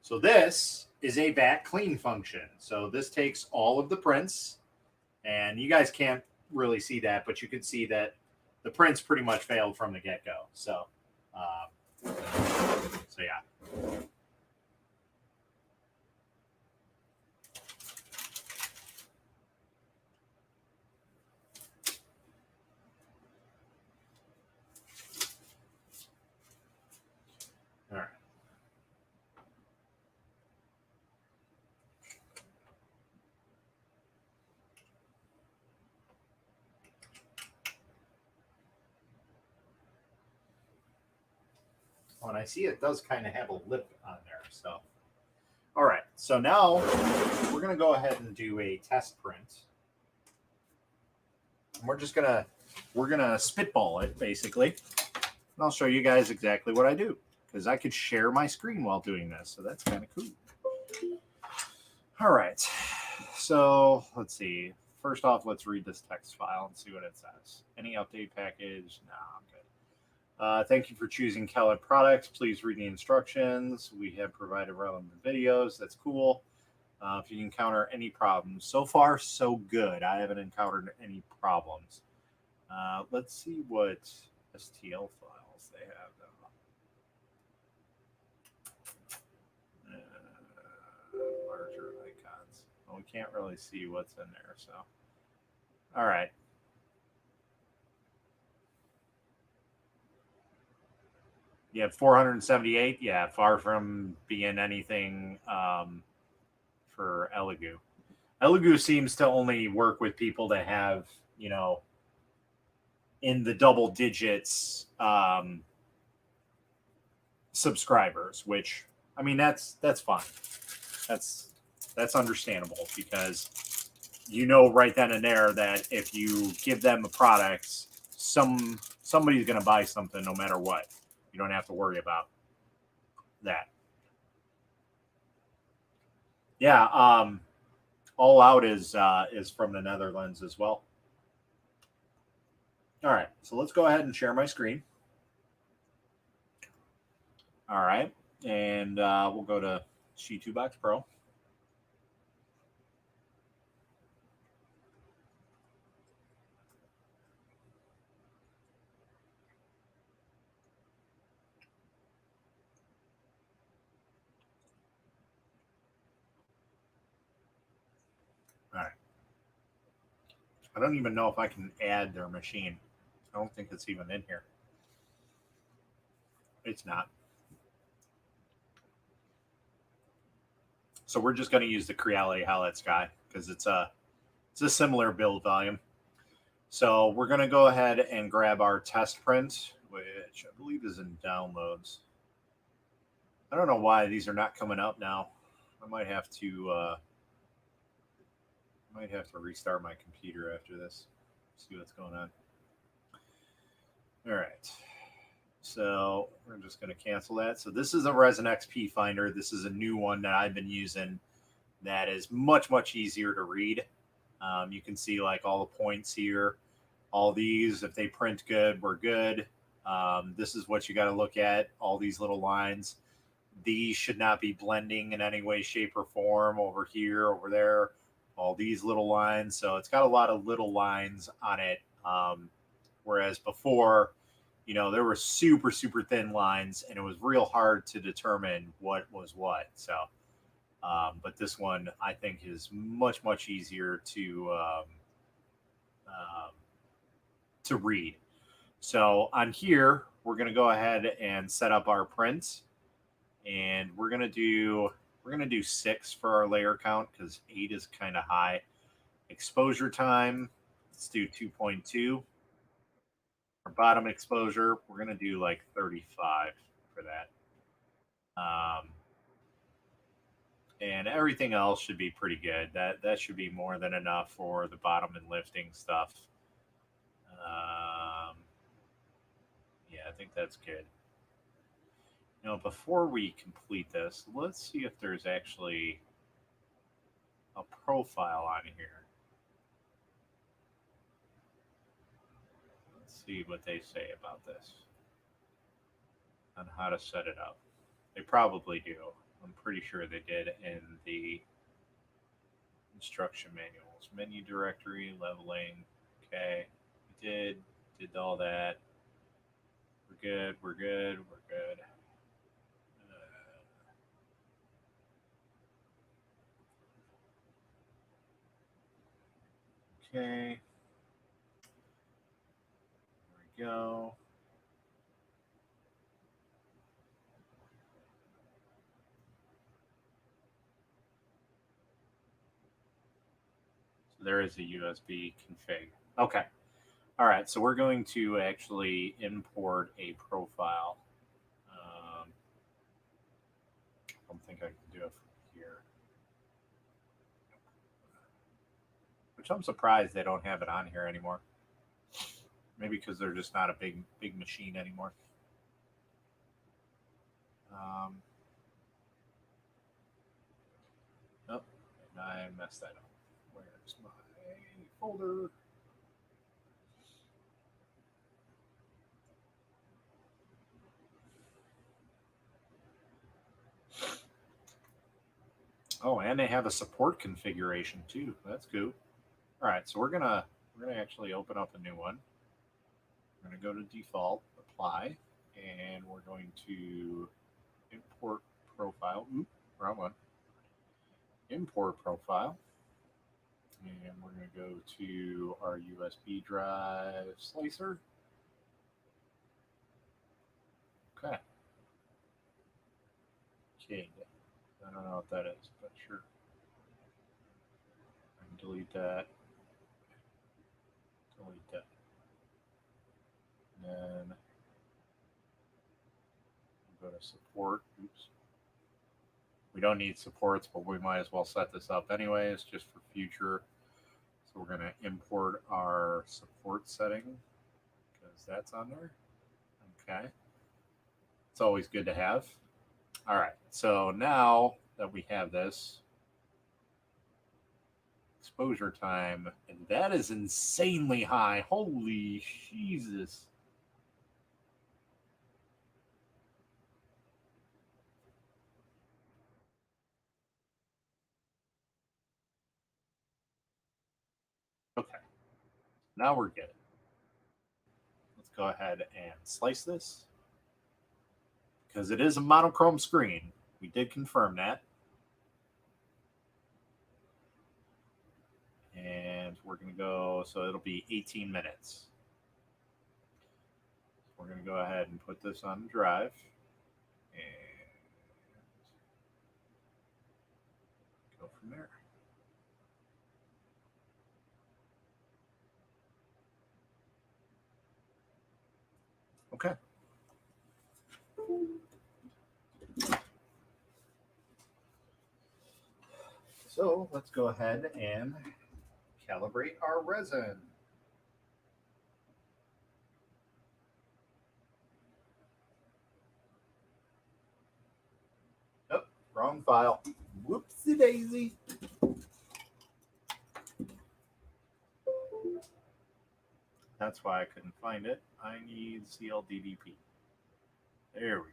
So this is a back clean function. So this takes all of the prints, and you guys can't really see that, but you can see that the prints pretty much failed from the get-go. So yeah. All right. Oh, and I see it does kind of have a lip on there. So, all right. So now we're going to go ahead and do a test print. And we're gonna spitball it basically. And I'll show you guys exactly what I do, because I could share my screen while doing this. So that's kind of cool. All right. So let's see. First off, let's read this text file and see what it says. Any update package? No, I'm good. Thank you for choosing Kelant products. Please read the instructions. We have provided relevant videos. That's cool. If you encounter any problems, so far so good. I haven't encountered any problems. Let's see what STL files they have though. Larger icons. Well, we can't really see what's in there. So, all right. Yeah, 478. Yeah, far from being anything for Elegoo. Elegoo seems to only work with people that have, in the double digits subscribers, which, I mean, that's fine. That's understandable, because right then and there that if you give them a product, somebody's going to buy something no matter what. You don't have to worry about that. Yeah, All Out is from the Netherlands as well. All right, so let's go ahead and share my screen. All right, and we'll go to G2Box Pro. All right. I don't even know if I can add their machine. I don't think it's even in here. It's not. So we're just going to use the Creality Highlight Sky because it's a similar build volume. So we're going to go ahead and grab our test print, which I believe is in downloads. I don't know why these are not coming up now. I might have to restart my computer after this. See what's going on. All right. So we're just going to cancel that. So this is a Resin XP Finder. This is a new one that I've been using that is much, much easier to read. You can see like all the points here. All these, if they print good, we're good. This is what you got to look at, all these little lines. These should not be blending in any way, shape, or form over here, over there, all these little lines. So it's got a lot of little lines on it. Whereas before, you know, there were super, super thin lines and it was real hard to determine what was what. So, but this one I think is much, much easier to read. So on here, we're going to go ahead and set up our prints, and we're going to do 6 for our layer count because 8 is kind of high. Exposure time, let's do 2.2. Our bottom exposure, we're going to do like 35 for that. And everything else should be pretty good. That should be more than enough for the bottom and lifting stuff. Yeah, I think that's good. You know, before we complete this, let's see if there's actually a profile on here. Let's see what they say about this, on how to set it up. They probably do. I'm pretty sure they did in the instruction manuals. Menu directory, leveling. Okay, we did all that. We're good, we're good, we're good. Okay. There we go. So there is a USB config. Okay. All right. So we're going to actually import a profile. I don't think I can do it from here. Which I'm surprised they don't have it on here anymore. Maybe because they're just not a big machine anymore. Nope, and I messed that up. Where's my folder? Oh, and they have a support configuration too. That's cool. All right, so we're gonna actually open up a new one. We're gonna go to default, apply, and we're going to import profile. Oop, wrong one. Import profile, and we're gonna go to our USB drive slicer. Okay. Okay. I don't know what that is, but sure. I can delete that. Delete that. And then go to support. Oops. We don't need supports, but we might as well set this up anyways, just for future. So we're going to import our support setting because that's on there. Okay. It's always good to have. All right. So now that we have this, exposure time, and that is insanely high. Holy Jesus. Okay. Now we're good. Let's go ahead and slice this because it is a monochrome screen. We did confirm that. And we're going to go, so it'll be 18 minutes. We're going to go ahead and put this on the drive and go from there. Okay. So let's go ahead and calibrate our resin. Oh, wrong file. Whoopsie daisy. That's why I couldn't find it. I need CLDDP. There we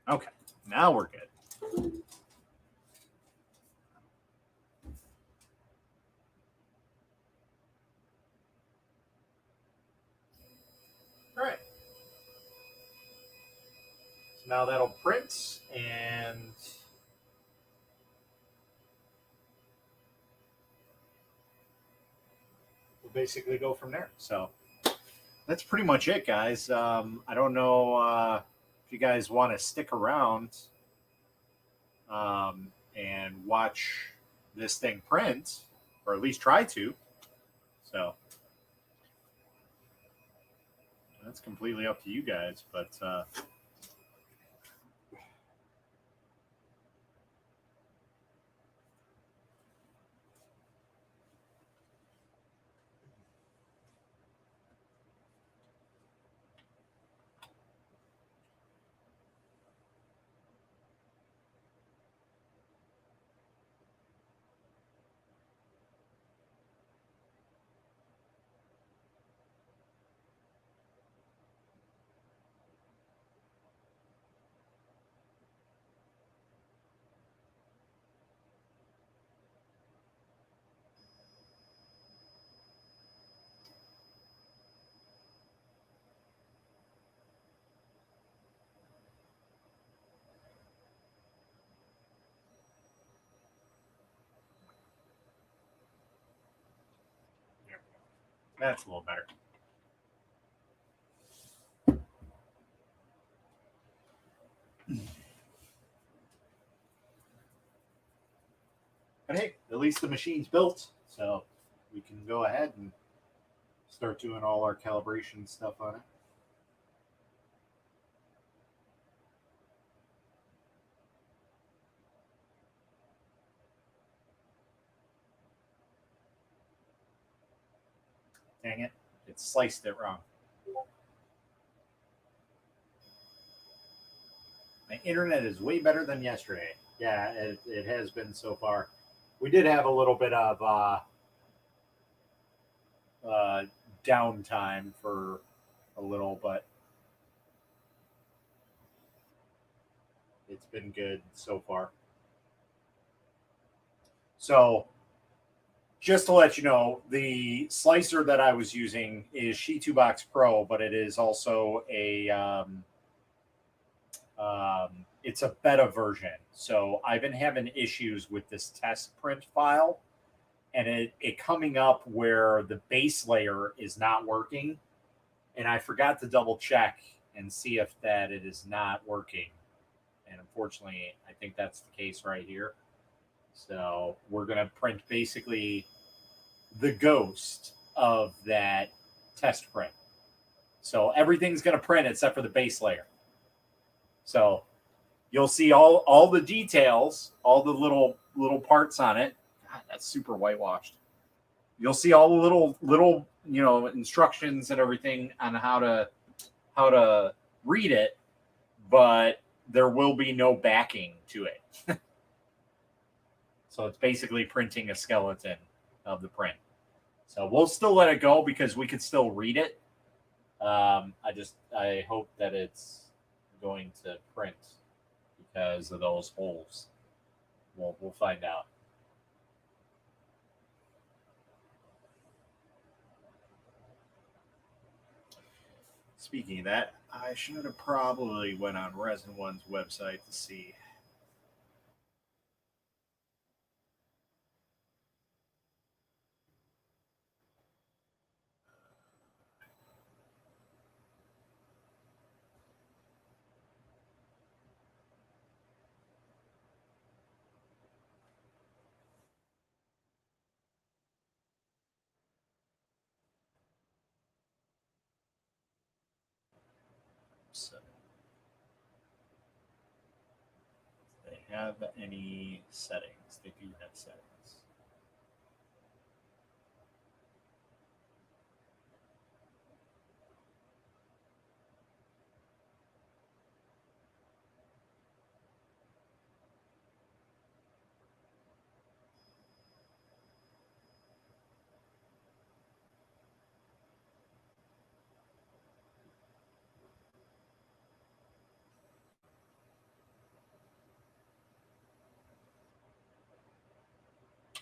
go. Okay, now we're good. All right. So now that'll print, and we'll basically go from there. So that's pretty much it, guys. I don't know if you guys want to stick around and watch this thing print, or at least try to. So that's completely up to you guys. But that's a little better. But hey, at least the machine's built, so we can go ahead and start doing all our calibration stuff on it. Dang it, it sliced it wrong. My internet is way better than yesterday. Yeah, it has been so far. We did have a little bit of uh, downtime for a little, but it's been good so far. So, just to let you know, the slicer that I was using is She2Box Pro, but it is also it's a beta version. So I've been having issues with this test print file, and it coming up where the base layer is not working, and I forgot to double check and see if that it is not working. And unfortunately, I think that's the case right here. So we're going to print basically the ghost of that test print. So everything's going to print except for the base layer. So you'll see all the details, all the little parts on it. God, that's super whitewashed. You'll see all the little instructions and everything on how to read it, but there will be no backing to it. So it's basically printing a skeleton of the print. So we'll still let it go because we can still read it. I hope that it's going to print because of those holes. We'll find out. Speaking of that, I should have probably went on Resin One's website to see. So, do they have any settings? They do have settings.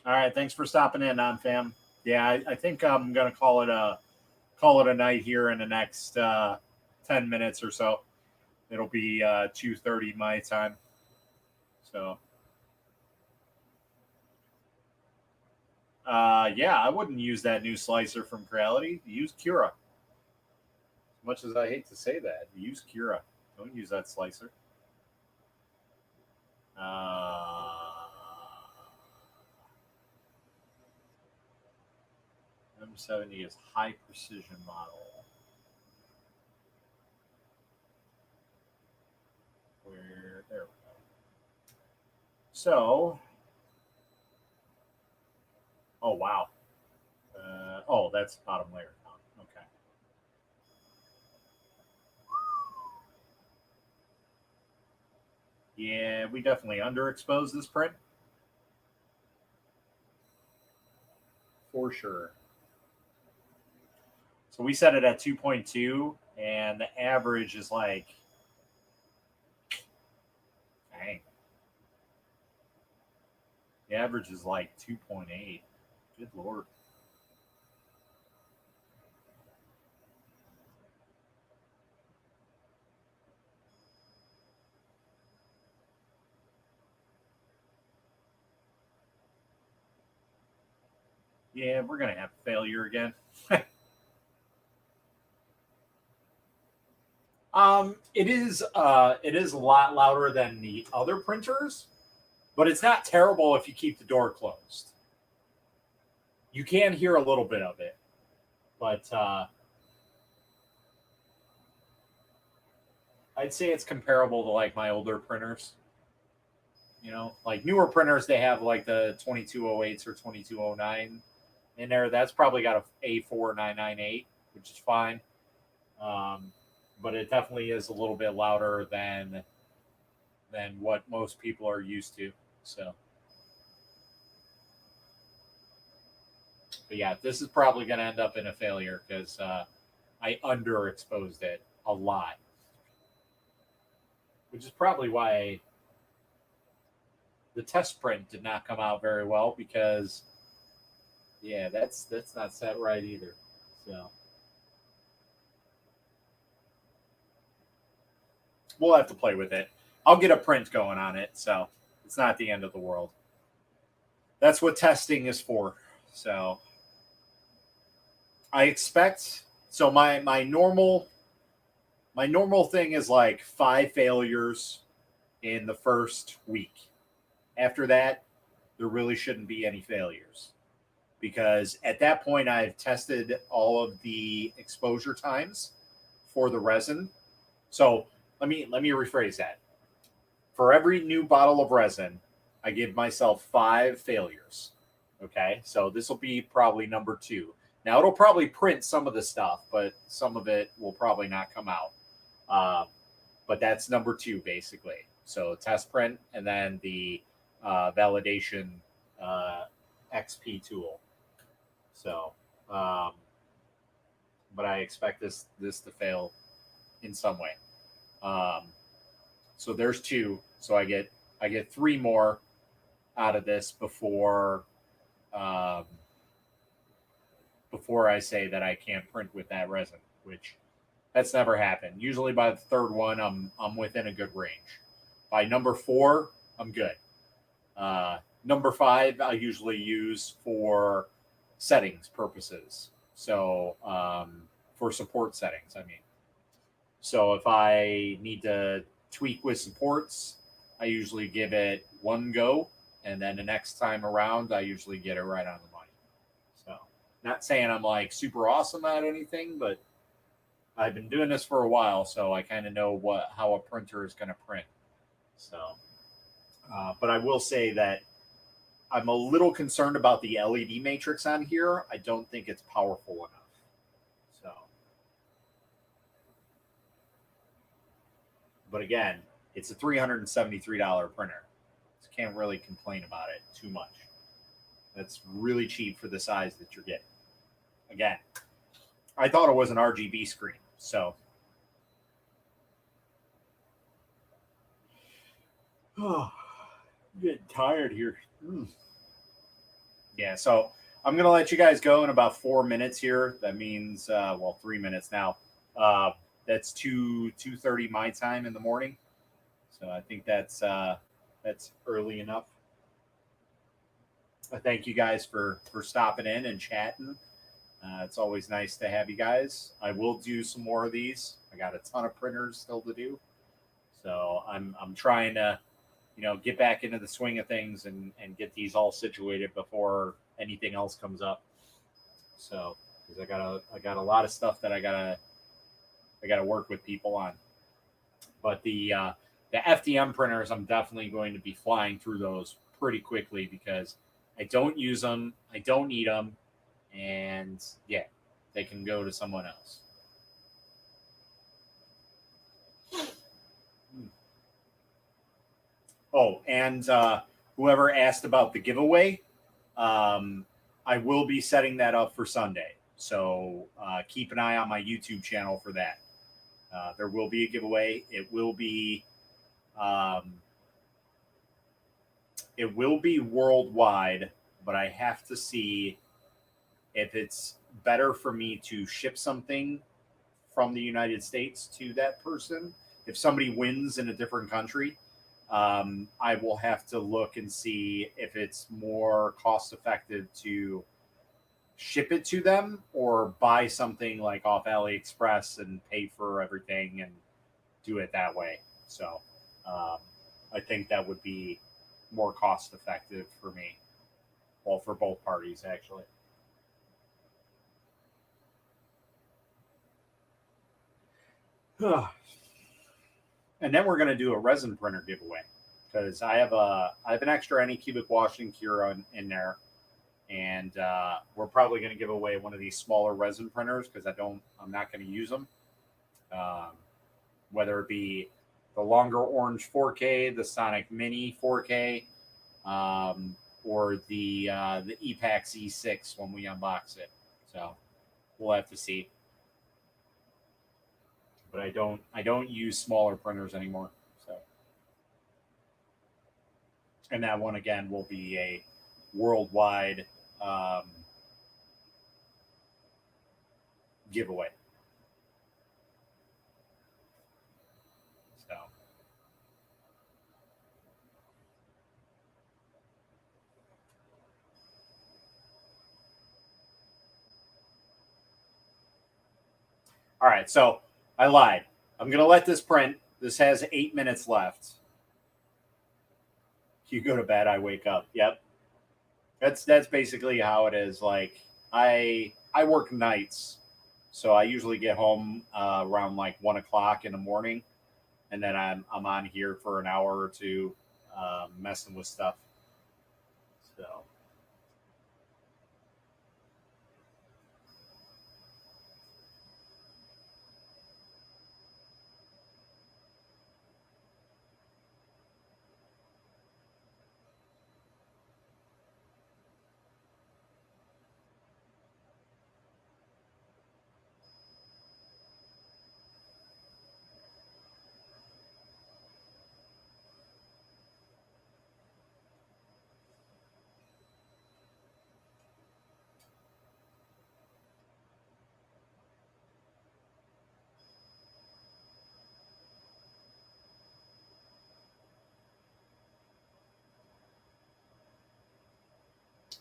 All right, thanks for stopping in, on fam. Yeah, I think I'm gonna call it a night here in the next 10 minutes or so. It'll be 2:30 my time. So yeah, I wouldn't use that new slicer from Creality. Use Cura. As much as I hate to say that, use Cura. Don't use that slicer. M70 is high precision model. Where there we go. So, oh wow. Oh, that's bottom layer. Okay. Yeah, we definitely underexposed this print for sure. So we set it at 2.2, and the average is like, dang, the average is like 2.8. Good lord. Yeah, we're gonna have failure again. It is a lot louder than the other printers, but it's not terrible if you keep the door closed. You can hear a little bit of it, but I'd say it's comparable to like my older printers. You know, like newer printers, they have like the 2208s or 2209 in there. That's probably got a A4998, which is fine. But it definitely is a little bit louder than what most people are used to. So, but yeah, this is probably going to end up in a failure because I underexposed it a lot, which is probably why the test print did not come out very well because yeah, that's not set right either. So we'll have to play with it. I'll get a print going on it, so it's not the end of the world. That's what testing is for. So I expect so my normal thing is like 5 failures in the first week. After that, there really shouldn't be any failures because at that point I've tested all of the exposure times for the resin. So let me rephrase that. For every new bottle of resin, I give myself 5 failures. Okay, so this will be probably number 2. Now it'll probably print some of the stuff, but some of it will probably not come out. Uh, but that's number 2 basically. So test print and then the validation uh, XP tool. So, um, but I expect this to fail in some way. Um, so there's 2. So I get 3 more out of this um, before I say that I can't print with that resin, which that's never happened. Usually by the third one, I'm within a good range. By number 4, I'm good. Number 5, I usually use for settings purposes. So for support settings, I mean. So if I need to tweak with supports, I usually give it one go, and then the next time around, I usually get it right on the money. So, not saying I'm like super awesome at anything, but I've been doing this for a while, so I kind of know how a printer is going to print. So, but I will say that I'm a little concerned about the LED matrix on here. I don't think it's powerful enough. So, but again, it's a $373 printer. So can't really complain about it too much. That's really cheap for the size that you're getting. Again, I thought it was an RGB screen. So, oh, I'm getting tired here. Yeah, so I'm gonna let you guys go in about 4 minutes here. That means well, 3 minutes now. Uh, that's 2:30 my time in the morning. So I think that's early enough. I thank you guys for stopping in and chatting. It's always nice to have you guys. I will do some more of these. I got a ton of printers still to do, so I'm trying to get back into the swing of things and get these all situated before anything else comes up. So because I got a lot of stuff that I gotta work with people on. But the FDM printers, I'm definitely going to be flying through those pretty quickly because I don't use them, I don't need them, and yeah, they can go to someone else. Oh, and whoever asked about the giveaway, um, I will be setting that up for Sunday. So keep an eye on my YouTube channel for that. There will be a giveaway. Um, it will be worldwide, but I have to see if it's better for me to ship something from the United States to that person. If somebody wins in a different country, I will have to look and see if it's more cost effective to ship it to them or buy something like off AliExpress and pay for everything and do it that way. So um, I think that would be more cost effective for me. Well, for both parties, actually. And then we're going to do a resin printer giveaway because I have an extra Anycubic washing cure in there, and we're probably going to give away one of these smaller resin printers because I'm not going to use them. Um, Whether it be the longer orange 4K, the Sonic Mini 4K, or the EPAX E6 when we unbox it. So we'll have to see. But I don't use smaller printers anymore. So and that one again will be a worldwide um, giveaway. So all right, so I lied. I'm gonna let this print. This has 8 minutes left. You go to bed, I wake up. Yep, that's basically how it is. Like I work nights, so I usually get home around like 1 o'clock in the morning, and then I'm on here for an hour or two, messing with stuff. So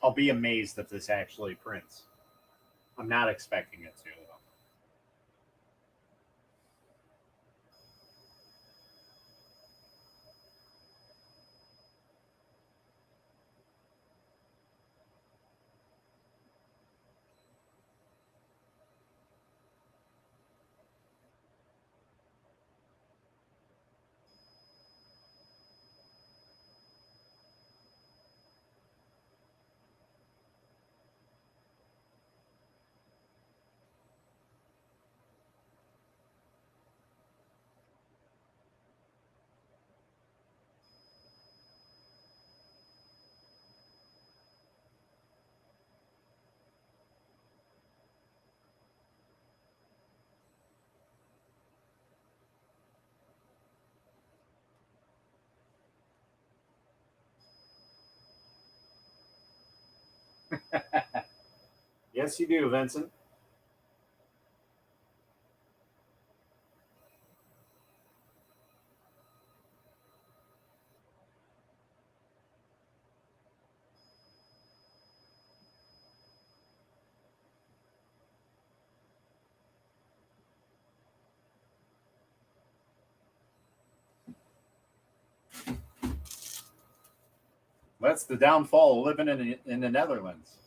I'll be amazed if this actually prints. I'm not expecting it to. Yes, you do, Vincent. That's the downfall of living in the Netherlands.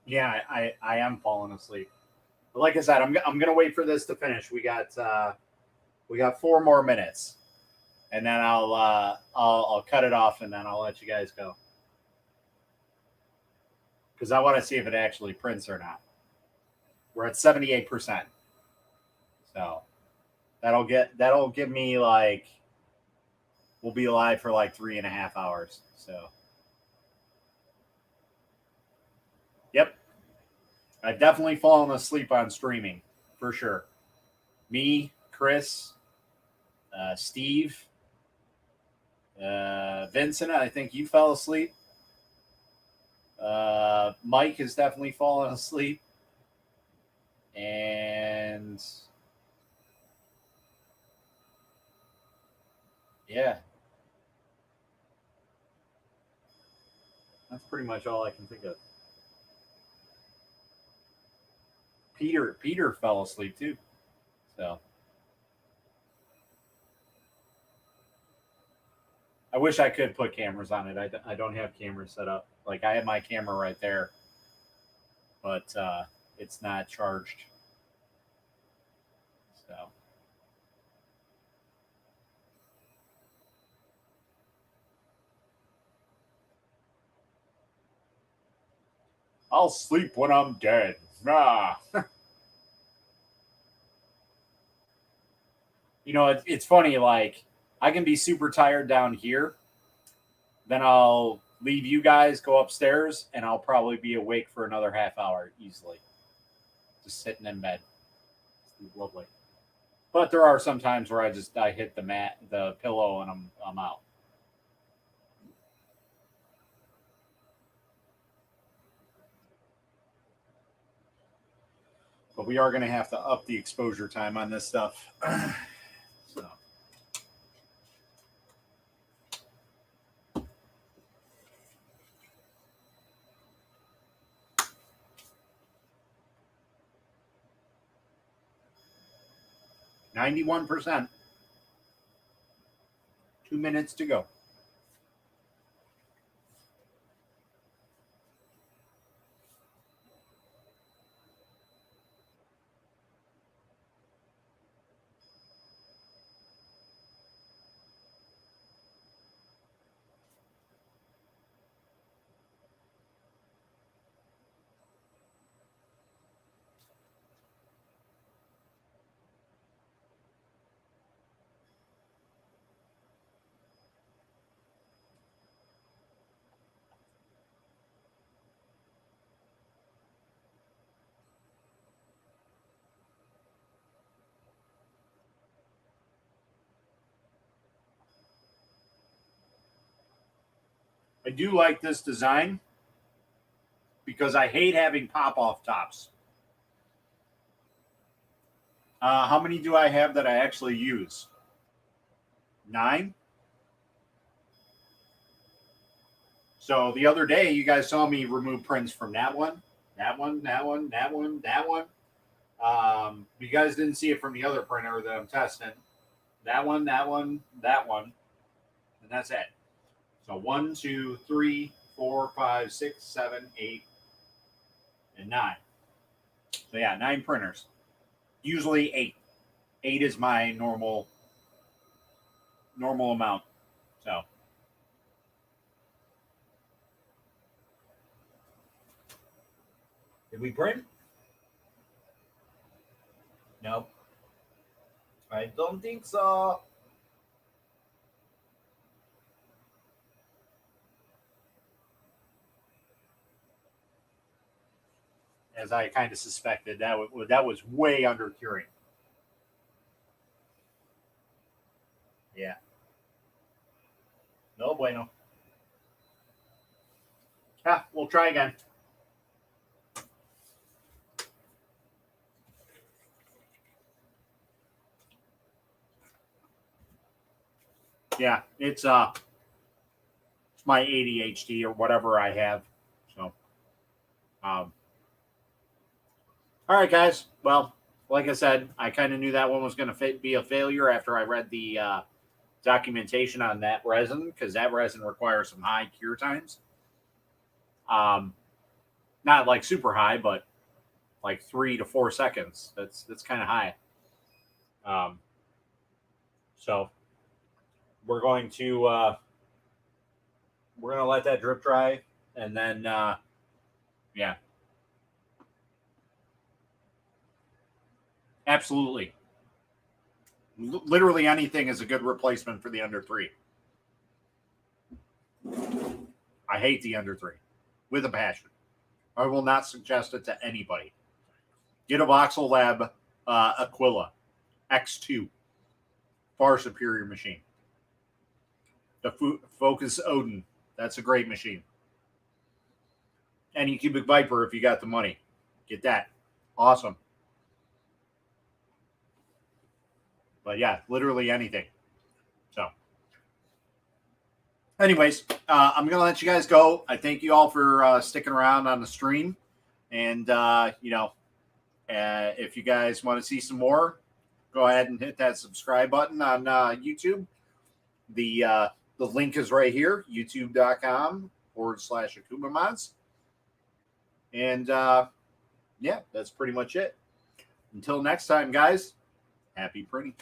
Yeah, I am falling asleep. But like I said, I'm gonna wait for this to finish. We got 4 more minutes, and then I'll cut it off, and then I'll let you guys go because I want to see if it actually prints or not. We're at 78%, so that'll give me like we'll be live for like 3.5 hours. So yep, I've definitely fallen asleep on streaming for sure. Me, Chris, Steve, Vincent. I think you fell asleep. Mike has definitely fallen asleep, and yeah, that's pretty much all I can think of. Peter fell asleep too. So I wish I could put cameras on it. I don't have cameras set up. Like I have my camera right there, but it's not charged. So I'll sleep when I'm dead. Ah. It's funny. Like I can be super tired down here, then I'll leave you guys, go upstairs, and I'll probably be awake for another half hour easily, just sitting in bed. It's lovely. But there are some times where I hit the pillow, and I'm out. But we are going to have to up the exposure time on this stuff. So 91%. 2 minutes to go. I do like this design because I hate having pop off tops. How many do I have that I actually use? 9. So the other day, you guys saw me remove prints from that one, that one, that one, that one, that one. You guys didn't see it from the other printer that I'm testing. That one, that one, that one, and that's it. So 1, 2, 3, 4, 5, 6, 7, 8, and 9. So yeah, 9 printers. Usually 8. 8 is my normal amount. So did we print? Nope. I don't think so. As I kind of suspected, that was way under curing. Yeah. No bueno. Yeah, we'll try again. Yeah, it's my ADHD or whatever I have. So, all right, guys. Well, like I said, I kind of knew that one was going to be a failure after I read the documentation on that resin, because that resin requires some high cure times. Not like super high, but like 3 to 4 seconds. That's kind of high. So we're going to let that drip dry, and then yeah, absolutely. Literally anything is a good replacement for the under 3. I hate the under 3 with a passion. I will not suggest it to anybody. Get a Voxel Lab Aquila X2. Far superior machine. The Focus Odin. That's a great machine. Any Cubic Viper if you got the money. Get that. Awesome. But yeah, literally anything. So anyways, I'm going to let you guys go. I thank you all for sticking around on the stream. And, if you guys want to see some more, go ahead and hit that subscribe button on YouTube. The link is right here, youtube.com/AkumaMods. And yeah, that's pretty much it. Until next time, guys, happy printing.